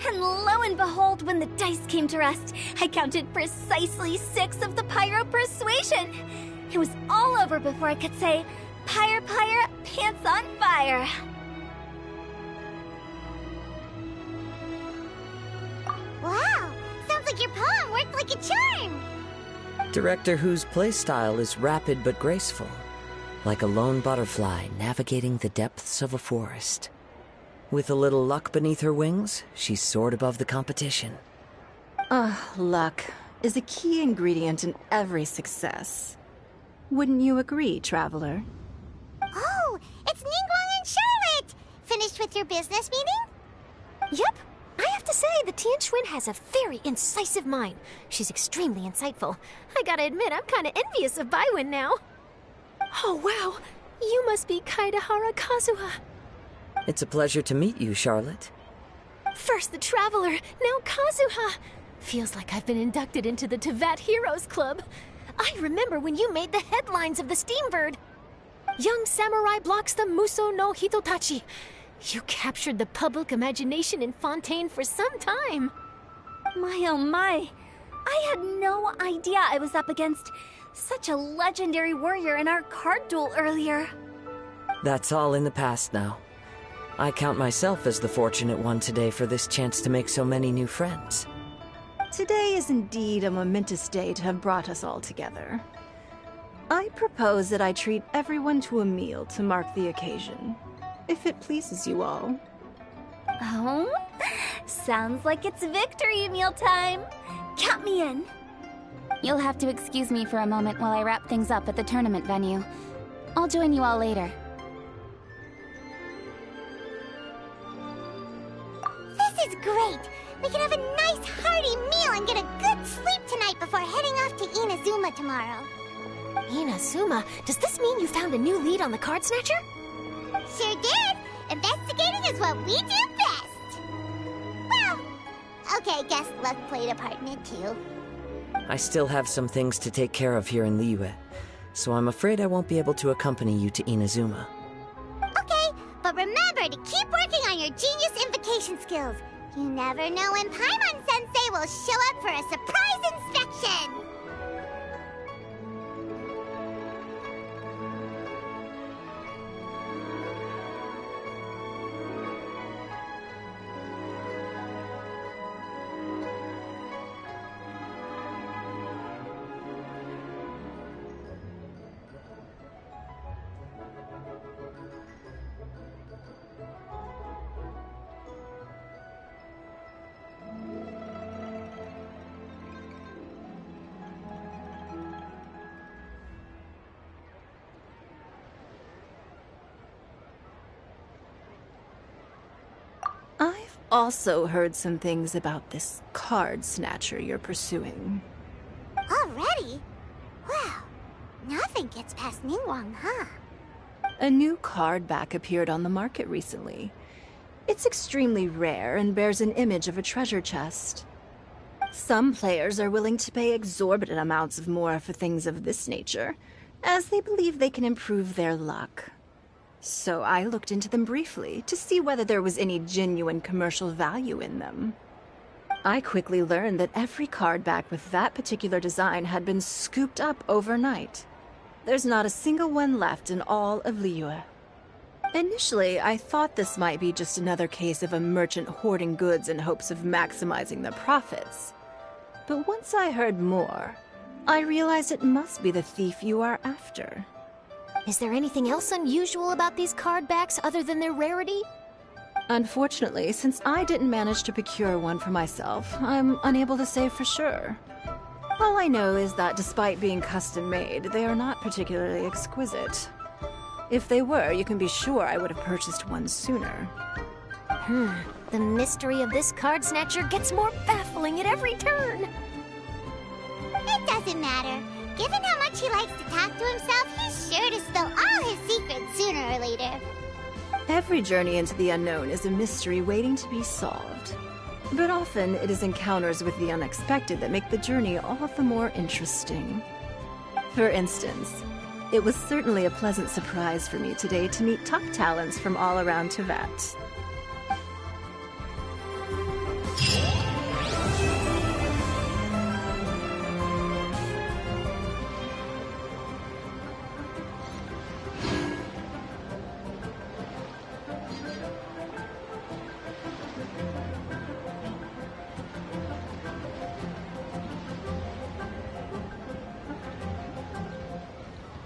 And lo and behold, when the dice came to rest, I counted precisely 6 of the pyro persuasion. It was all over before I could say, Pyre, pyre, pants on fire. Wow! Sounds like your poem worked like a charm! Director Who's playstyle is rapid but graceful, like a lone butterfly navigating the depths of a forest. With a little luck beneath her wings, she soared above the competition. Luck is a key ingredient in every success. Wouldn't you agree, Traveler? Oh, it's Ningguang and Charlotte! Finished with your business meeting? Yep. I have to say, the Tian Xuan has a very incisive mind. She's extremely insightful. I gotta admit, I'm kinda envious of Baiwen now. Oh, wow. You must be Kaidahara Kazuha. It's a pleasure to meet you, Charlotte. First the Traveler, now Kazuha. Feels like I've been inducted into the Tevat Heroes Club. I remember when you made the headlines of the Steambird. Young samurai blocks the Muso no Hitotachi. You captured the public imagination in Fontaine for some time. My oh my. I had no idea I was up against such a legendary warrior in our card duel earlier. That's all in the past now. I count myself as the fortunate one today for this chance to make so many new friends. Today is indeed a momentous day to have brought us all together. I propose that I treat everyone to a meal to mark the occasion, if it pleases you all. Oh? Sounds like it's victory meal time. Count me in. You'll have to excuse me for a moment while I wrap things up at the tournament venue. I'll join you all later. This is great! We can have a nice hearty meal and get a good sleep tonight before heading off to Inazuma tomorrow. Inazuma? Does this mean you found a new lead on the Card Snatcher? Sure did! Investigating is what we do best! Well, okay, guess luck played a part in it too. I still have some things to take care of here in Liyue, so I'm afraid I won't be able to accompany you to Inazuma. Okay, but remember to keep working on your genius invocation skills. You never know when Paimon-sensei will show up for a surprise inspection! I've also heard some things about this card snatcher you're pursuing. Already? Well, nothing gets past Ningguang, huh? A new card back appeared on the market recently. It's extremely rare and bears an image of a treasure chest. Some players are willing to pay exorbitant amounts of more for things of this nature, as they believe they can improve their luck. So I looked into them briefly to see whether there was any genuine commercial value in them. I quickly learned that every card back with that particular design had been scooped up overnight. There's not a single one left in all of Liyue. Initially, I thought this might be just another case of a merchant hoarding goods in hopes of maximizing their profits. But once I heard more, I realized it must be the thief you are after. Is there anything else unusual about these card backs other than their rarity? Unfortunately, since I didn't manage to procure one for myself, I'm unable to say for sure. All I know is that despite being custom-made, they are not particularly exquisite. If they were, you can be sure I would have purchased one sooner. The mystery of this card snatcher gets more baffling at every turn. It doesn't matter. Given how much he likes to talk to himself, he's sure to spill all his secrets sooner or later. Every journey into the unknown is a mystery waiting to be solved. But often it is encounters with the unexpected that make the journey all the more interesting. For instance, it was certainly a pleasant surprise for me today to meet top talents from all around Teyvat.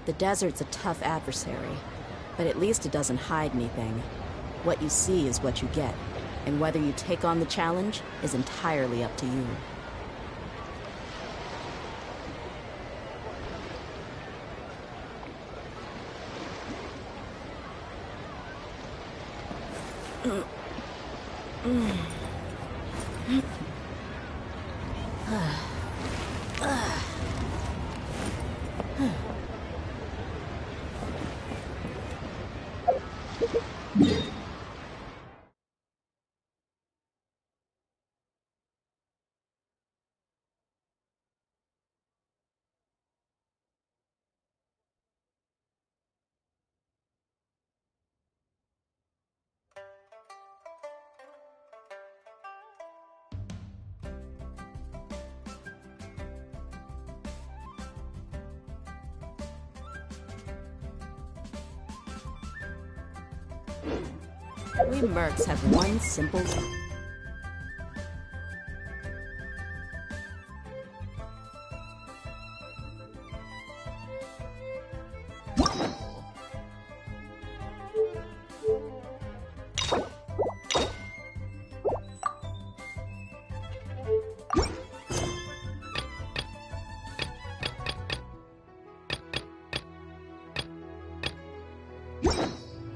The desert's a tough adversary, but at least it doesn't hide anything. What you see is what you get, and whether you take on the challenge is entirely up to you. We mercs have one simple...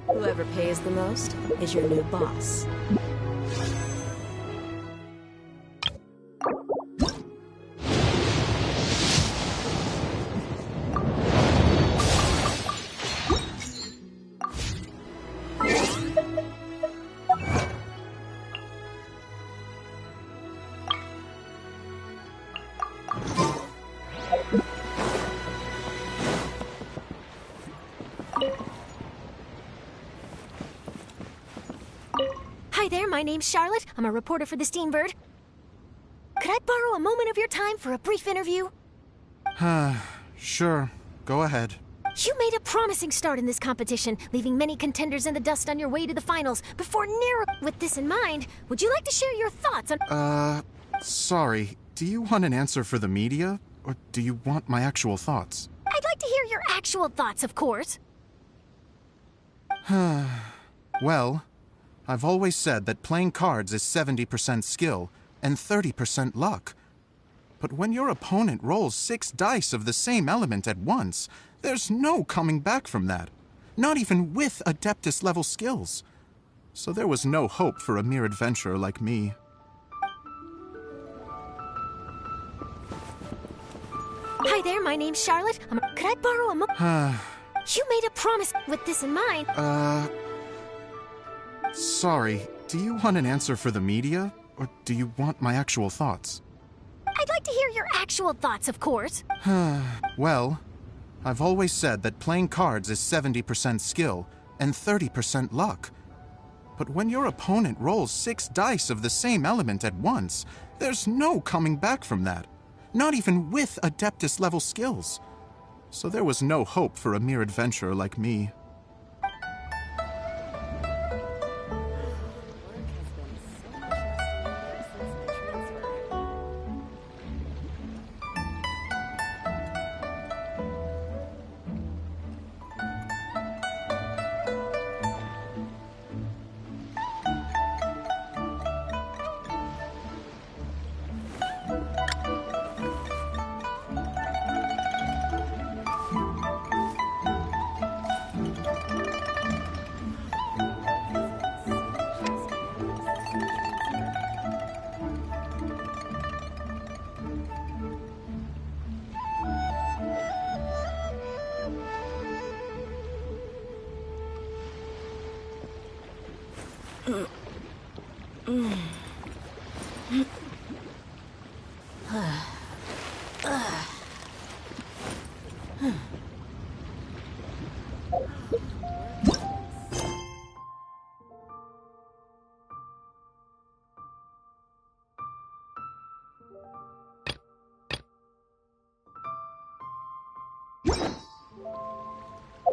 Whoever pays the most is your new boss. Hi there, my name's Charlotte. I'm a reporter for the Steambird. Could I borrow a moment of your time for a brief interview? Sure. Go ahead. You made a promising start in this competition, leaving many contenders in the dust on your way to the finals before narrow. With this in mind, would you like to share your thoughts on... Sorry. Do you want an answer for the media? Or do you want my actual thoughts? I'd like to hear your actual thoughts, of course. Well, I've always said that playing cards is 70% skill and 30% luck. But when your opponent rolls 6 dice of the same element at once, there's no coming back from that. Not even with Adeptus-level skills. So there was no hope for a mere adventurer like me. Hi there, my name's Charlotte. Could I borrow a moment? You made a promise. With this in mind... Sorry. Do you want an answer for the media? Or do you want my actual thoughts? I'd like to hear your actual thoughts, of course. Well, I've always said that playing cards is 70% skill and 30% luck. But when your opponent rolls 6 dice of the same element at once, there's no coming back from that. Not even with Adeptus-level skills. So there was no hope for a mere adventurer like me.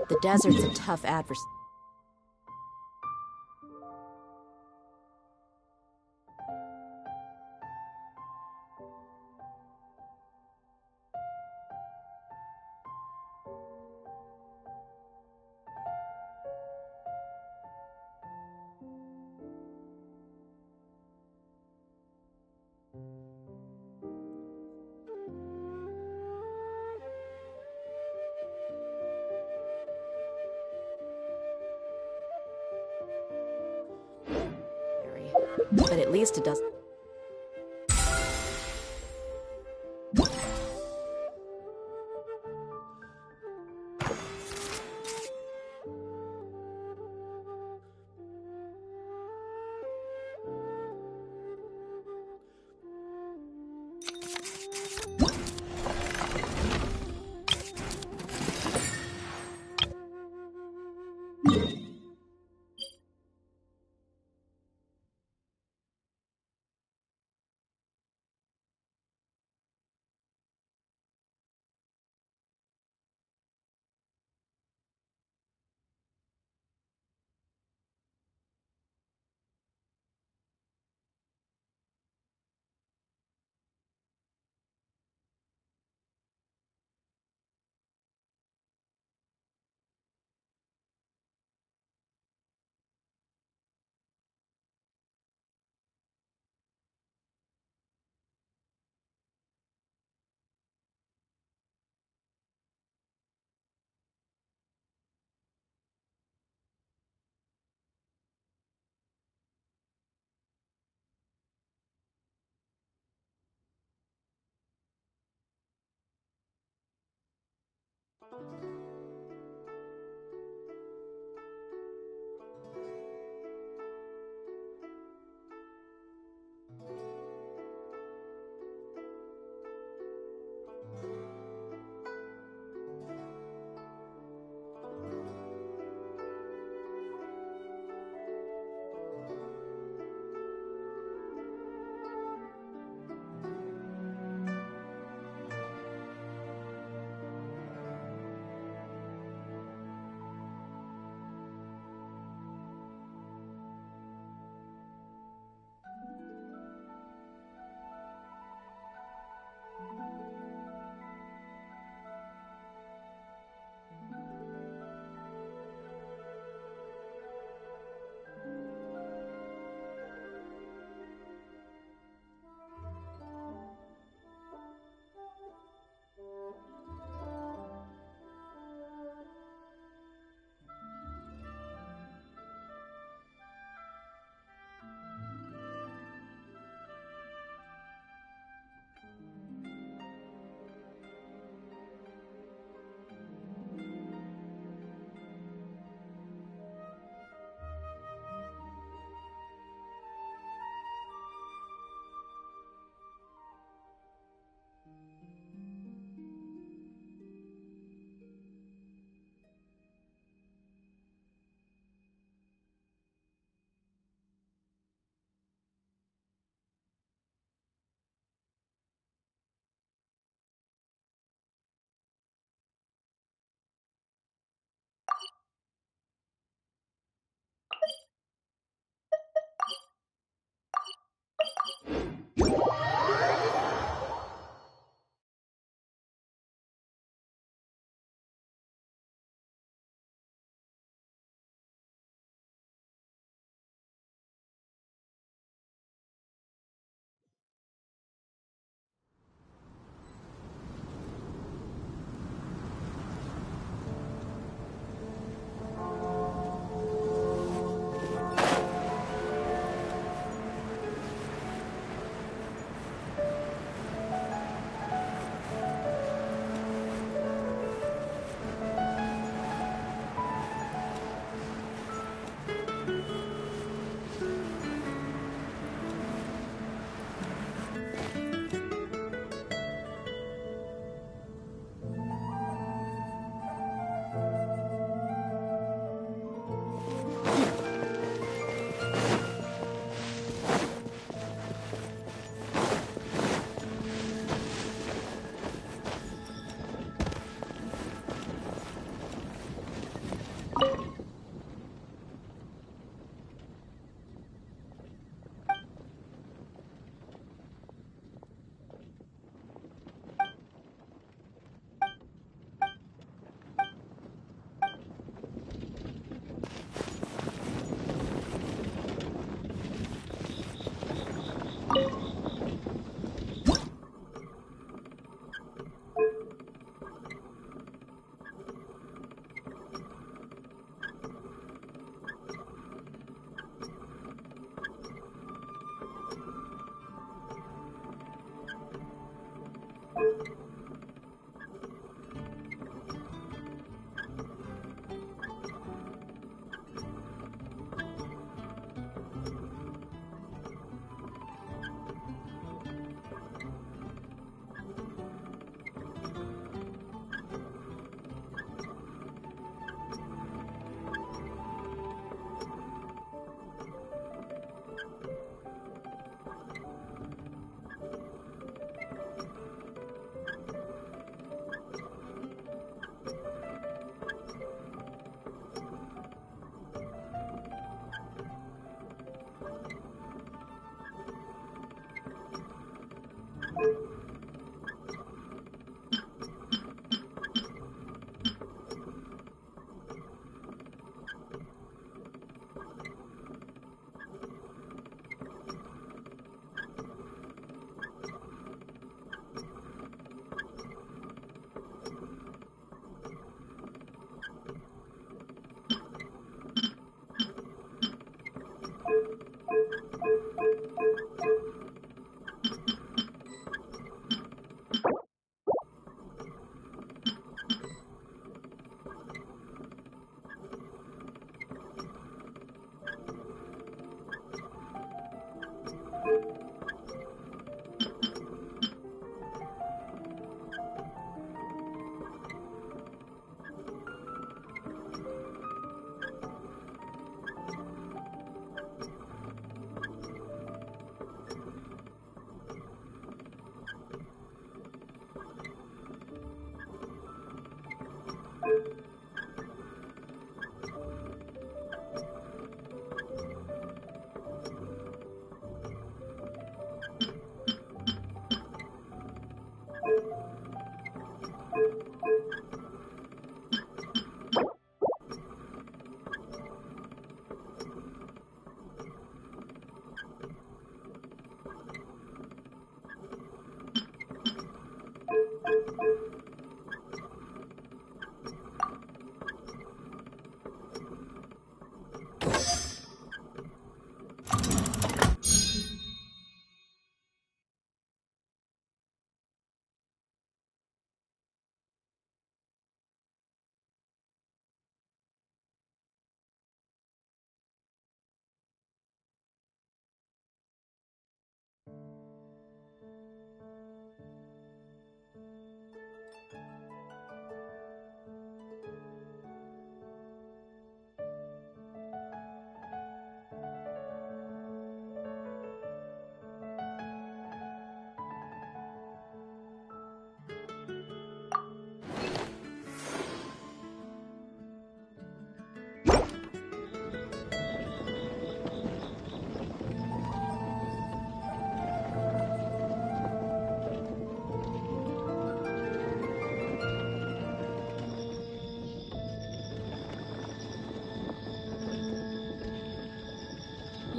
The desert's a tough adversary. But at least it doesn't.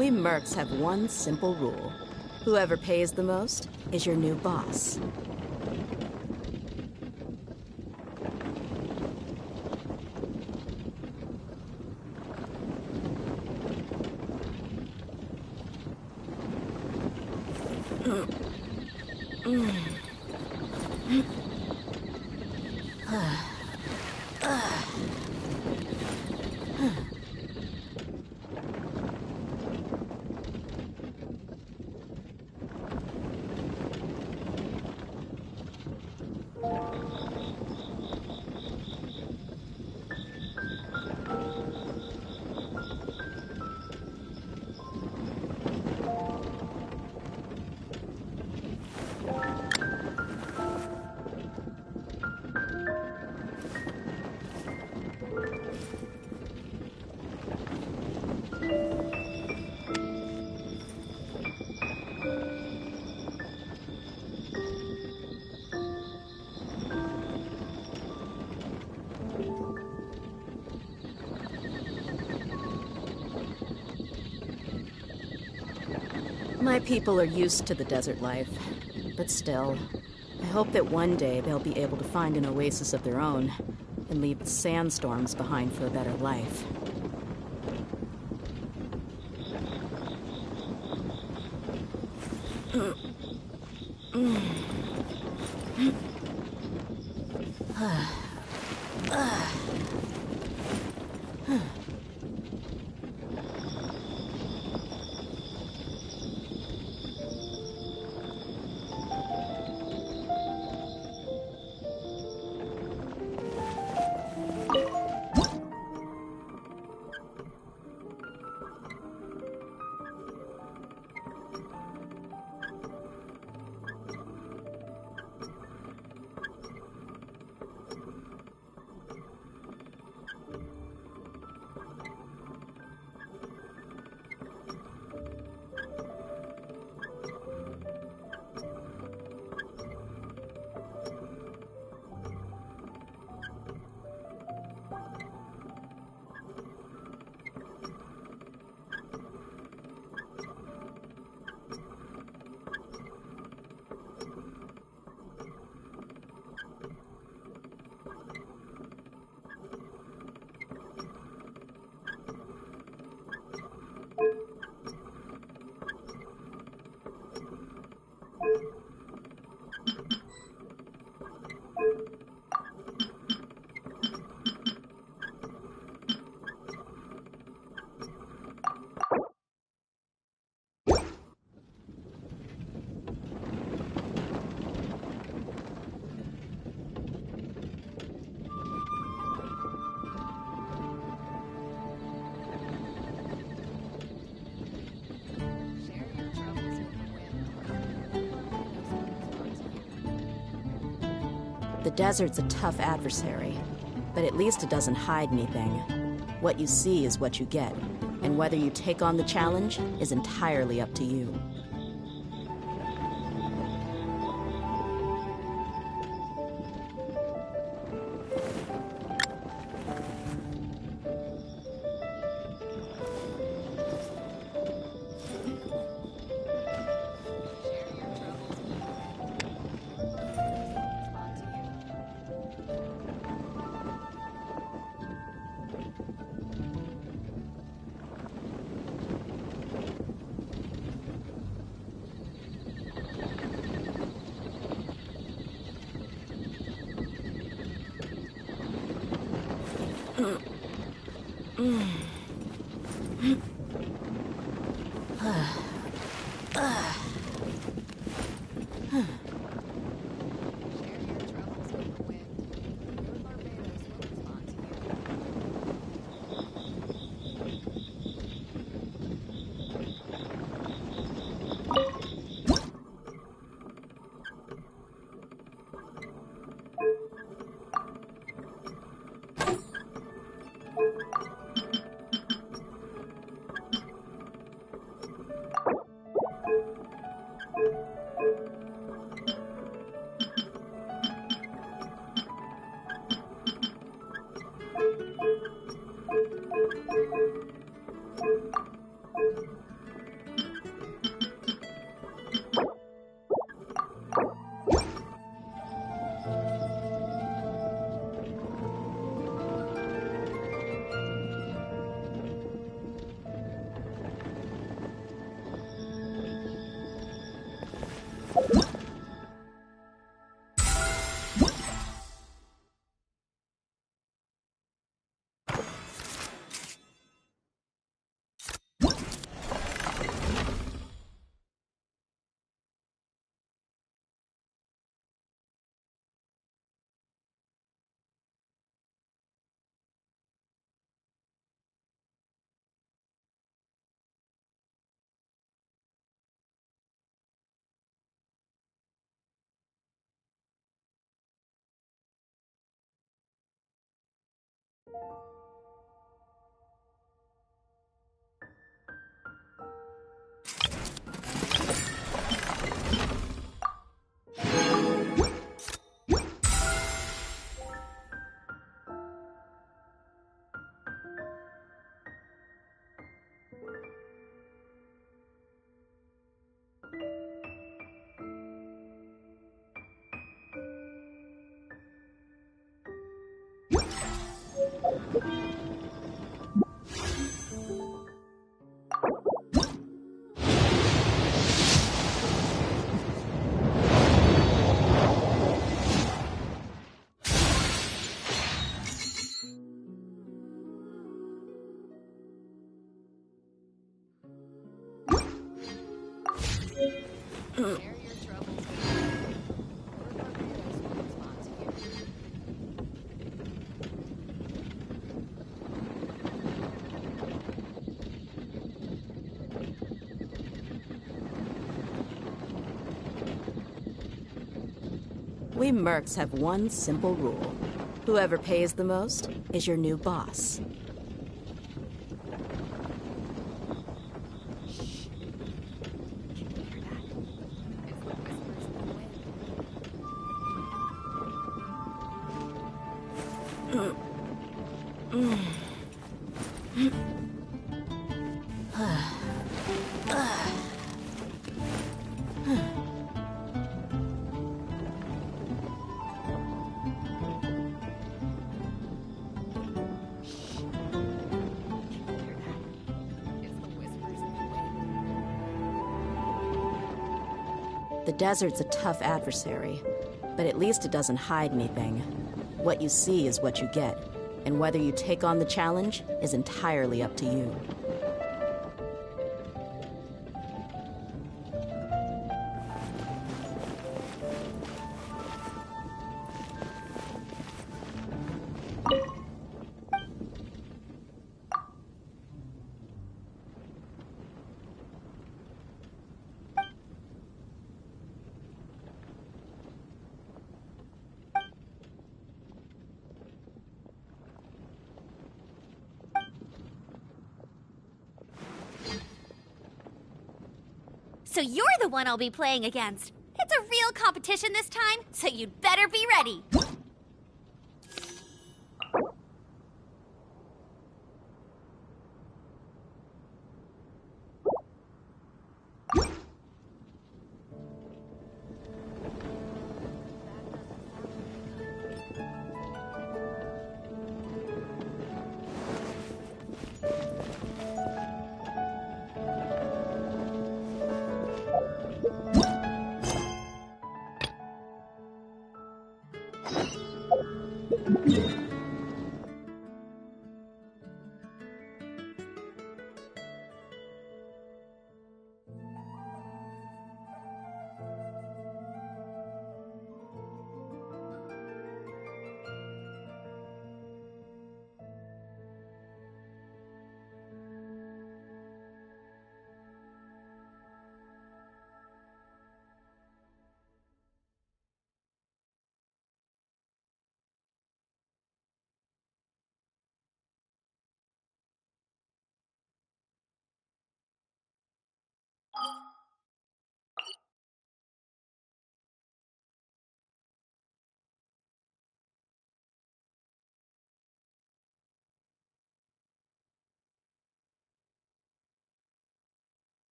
We mercs have one simple rule. Whoever pays the most is your new boss. My people are used to the desert life, but still, I hope that one day they'll be able to find an oasis of their own and leave the sandstorms behind for a better life. The desert's a tough adversary, but at least it doesn't hide anything. What you see is what you get, and whether you take on the challenge is entirely up to you. We mercs have one simple rule. Whoever pays the most is your new boss. The desert's a tough adversary, but at least it doesn't hide anything. What you see is what you get, and whether you take on the challenge is entirely up to you. so you're the one I'll be playing against. It's a real competition this time, so you'd better be ready.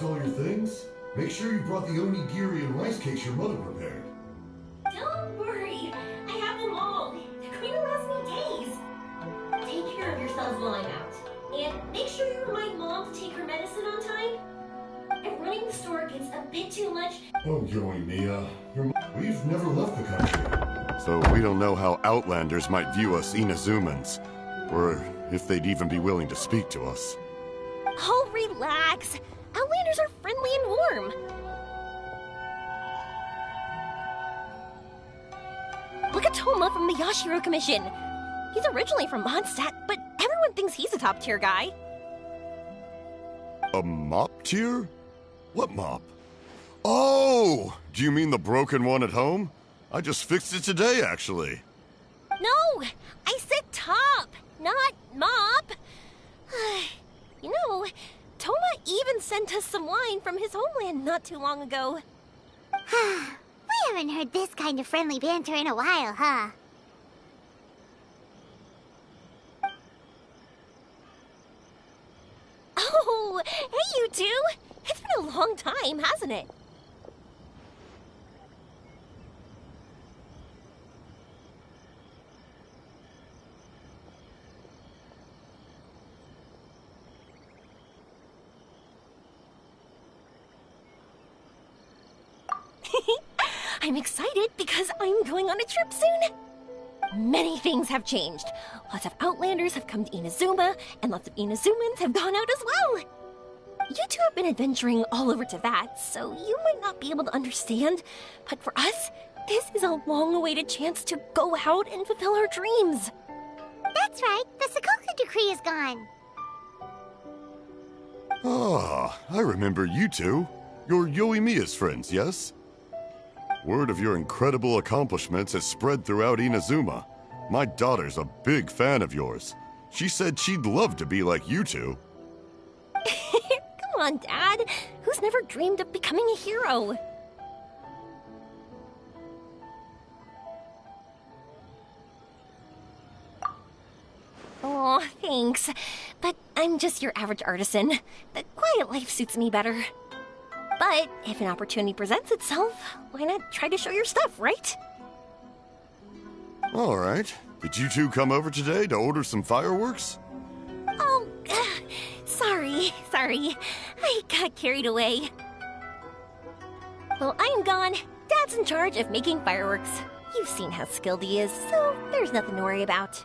All your things? Make sure you brought the onigiri and rice cakes your mother prepared. Don't worry. I have them all. They're going to last me days. Take care of yourselves while I'm out. And make sure you remind Mom to take her medicine on time. And running the store gets a bit too much. Oh, Joey, Mia. We've never left the country. So we don't know how Outlanders might view us Inazumans. Or if they'd even be willing to speak to us. Oh, relax. Outlanders are friendly and warm. Look at Toma from the Yashiro Commission. He's originally from Mondstadt, but everyone thinks he's a top-tier guy. A mop tier? What mop? Oh! Do you mean the broken one at home? I just fixed it today, actually. No! I said top, not mop. You know, Toma even sent us some wine from his homeland not too long ago. We haven't heard this kind of friendly banter in a while, huh? Oh, hey you two! It's been a long time, hasn't it? I'm excited because I'm going on a trip soon. Many things have changed. Lots of Outlanders have come to Inazuma, and lots of Inazumans have gone out as well. You two have been adventuring all over Teyvat, so you might not be able to understand, but for us, this is a long-awaited chance to go out and fulfill our dreams. That's right, the Sakoku decree is gone. Ah, I remember you two. You're Yoimiya's friends, yes? Word of your incredible accomplishments has spread throughout Inazuma. My daughter's a big fan of yours. She said she'd love to be like you two. Come on, Dad. Who's never dreamed of becoming a hero? thanks. But I'm just your average artisan. The quiet life suits me better. But if an opportunity presents itself, why not try to show your stuff, right? All right. Did you two come over today to order some fireworks? Oh, sorry. I got carried away. Well, I'm gone. Dad's in charge of making fireworks. You've seen how skilled he is, so there's nothing to worry about.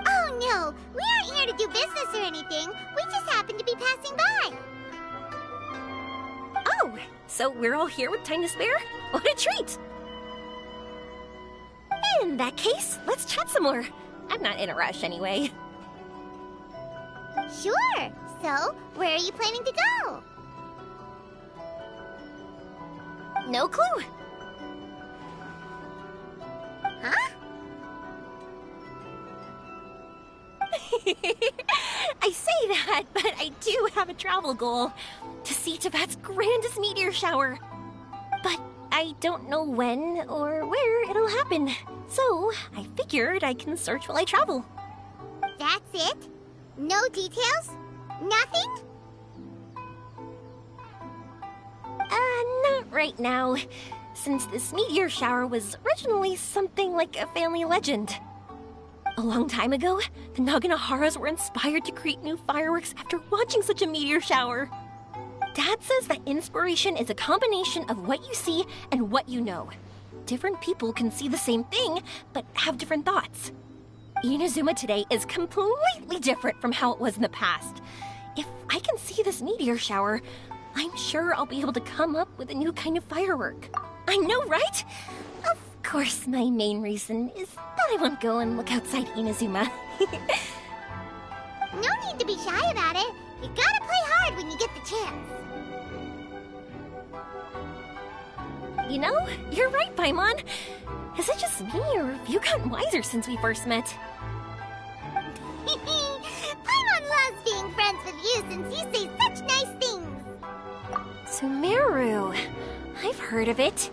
Oh no, we aren't here to do business or anything. We just happen to be passing by. Oh, so we're all here with time to spare? What a treat! In that case, let's chat some more. I'm not in a rush anyway. Sure. So, where are you planning to go? No clue. Huh? I say that, but I do have a travel goal. To see Tibet's grandest meteor shower. But I don't know when or where it'll happen. So, I figured I can search while I travel. That's it? No details? Nothing? Not right now. Since this meteor shower was originally something like a family legend. A long time ago, the Naganaharas were inspired to create new fireworks after watching such a meteor shower. Dad says that inspiration is a combination of what you see and what you know. Different people can see the same thing, but have different thoughts. Inazuma today is completely different from how it was in the past. If I can see this meteor shower, I'm sure I'll be able to come up with a new kind of firework. I know, right? Of course, my main reason is that I won't go and look outside Inazuma. No need to be shy about it. You gotta play hard when you get the chance. You know, you're right, Paimon. Is it just me, or have you gotten wiser since we first met? Paimon loves being friends with you since you say such nice things. Sumeru. I've heard of it.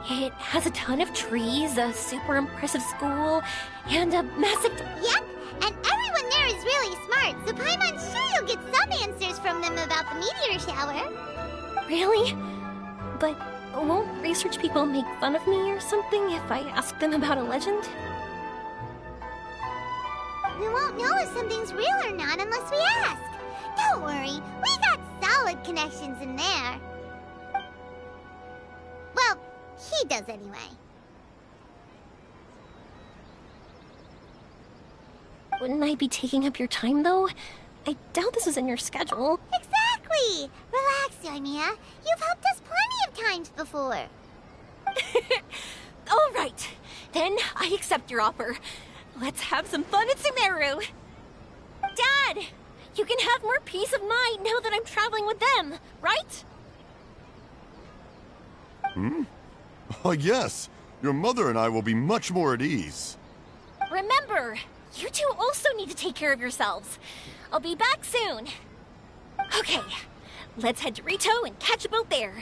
It has a ton of trees, a super impressive school, and a massive... Yep, and everyone there is really smart, so Paimon's sure you'll get some answers from them about the meteor shower. Really? But won't research people make fun of me or something if I ask them about a legend? We won't know if something's real or not unless we ask. Don't worry, we got solid connections in there. Well, he does anyway. Wouldn't I be taking up your time, though? I doubt this is in your schedule. Exactly! Relax, Yoimiya. You've helped us plenty of times before. All right. Then I accept your offer. Let's have some fun at Sumeru. Dad! You can have more peace of mind now that I'm traveling with them, right? Oh, yes. Your mother and I will be much more at ease. Remember, you two also need to take care of yourselves. I'll be back soon. Okay, let's head to Rito and catch a boat there.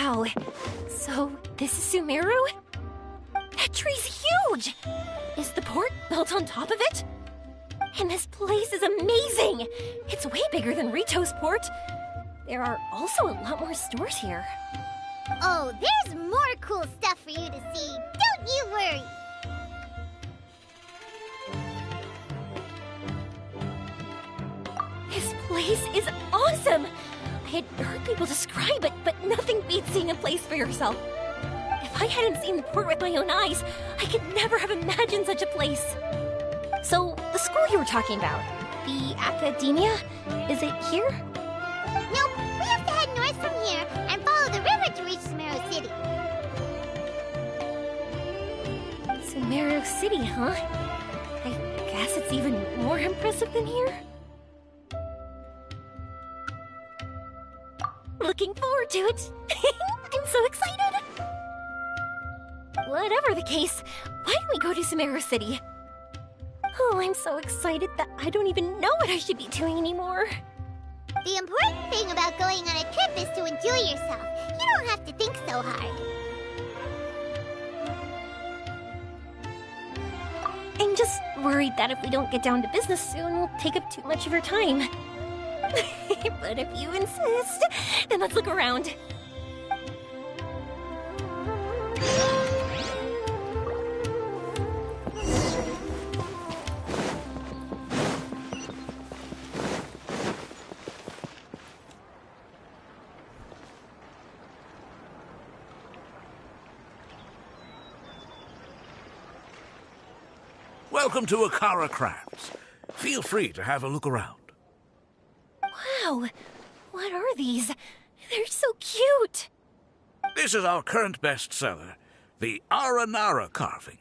Wow. So, this is Sumeru? That tree's huge! Is the port built on top of it? And this place is amazing! It's way bigger than Rito's port. There are also a lot more stores here. Oh, there's more cool stuff for you to see. Don't you worry. This place is awesome! I had heard people describe it, but nothing beats seeing a place for yourself. If I hadn't seen the port with my own eyes, I could never have imagined such a place. So, the school you were talking about, the academia, is it here? Nope, we have to head north from here and follow the river to reach Sumeru City. Sumeru City, huh? I guess it's even more impressive than here. Looking forward to it. I'm so excited. Whatever the case, why don't we go to Sumeru City? Oh, I'm so excited that I don't even know what I should be doing anymore. The important thing about going on a trip is to enjoy yourself. You don't have to think so hard. I'm just worried that if we don't get down to business soon, we'll take up too much of your time. But if you insist, then let's look around. Welcome to Akara Crafts. Feel free to have a look around. Wow, what are these? They're so cute. This is our current bestseller, the Aranara carving.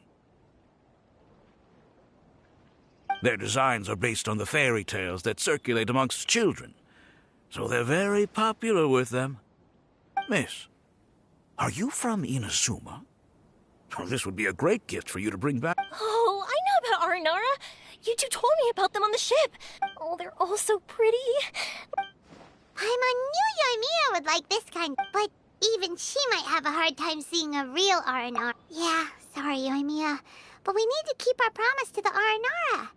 Their designs are based on the fairy tales that circulate amongst children, so they're very popular with them. Miss, are you from Inazuma? Oh, this would be a great gift for you to bring back. Oh, I know about Aranara. You two told me about them on the ship. Oh, they're all so pretty. Paimon knew Yoimiya would like this kind, but even she might have a hard time seeing a real Aranara. Yeah, sorry, Yoimiya, but we need to keep our promise to the Aranara.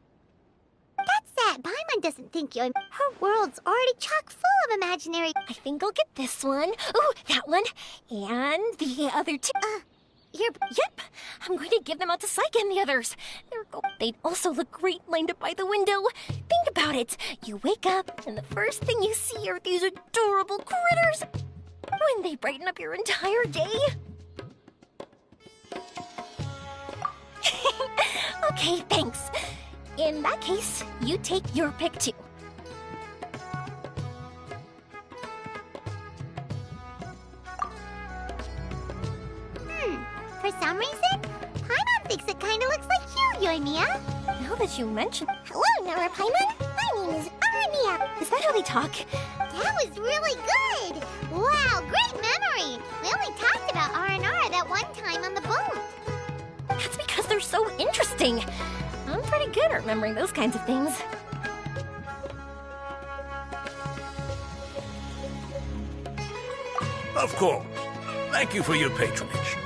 That's that. Paimon doesn't think Yoimiya. Her world's already chock full of imaginary. I think I'll get this one. Ooh, that one. And the other two. Yep. I'm going to give them out to Saika and the others. They'd also look great lined up by the window. Think about it. You wake up, and the first thing you see are these adorable critters. Wouldn't they brighten up your entire day? Okay, thanks. In that case, you take your pick too. For some reason, Paimon thinks it kind of looks like you, Yoimiya. Now that you mention... Hello, Nara Paimon. My name is Arania. Is that how they talk? That was really good. Wow, great memory. We only talked about Aranara that one time on the boat. That's because they're so interesting. I'm pretty good at remembering those kinds of things. Of course. Thank you for your patronage.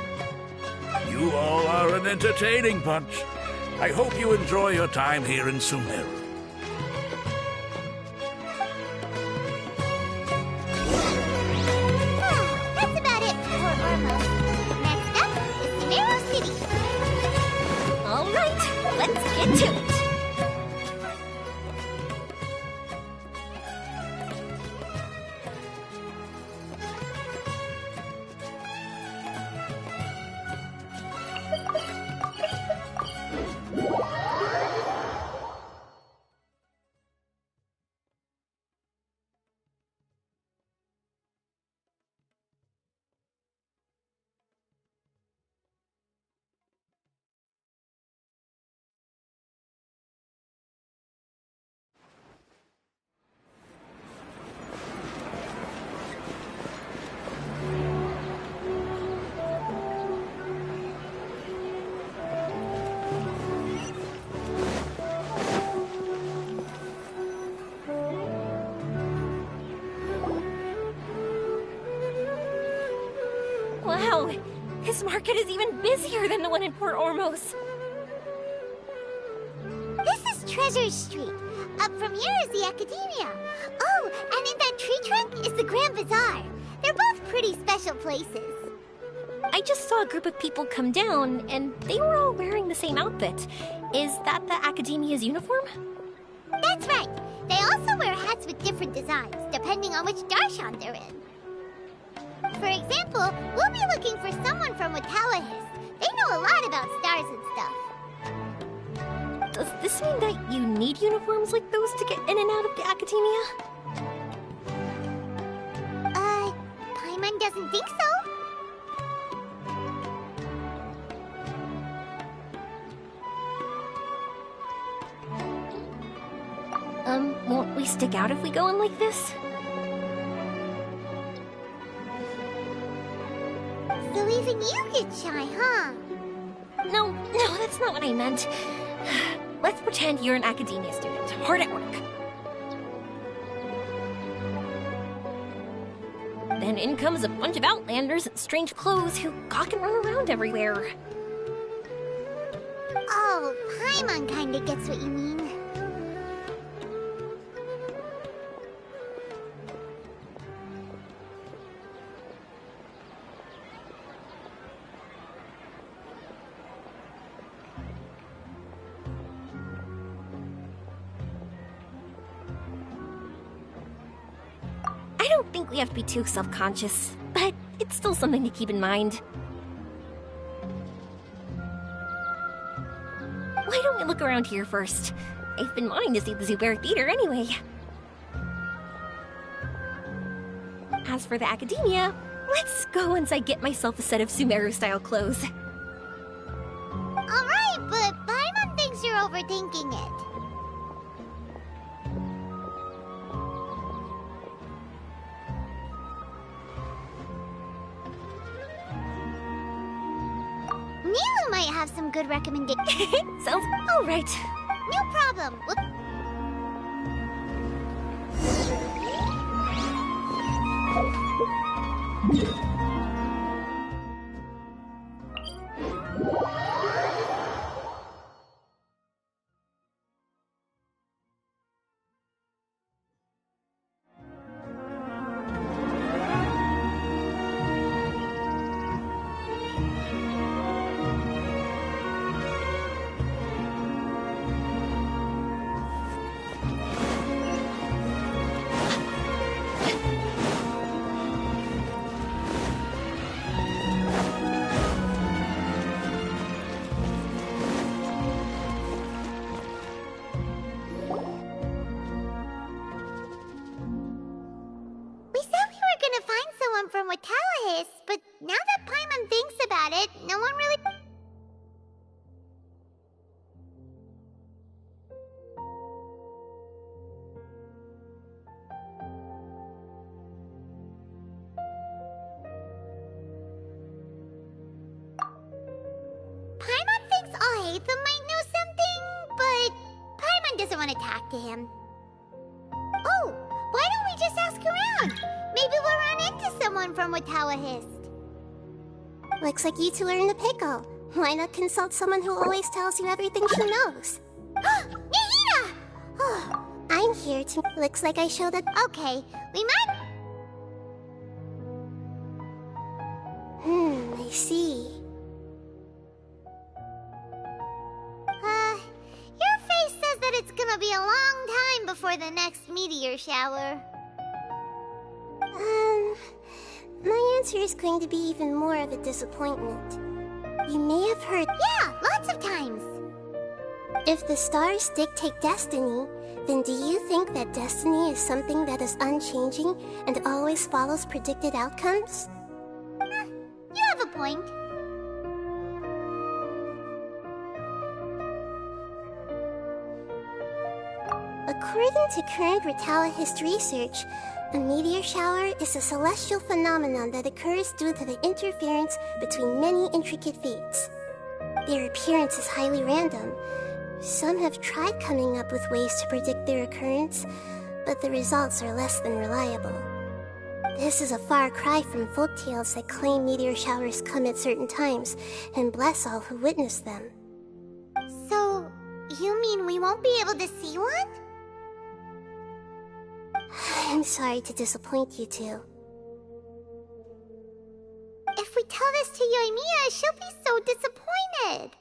You all are an entertaining bunch. I hope you enjoy your time here in Sumeru. That's about it, or almost. Next up is Sumeru City. All right, let's get to it. Wow, this market is even busier than the one in Port Ormos. This is Treasure Street. Up from here is the Academia. Oh, and in that tree trunk is the Grand Bazaar. They're both pretty special places. I just saw a group of people come down, and they were all wearing the same outfit. Is that the Academia's uniform? That's right. They also wear hats with different designs, depending on which darshan they're in. For example, we'll be looking for someone from Watawahist. They know a lot about stars and stuff. Does this mean that you need uniforms like those to get in and out of the Academia? Paimon doesn't think so. Won't we stick out if we go in like this? So even you get shy, huh? No, that's not what I meant. Let's pretend you're an Academia student, hard at work. Then in comes a bunch of Outlanders in strange clothes who gawk and run around everywhere. Oh, Paimon kinda gets what you mean. I don't think we have to be too self-conscious, but it's still something to keep in mind. Why don't we look around here first? I've been wanting to see the Zubair Theater anyway. As for the Academia, let's go once I get myself a set of Sumeru-style clothes. Alright, but Paimon thinks you're overthinking it. Nilu might have some good recommendations. Sounds alright. No problem. From Watawahist, but now that Paimon thinks about it, no one really... Paimon thinks Alhaitham might know something, but Paimon doesn't want to talk to him. Oh, why don't we just ask around? Maybe we'll run into someone from Watawahist. Looks like you two are in the pickle. Why not consult someone who always tells you everything she knows? Nahida! Oh, I'm here to... Looks like I showed it. Okay, we might... I see. Your face says that it's gonna be a long time before the next meteor shower. My answer is going to be even more of a disappointment. You may have heard... Yeah, lots of times! If the stars dictate destiny, then do you think that destiny is something that is unchanging and always follows predicted outcomes? You have a point. According to current Watawahist research, a meteor shower is a celestial phenomenon that occurs due to the interference between many intricate fates. Their appearance is highly random. Some have tried coming up with ways to predict their occurrence, but the results are less than reliable. This is a far cry from folktales that claim meteor showers come at certain times and bless all who witness them. So, you mean we won't be able to see one? I'm sorry to disappoint you two. If we tell this to Yoimiya, she'll be so disappointed.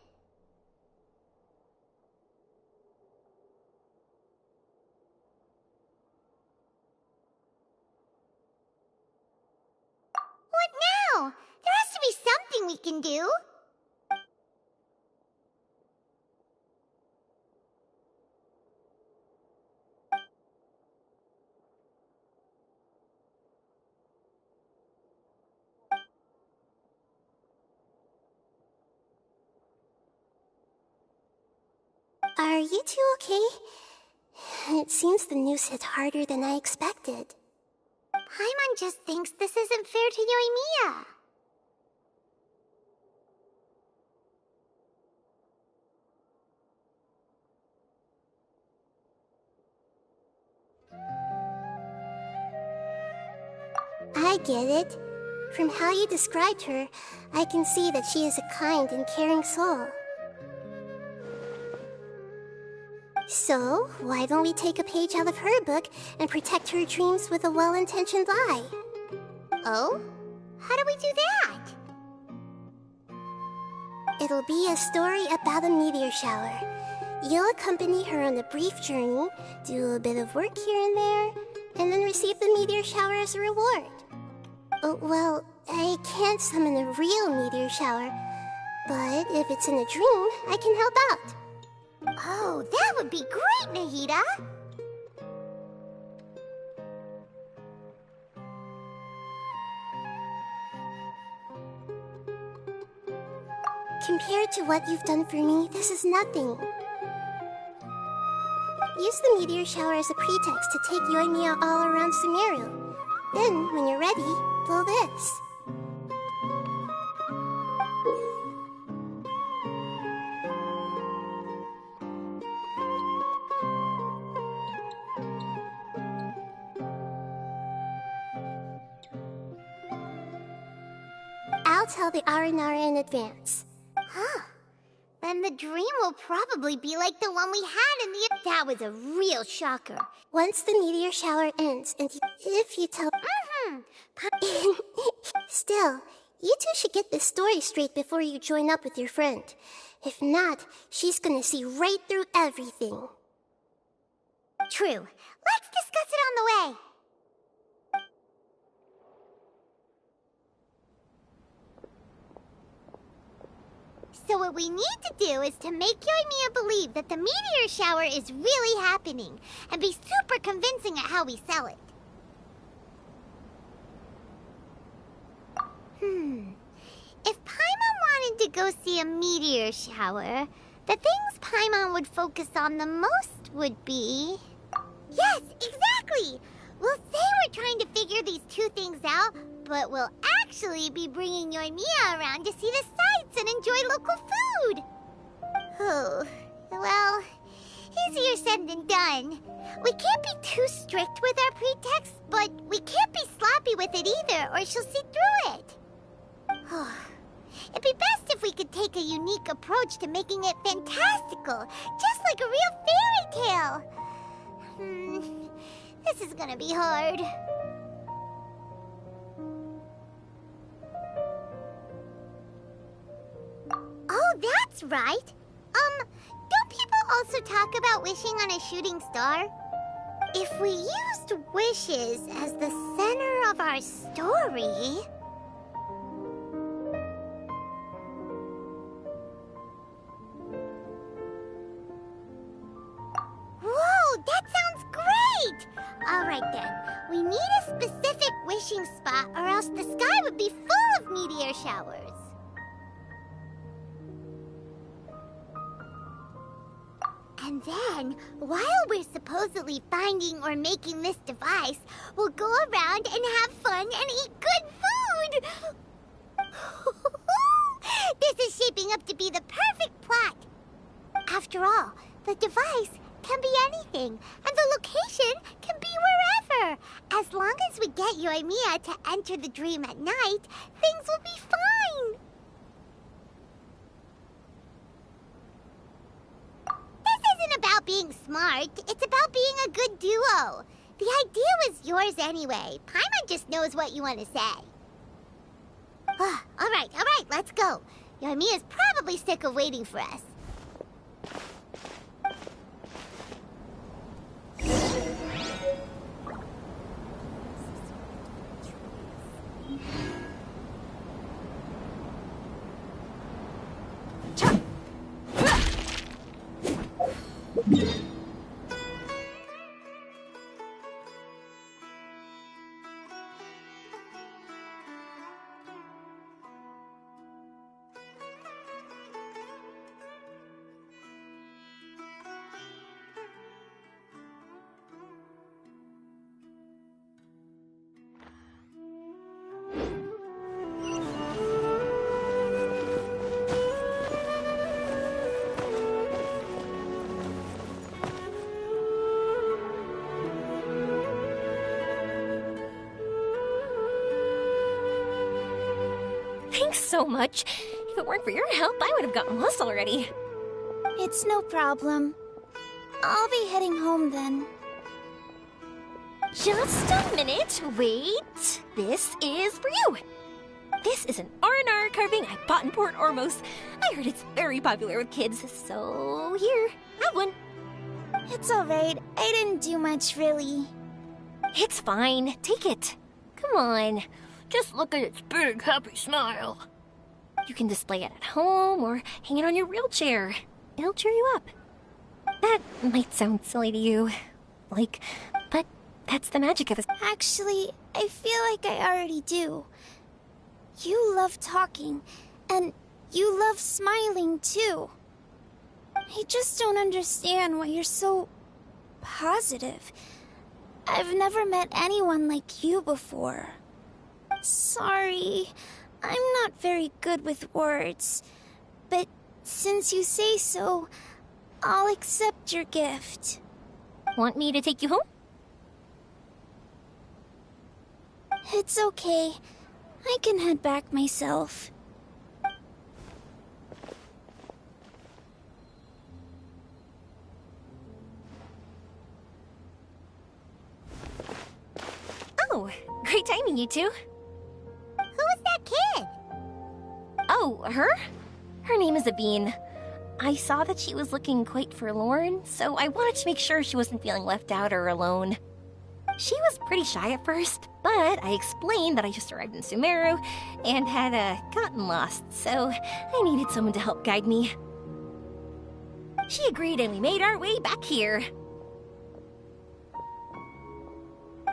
What now? There has to be something we can do. Are you two okay? It seems the news hit harder than I expected. Paimon just thinks this isn't fair to Yoimiya. I get it. From how you described her, I can see that she is a kind and caring soul. So, why don't we take a page out of her book and protect her dreams with a well-intentioned lie? Oh? How do we do that? It'll be a story about a meteor shower. You'll accompany her on a brief journey, do a bit of work here and there, and then receive the meteor shower as a reward. Oh, well, I can't summon a real meteor shower, but if it's in a dream, I can help out. Oh, that would be great, Nahida! Compared to what you've done for me, this is nothing. Use the meteor shower as a pretext to take Yoimiya all around Sumeru. Then, when you're ready, blow this. I'll tell the Aranara in advance. Huh. Then the dream will probably be like the one we had in the... That was a real shocker. Once the meteor shower ends, and if you tell... Still, you two should get this story straight before you join up with your friend. If not, she's gonna see right through everything. True. Let's discuss it on the way. So what we need to do is to make Yoimiya believe that the meteor shower is really happening, and be super convincing at how we sell it. If Paimon wanted to go see a meteor shower, the things Paimon would focus on the most would be... Yes, exactly! We'll say we're trying to figure these two things out, but we'll actually be bringing Yoimiya around to see the sights and enjoy local food! Oh, well, easier said than done. We can't be too strict with our pretext, but we can't be sloppy with it either, or she'll see through it. It'd be best if we could take a unique approach to making it fantastical, just like a real fairy tale. This is gonna be hard. Oh, that's right. Don't people also talk about wishing on a shooting star? If we used wishes as the center of our story... Whoa, that sounds great! Alright then, we need a specific wishing spot or else the sky would be full of meteor showers. And then, while we're supposedly finding or making this device, we'll go around and have fun and eat good food! This is shaping up to be the perfect plot! After all, the device can be anything, and the location can be wherever. As long as we get Yoimiya to enter the dream at night, things will be fine. This isn't about being smart, it's about being a good duo. The idea was yours anyway. Paimon just knows what you want to say. All right, let's go. Yoimiya's probably sick of waiting for us. Thanks so much. If it weren't for your help, I would have gotten lost already. It's no problem. I'll be heading home then. Just a minute. Wait. This is for you. This is an R&R carving I bought in Port Ormos. I heard it's very popular with kids, so here, have one. It's alright. I didn't do much, really. It's fine. Take it. Come on. Just look at its big, happy smile. You can display it at home or hang it on your wheelchair. It'll cheer you up. That might sound silly to you. But that's the magic of it. Actually, I feel like I already do. You love talking, and you love smiling, too. I just don't understand why you're so positive. I've never met anyone like you before. Sorry, I'm not very good with words, but since you say so, I'll accept your gift. Want me to take you home? It's okay. I can head back myself. Oh, great timing, you two. Who was that kid? Oh, her? Her name is Abine. I saw that she was looking quite forlorn, so I wanted to make sure she wasn't feeling left out or alone. She was pretty shy at first, but I explained that I just arrived in Sumeru and had gotten lost, so I needed someone to help guide me. She agreed and we made our way back here.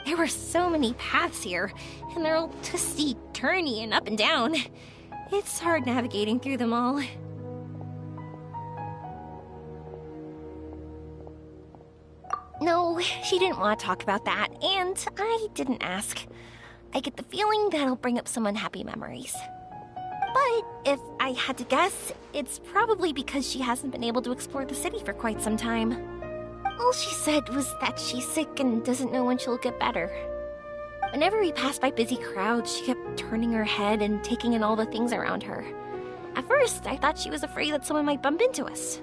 There were so many paths here, and they're all twisty, turny, and up and down. It's hard navigating through them all. No, she didn't want to talk about that, and I didn't ask. I get the feeling that'll bring up some unhappy memories. But if I had to guess, it's probably because she hasn't been able to explore the city for quite some time. All she said was that she's sick and doesn't know when she'll get better. Whenever we passed by busy crowds, she kept turning her head and taking in all the things around her. At first, I thought she was afraid that someone might bump into us.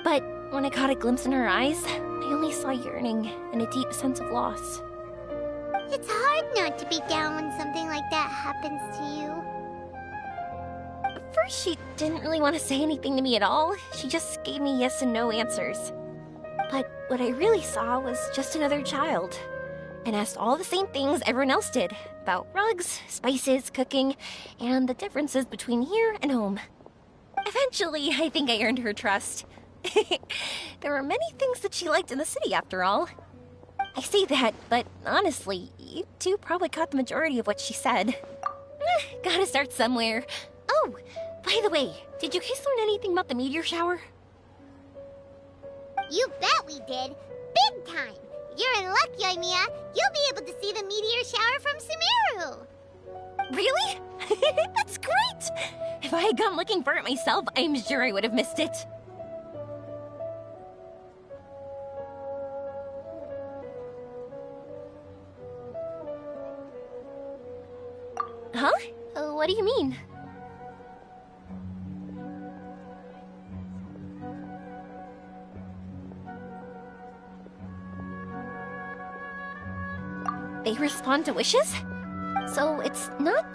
But when I caught a glimpse in her eyes, I only saw yearning and a deep sense of loss. It's hard not to be down when something like that happens to you. At first, she didn't really want to say anything to me at all. She just gave me yes and no answers. But what I really saw was just another child, and asked all the same things everyone else did, about rugs, spices, cooking, and the differences between here and home. Eventually, I think I earned her trust. There were many things that she liked in the city, after all. I say that, but honestly, you two probably caught the majority of what she said. Gotta start somewhere. Oh, by the way, did you guys learn anything about the meteor shower? You bet we did. Big time. You're in luck, Yoimiya. You'll be able to see the meteor shower from Sumeru. Really? That's great! If I had gone looking for it myself, I'm sure I would have missed it. Huh? What do you mean? They respond to wishes? So it's not...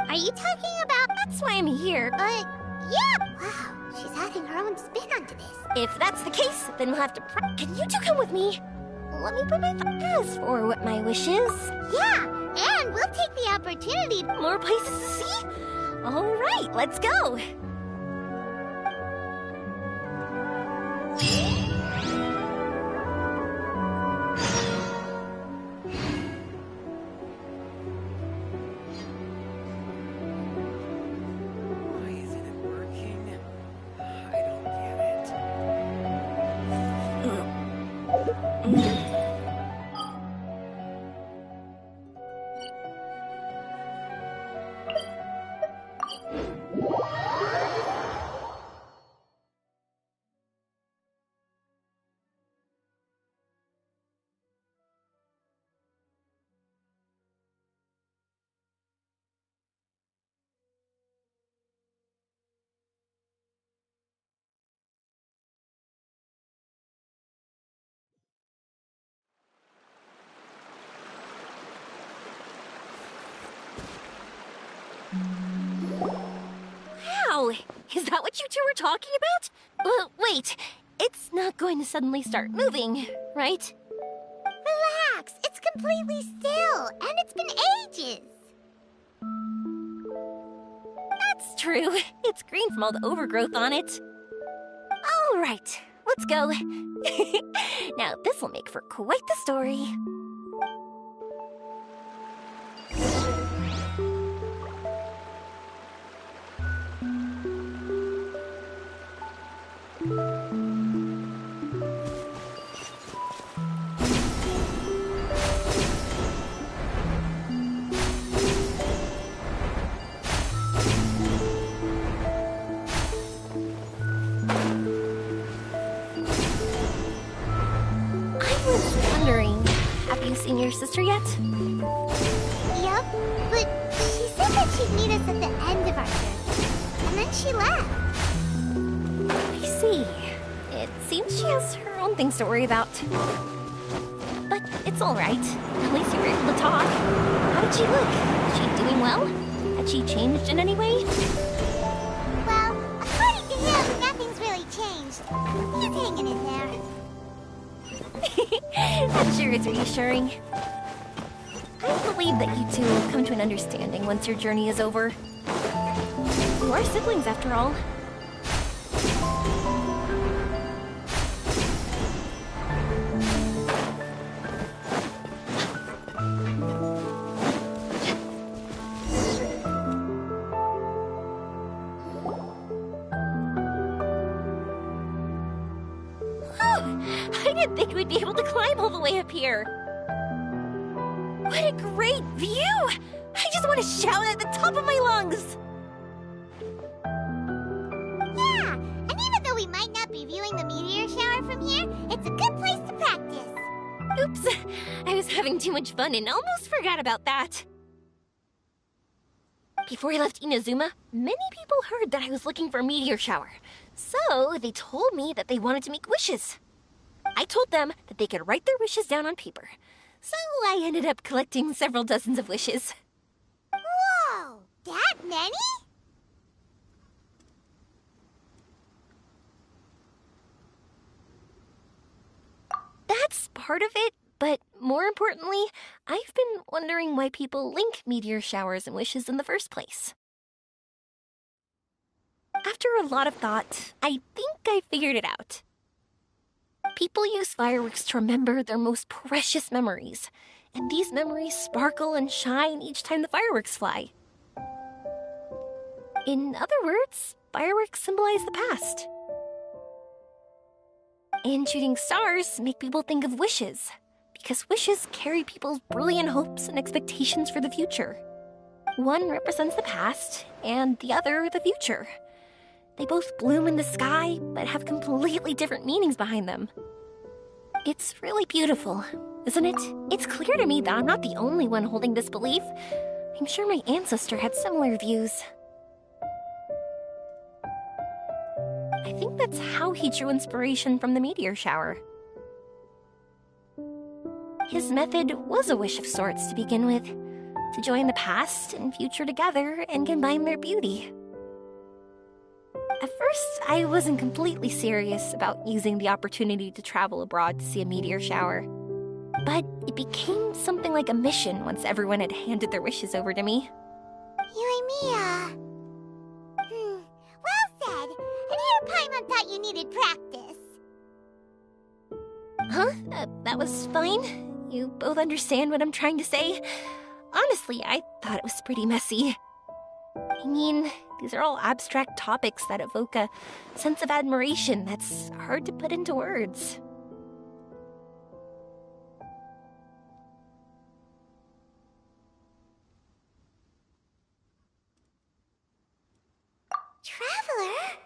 Are you talking about... That's why I'm here. Yeah! Wow, she's adding her own spin onto this. If that's the case, then we'll have to... Can you two come with me? Let me put my as for what my wish is. Yeah, and we'll take the opportunity. More places to see? All right, let's go. Wow! Is that what you two were talking about? Well, wait. It's not going to suddenly start moving, right? Relax, it's completely still, and it's been ages. That's true. It's green from all the overgrowth on it. All right, let's go. Now, this will make for quite the story. Seen your sister yet? Yep, but she said that she'd meet us at the end of our journey, and then she left. I see. It seems she has her own things to worry about. But it's all right. At least you were able to talk. How did she look? Is she doing well? Had she changed in any way? Well, according to him, nothing's really changed. He's hanging in there. That sure is reassuring. I believe that you two will come to an understanding once your journey is over. You are siblings, after all. I didn't think we'd be able to climb all the way up here. What a great view! I just want to shout at the top of my lungs! Yeah, and even though we might not be viewing the meteor shower from here, it's a good place to practice. Oops, I was having too much fun and almost forgot about that. Before I left Inazuma, many people heard that I was looking for a meteor shower. So they told me that they wanted to make wishes. I told them that they could write their wishes down on paper. So I ended up collecting several dozens of wishes. Whoa! That many? That's part of it, but more importantly, I've been wondering why people link meteor showers and wishes in the first place. After a lot of thought, I think I figured it out. People use fireworks to remember their most precious memories, and these memories sparkle and shine each time the fireworks fly. In other words, fireworks symbolize the past. And shooting stars make people think of wishes, because wishes carry people's brilliant hopes and expectations for the future. One represents the past, and the other the future. They both bloom in the sky, but have completely different meanings behind them. It's really beautiful, isn't it? It's clear to me that I'm not the only one holding this belief. I'm sure my ancestor had similar views. I think that's how he drew inspiration from the meteor shower. His method was a wish of sorts to begin with, to join the past and future together and combine their beauty. At first, I wasn't completely serious about using the opportunity to travel abroad to see a meteor shower. But it became something like a mission once everyone had handed their wishes over to me. Yoimiya. Well said. And here Paimon thought you needed practice. Huh? That was fine? You both understand what I'm trying to say? Honestly, I thought it was pretty messy. I mean, these are all abstract topics that evoke a sense of admiration that's hard to put into words. Traveler?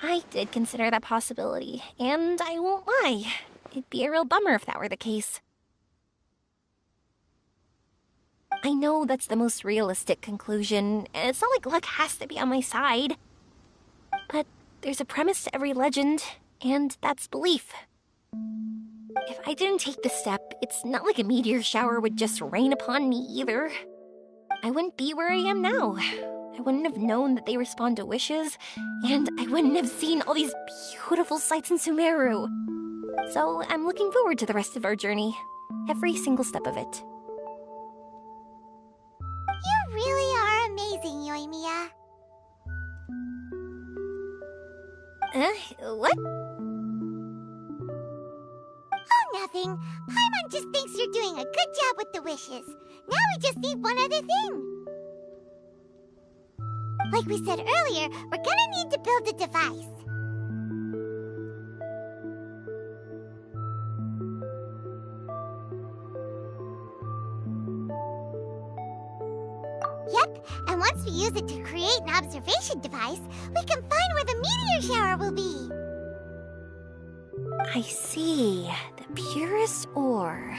I did consider that possibility, and I won't lie. It'd be a real bummer if that were the case. I know that's the most realistic conclusion, and it's not like luck has to be on my side. But there's a premise to every legend, and that's belief. If I didn't take the step, it's not like a meteor shower would just rain upon me either. I wouldn't be where I am now. I wouldn't have known that they respond to wishes, and I wouldn't have seen all these beautiful sights in Sumeru. So I'm looking forward to the rest of our journey, every single step of it. You really are amazing, Yoimiya. What? Oh, nothing. Paimon just thinks you're doing a good job with the wishes. Now we just need one other thing. Like we said earlier, we're gonna need to build a device. Yep, and once we use it to create an observation device, we can find where the meteor shower will be. I see. The purest ore.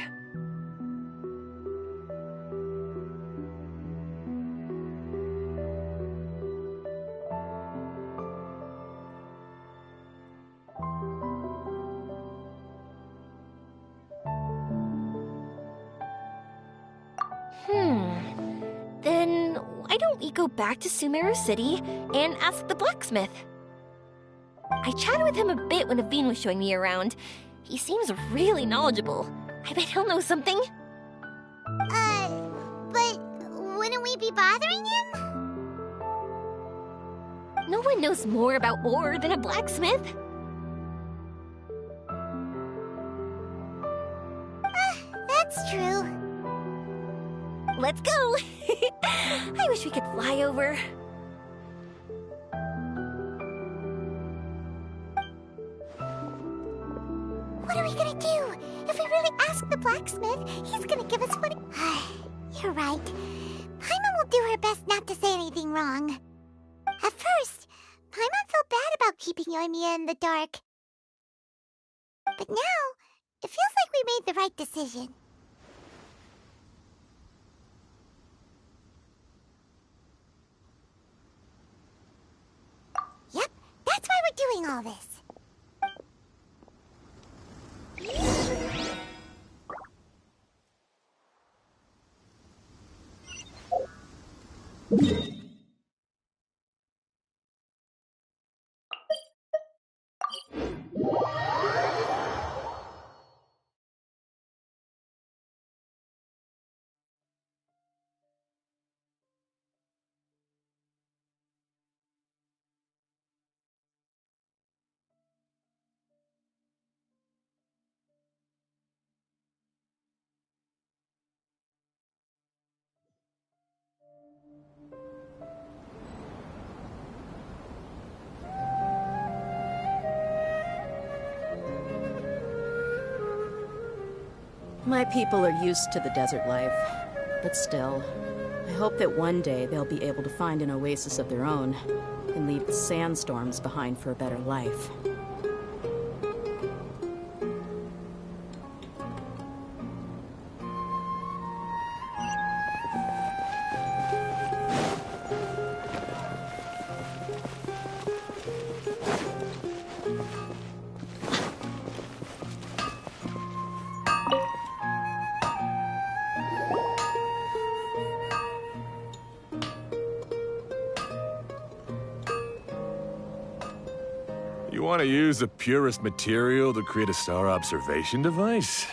Then why don't we go back to Sumeru City and ask the blacksmith? I chatted with him a bit when Aveen was showing me around. He seems really knowledgeable. I bet he'll know something. But wouldn't we be bothering him? No one knows more about ore than a blacksmith. That's true. Let's go! I wish we could fly over. What are we gonna do? If we really ask the blacksmith, he's gonna give us what... You're right. Paimon will do her best not to say anything wrong. At first, Paimon felt bad about keeping Yoimiya in the dark. But now, it feels like we made the right decision. Yep, that's why we're doing all this. My people are used to the desert life, but still, I hope that one day they'll be able to find an oasis of their own and leave the sandstorms behind for a better life. You want to use the purest material to create a star observation device?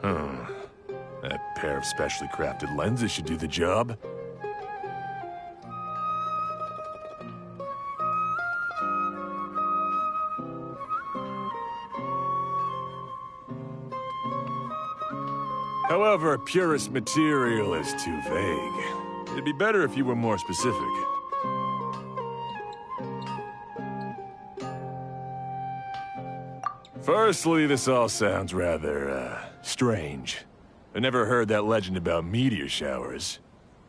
That pair of specially crafted lenses should do the job. However, purest material is too vague. It'd be better if you were more specific. Firstly, this all sounds rather, strange. I never heard that legend about meteor showers.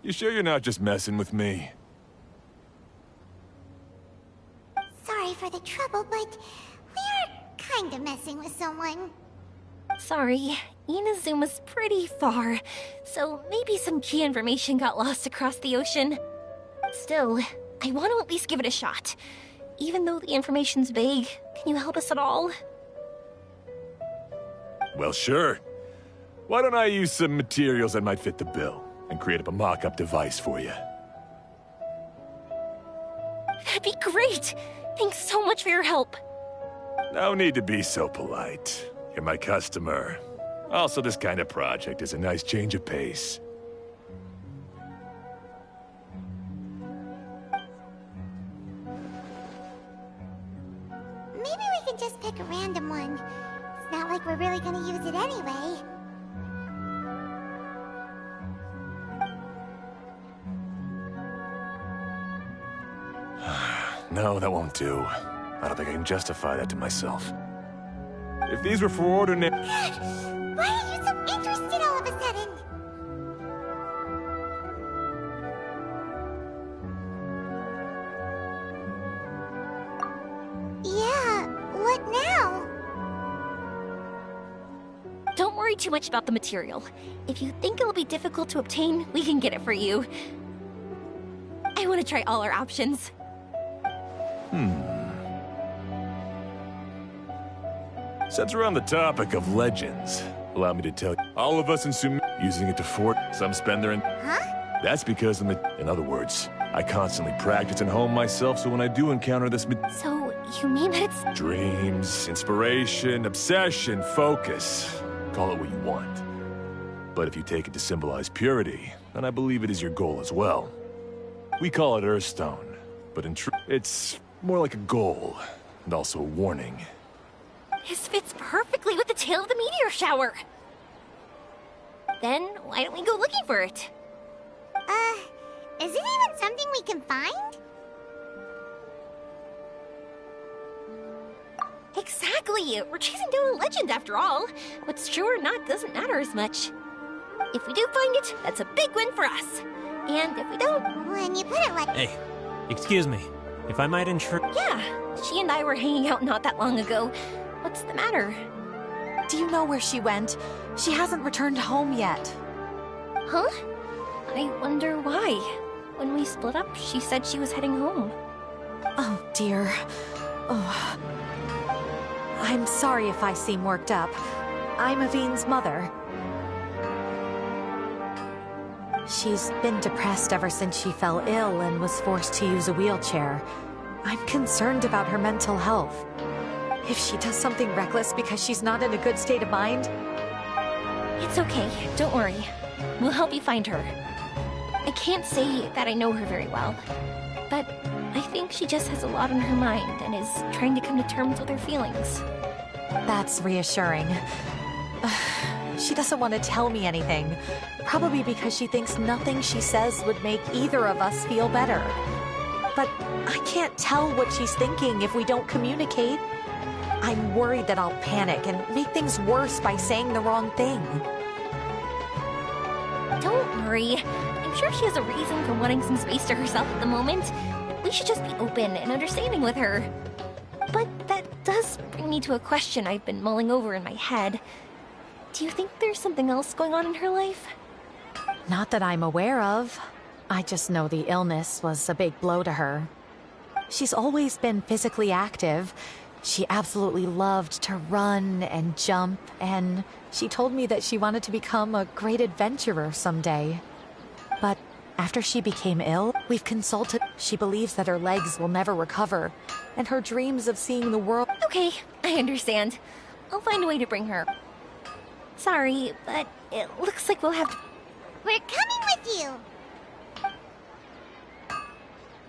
You sure you're not just messing with me? Sorry for the trouble, but we are kinda messing with someone. Sorry, Inazuma's pretty far, so maybe some key information got lost across the ocean. Still, I want to at least give it a shot. Even though the information's vague, can you help us at all? Well, sure. Why don't I use some materials that might fit the bill and create up a mock-up device for you? That'd be great! Thanks so much for your help. No need to be so polite. You're my customer. Also, this kind of project is a nice change of pace. Maybe we can just pick a random one. It's not like we're really gonna use it anyway. No, that won't do. I don't think I can justify that to myself. If these were for ordinary... Why are you so interested all of a sudden? Yeah, what now? Don't worry too much about the material. If you think it'll be difficult to obtain, we can get it for you. I want to try all our options. Since we're on the topic of legends, allow me to tell you, all of us in using it to fort, some spend their... Huh? That's because in other words, I constantly practice and hone myself, so when I do encounter this... So, you mean that it's... Dreams, inspiration, obsession, focus. Call it what you want. But if you take it to symbolize purity, then I believe it is your goal as well. We call it Earthstone, but in truth, it's more like a goal, and also a warning. This fits perfectly with the tale of the meteor shower. Then, why don't we go looking for it? Is it even something we can find? Exactly! We're chasing down a legend after all. What's true or not doesn't matter as much. If we do find it, that's a big win for us. And if we don't... When you put it like... Hey, excuse me. If I might intrude... Yeah, she and I were hanging out not that long ago. What's the matter? Do you know where she went? She hasn't returned home yet. Huh? I wonder why. When we split up, she said she was heading home. Oh, dear. Oh. I'm sorry if I seem worked up. I'm Avine's mother. She's been depressed ever since she fell ill and was forced to use a wheelchair. I'm concerned about her mental health. If she does something reckless because she's not in a good state of mind... It's okay, don't worry. We'll help you find her. I can't say that I know her very well, but I think she just has a lot on her mind and is trying to come to terms with her feelings. That's reassuring. She doesn't want to tell me anything, probably because she thinks nothing she says would make either of us feel better. But I can't tell what she's thinking if we don't communicate. I'm worried that I'll panic and make things worse by saying the wrong thing. Don't worry. I'm sure she has a reason for wanting some space to herself at the moment. We should just be open and understanding with her. But that does bring me to a question I've been mulling over in my head. Do you think there's something else going on in her life? Not that I'm aware of. I just know the illness was a big blow to her. She's always been physically active. She absolutely loved to run and jump, and she told me that she wanted to become a great adventurer someday. But After she became ill, we've consulted. She believes that her legs will never recover, and her dreams of seeing the world. Okay, I understand. I'll find a way to bring her. Sorry, but it looks like we'll have to... We're coming with you!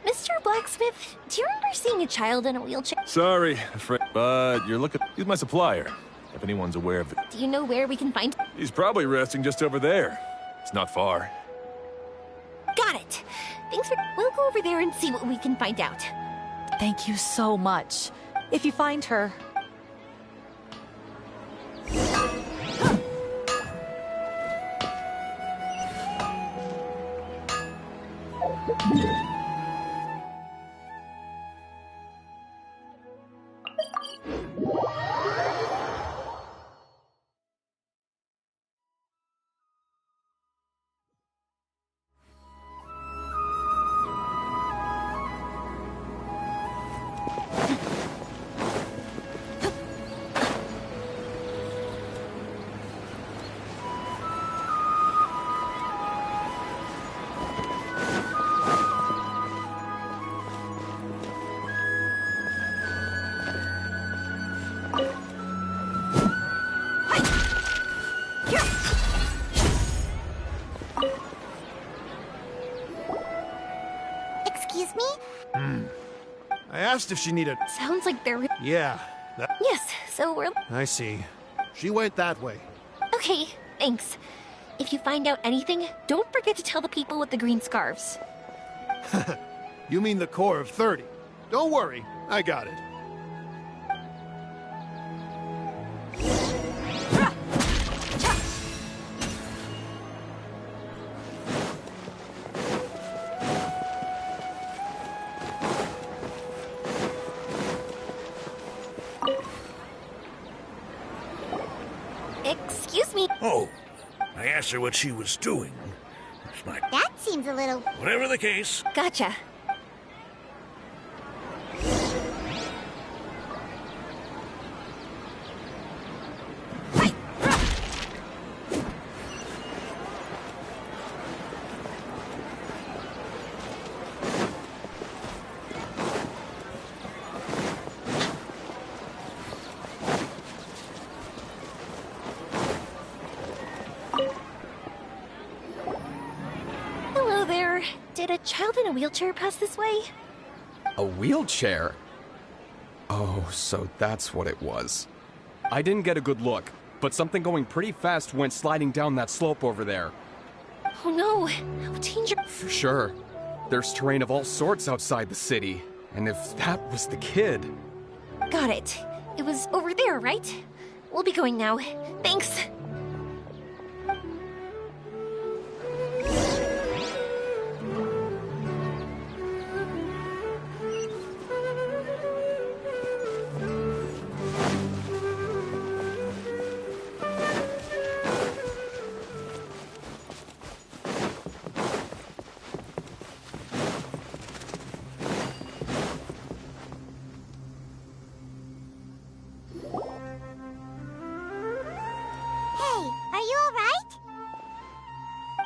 Mr. Blacksmith, do you remember seeing a child in a wheelchair? Sorry, afraid, but you're looking. He's my supplier. If anyone's aware of it. Do you know where we can find... He's probably resting just over there. It's not far. Got it. Thanks for... We'll go over there and see what we can find out. Thank you so much. If you find her... Excuse me? I asked if she needed... Sounds like they're... Yeah. Yes, so we're... I see. She went that way. Okay, thanks. If you find out anything, don't forget to tell the people with the green scarves. You mean the core of 30. Don't worry, I got it. Excuse me. Oh, I asked her what she was doing. It's my... That seems a little... Whatever the case. Gotcha. Hello there. Did a child in a wheelchair pass this way? A wheelchair? Oh, so that's what it was. I didn't get a good look, but something going pretty fast went sliding down that slope over there. Oh no, how dangerous. For sure. There's terrain of all sorts outside the city, and if that was the kid... Got it. It was over there, right? We'll be going now. Thanks. Hey, are you alright?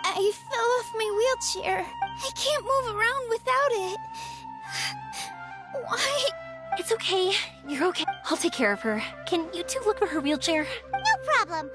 I fell off my wheelchair. I can't move around without it. Why? It's okay. You're okay. I'll take care of her. Can you two look for her wheelchair? No problem.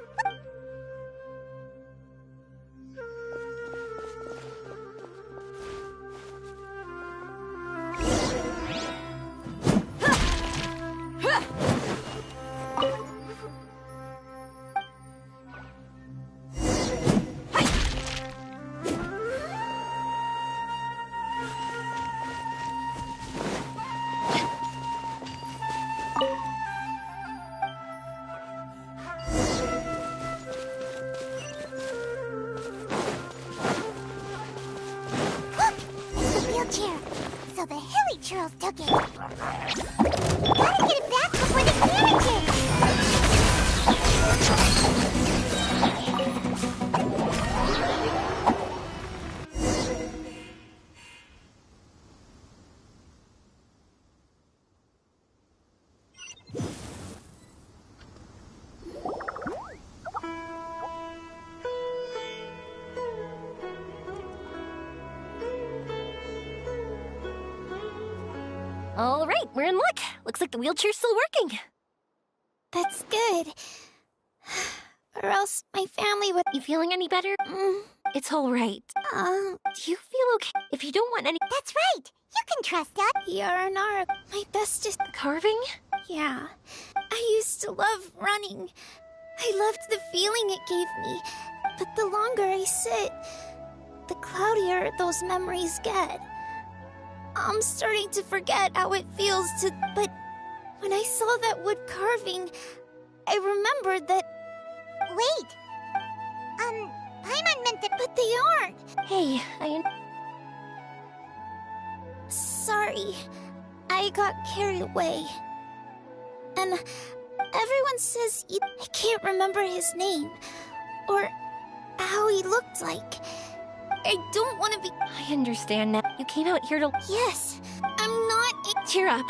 Wheelchair. So the hilly churls took it. Gotta get it back before they damage it. All right, we're in luck. Looks like the wheelchair's still working. That's good. Or else my family would... You feeling any better? It's all right. Do you feel okay? If you don't want any... That's right! You can trust us! Yarnar, my bestest... Carving? Yeah. I used to love running. I loved the feeling it gave me. But the longer I sit, the cloudier those memories get. I'm starting to forget how it feels to... But when I saw that wood carving, I remembered that... Wait! Paimon meant that... But they aren't! Hey, Sorry. I got carried away. And everyone says I can't remember his name. Or how he looked like. I don't want to be... I understand now. You came out here to... Yes, I'm not... Cheer up.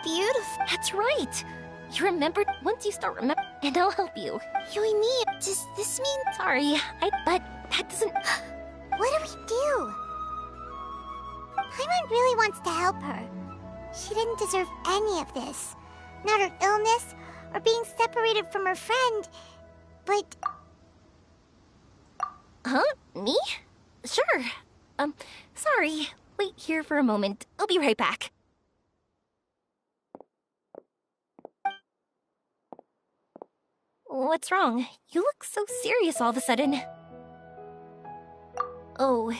Beautiful. That's right. You remembered once you start remembering, and I'll help you. Yoimi, does this mean... Sorry, but that doesn't... What do we do? Paimon really wants to help her. She didn't deserve any of this. Not her illness, or being separated from her friend, but... Huh? Me? Sure. Sorry. Wait here for a moment. I'll be right back. What's wrong? You look so serious all of a sudden. Oh,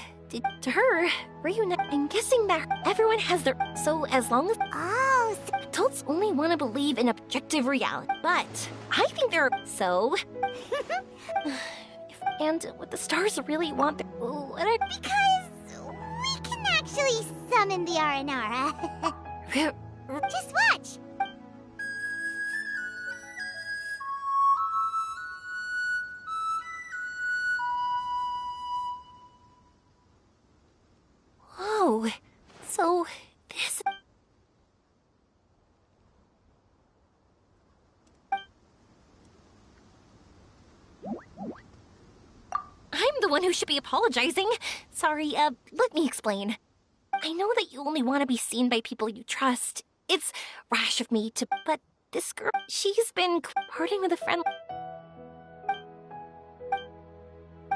to her, I'm guessing that everyone has their... So as long as... Oh, so... Adults only want to believe in objective reality, but I think there are... So... And what the stars really want... Because we can actually summon the Aranara. Just watch! Whoa, so this... I'm the one who should be apologizing. Sorry, let me explain. I know that you only want to be seen by people you trust. It's rash of me to... But this girl, she's been partying with a friend.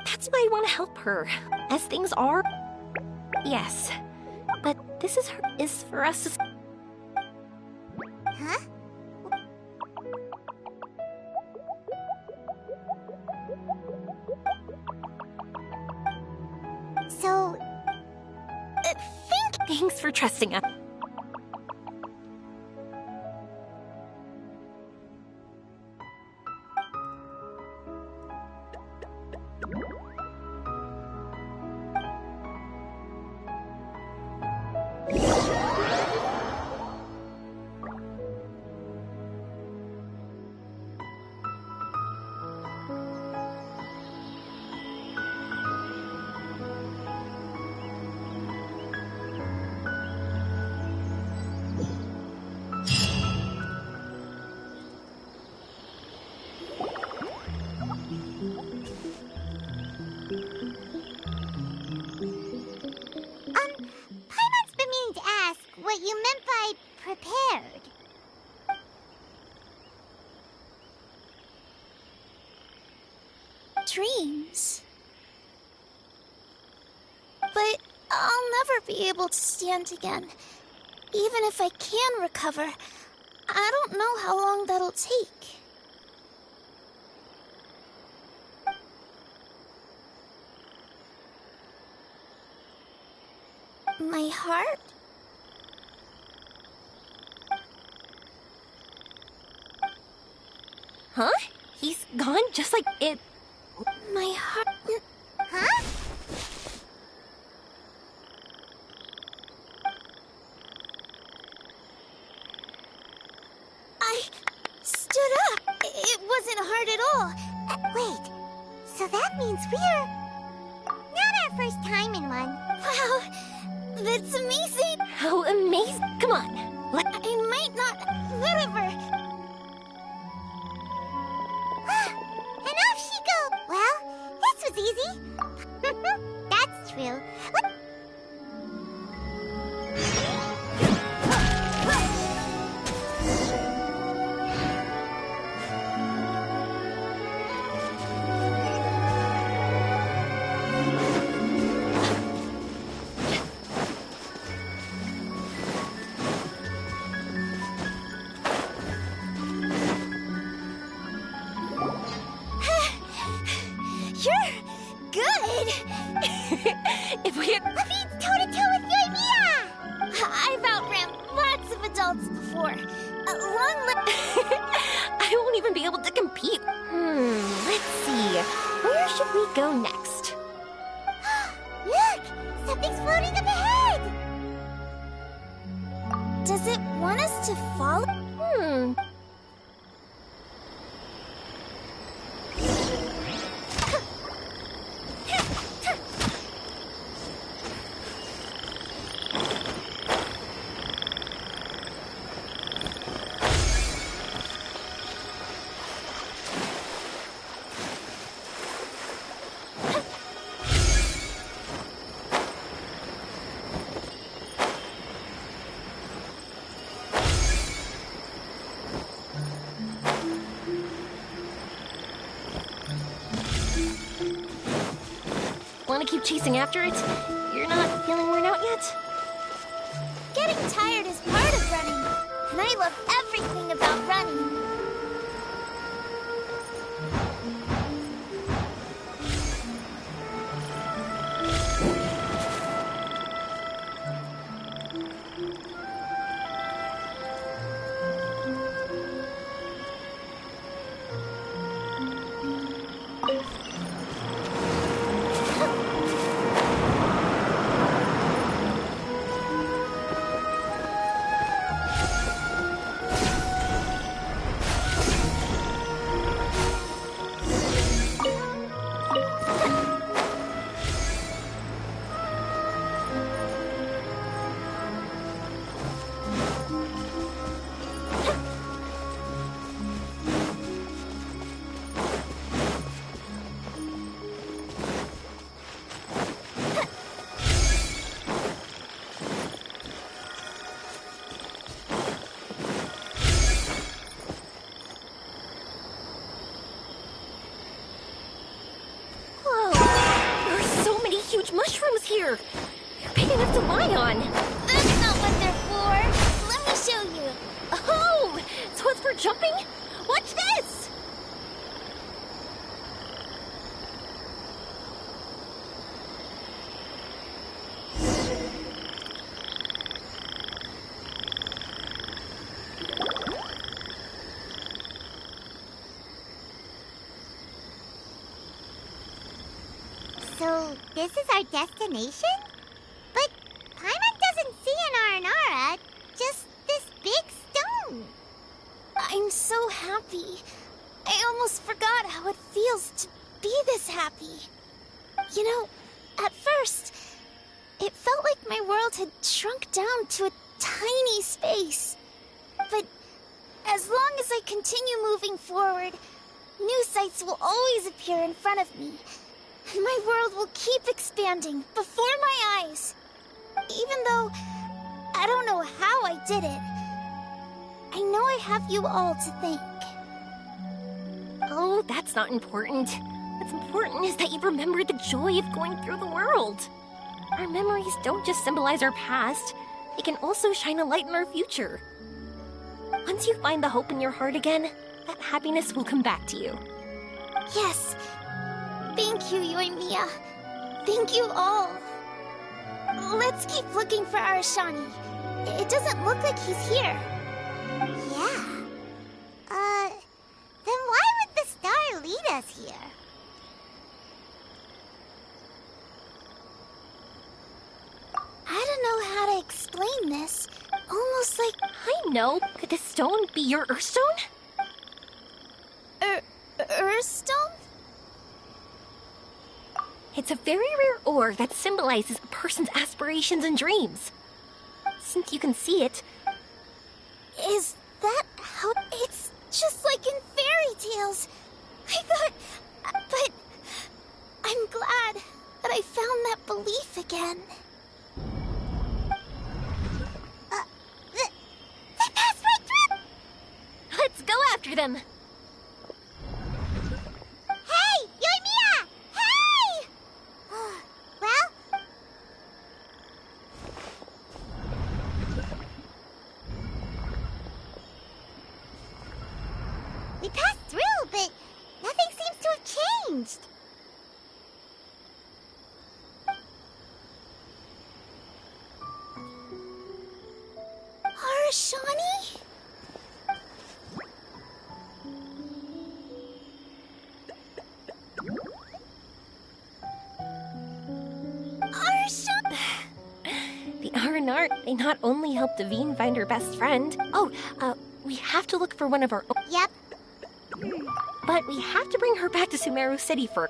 That's why I want to help her. As things are... Yes, but this is for us to... Huh? So... Thanks for trusting us. Paimon's been meaning to ask what you meant by prepared. Dreams. But I'll never be able to stand again. Even if I can recover, I don't know how long that'll take. My heart? Huh? He's gone just like it... My heart... Huh? I stood up. It wasn't hard at all. Wait, so that means we're... not our first time in one. Wow, that's amazing. How amazing. Come on. I might not... Whatever. And off she goes. Well, this was easy. That's true. Something's floating up ahead! Does it want us to follow? Want to keep chasing after it? You're not feeling worn out yet? Getting tired is part of running, and I love everything about running. mushrooms here! They're big enough to lie on! That's not what they're for! Let me show you! Oh! So it's for jumping? Watch this! So, this is our destination? But Paimon doesn't see an Aranara, just this big stone. I'm so happy. I almost forgot how it feels to be this happy. You know, at first, it felt like my world had shrunk down to a tiny space. But as long as I continue moving forward, new sights will always appear in front of me. And my world will keep expanding before my eyes. Even though I don't know how I did it, I know I have you all to thank. Oh, that's not important. What's important is that you remember the joy of going through the world. Our memories don't just symbolize our past, they can also shine a light in our future. Once you find the hope in your heart again, that happiness will come back to you. Yes. Thank you, Yoimiya. Thank you all. Let's keep looking for Arashani. It doesn't look like he's here. Yeah. Then why would the star lead us here? I don't know how to explain this. Almost like... I know. Could this stone be your Earthstone? Earthstone? It's a very rare ore that symbolizes a person's aspirations and dreams. Since you can see it... Is that how... It's just like in fairy tales. I thought... But... I'm glad that I found that belief again. They passed right through! Let's go after them! Hey! Yoimiya! Hey! Well... We passed through, but nothing seems to have changed. Arashani? R&R, they not only help Devine find her best friend. Oh, we have to look for one of our own. Yep. But we have to bring her back to Sumeru City for...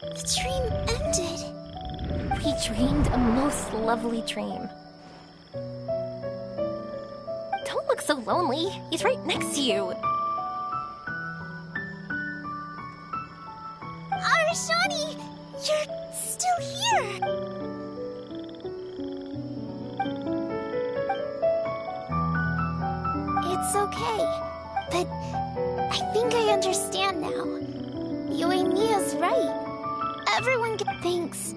The dream ended. We dreamed a most lovely dream. Don't look so lonely. He's right next to you. Arashani, you're still here. It's okay, but I think I understand now. Yoimiya's right. Everyone gets thanks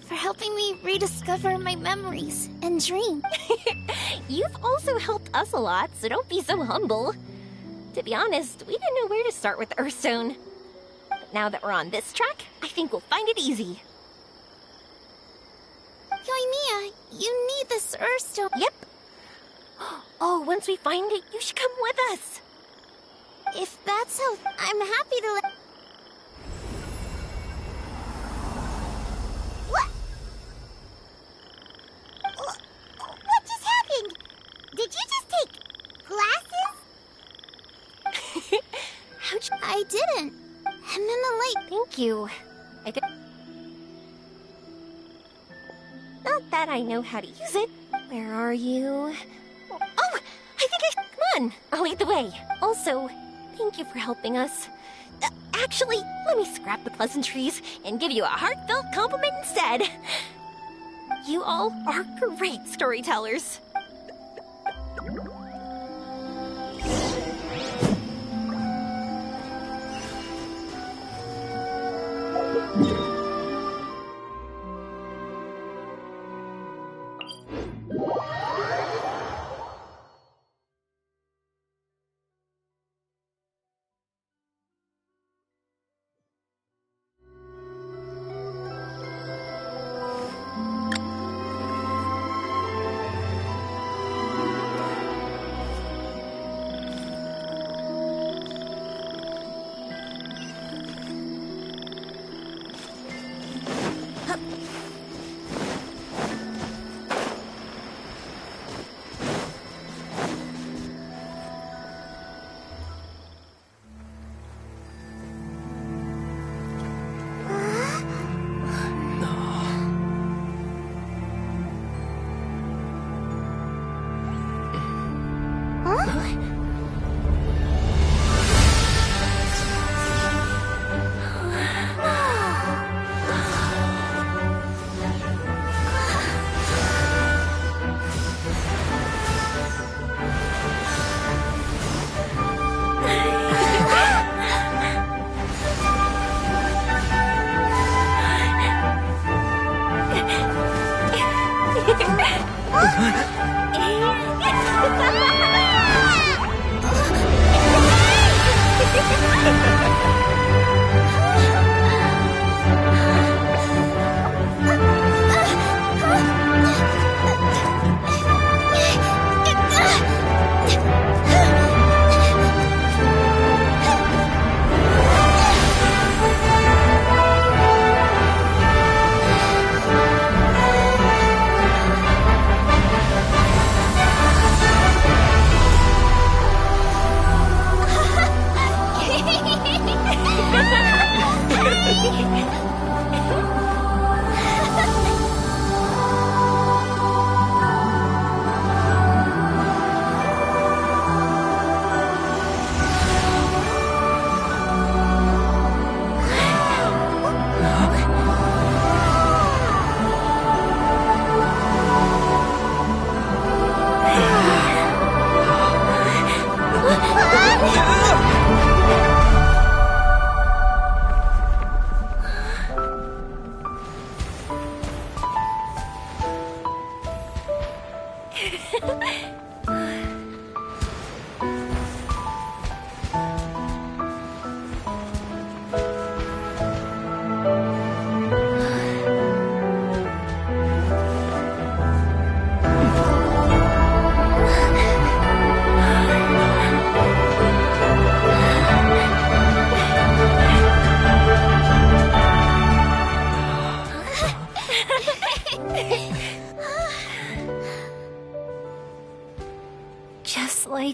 for helping me rediscover my memories and dream. You've also helped us a lot, so don't be so humble. To be honest, we didn't know where to start with Earthstone. But now that we're on this track, I think we'll find it easy. Yoimiya, you need this Earthstone. Yep. Oh, once we find it, you should come with us. If that's how, I'm happy to let... What just happened? Did you just take glasses? I didn't. I'm in the light. Thank you. I did. Not that I know how to use it. Where are you? Oh, I think Come on, I'll lead the way. Also, thank you for helping us. Actually, let me scrap the pleasantries and give you a heartfelt compliment instead. You all are great storytellers.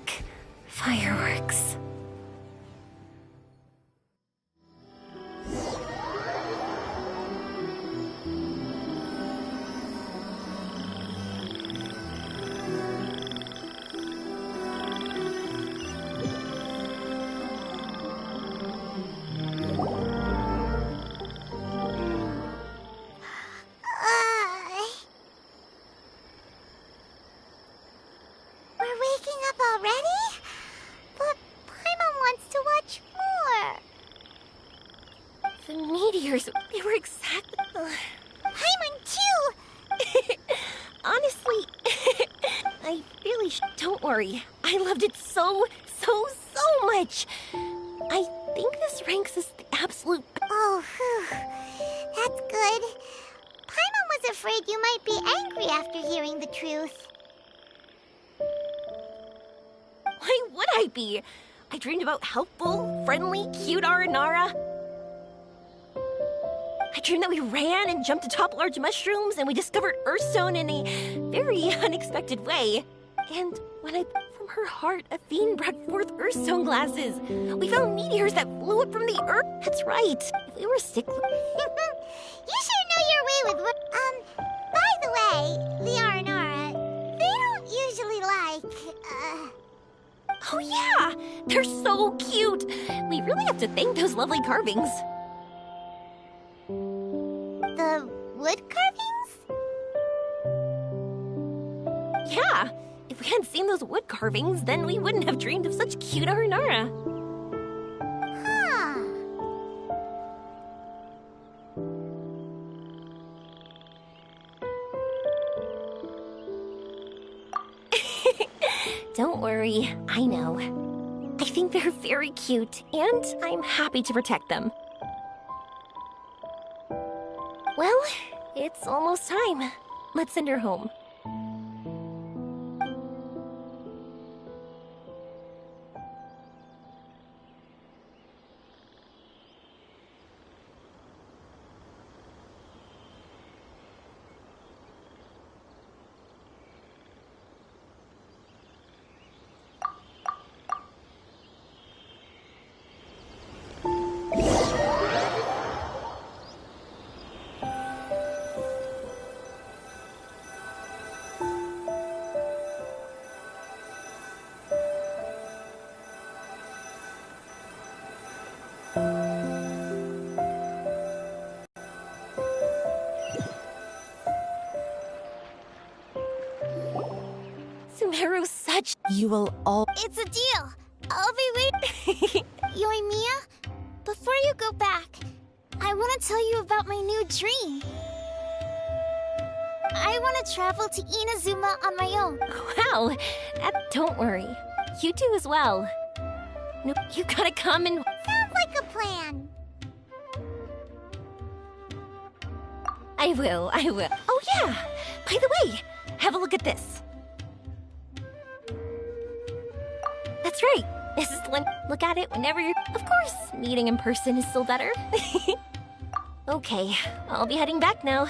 like fireworks. We're waking up already? But Paimon wants to watch more. The meteors, they were exactly... Paimon too! Honestly, I really don't worry. I loved it so much. I think this ranks as the absolute... Oh, whew. That's good. Paimon was afraid you might be angry after hearing the truth. Why would I be? I dreamed about helpful, friendly, cute Aranara. I dreamed that we ran and jumped atop large mushrooms and we discovered Earthstone in a very unexpected way. And when I pulled from her heart, a fiend brought forth Earthstone glasses. We found meteors that flew up from the Earth. That's right. If we were sick... You sure know your way with... by the way, the Aranara, they don't usually like, Oh yeah! They're so cute! We really have to thank those lovely carvings. the wood carvings? Yeah! If we hadn't seen those wood carvings, then we wouldn't have dreamed of such cute Aranara. Huh. Don't worry, I know. I think they're very cute, and I'm happy to protect them. Well, it's almost time. Let's send her home. Sumeru's such... You will all... It's a deal. I'll be waiting. Yoimiya, before you go back, I want to tell you about my new dream. I want to travel to Inazuma on my own. Wow, don't worry. You do as well. No, you gotta come and... Sounds like a plan. I will. Oh yeah! By the way, have a look at this. That's right. This is the one. Look at it whenever you're... Of course, meeting in person is still better. Okay, I'll be heading back now.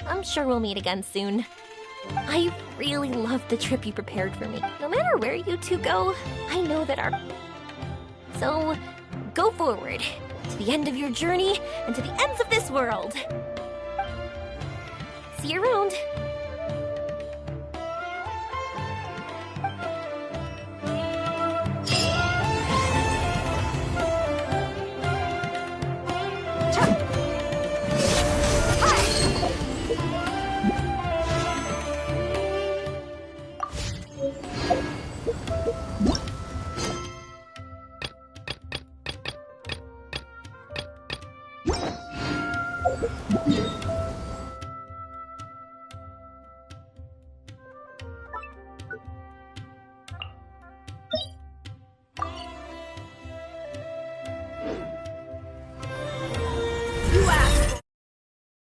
I'm sure we'll meet again soon. I really loved the trip you prepared for me. No matter where you two go, I know that our... So, go forward, to the end of your journey, and to the ends of this world. See you around.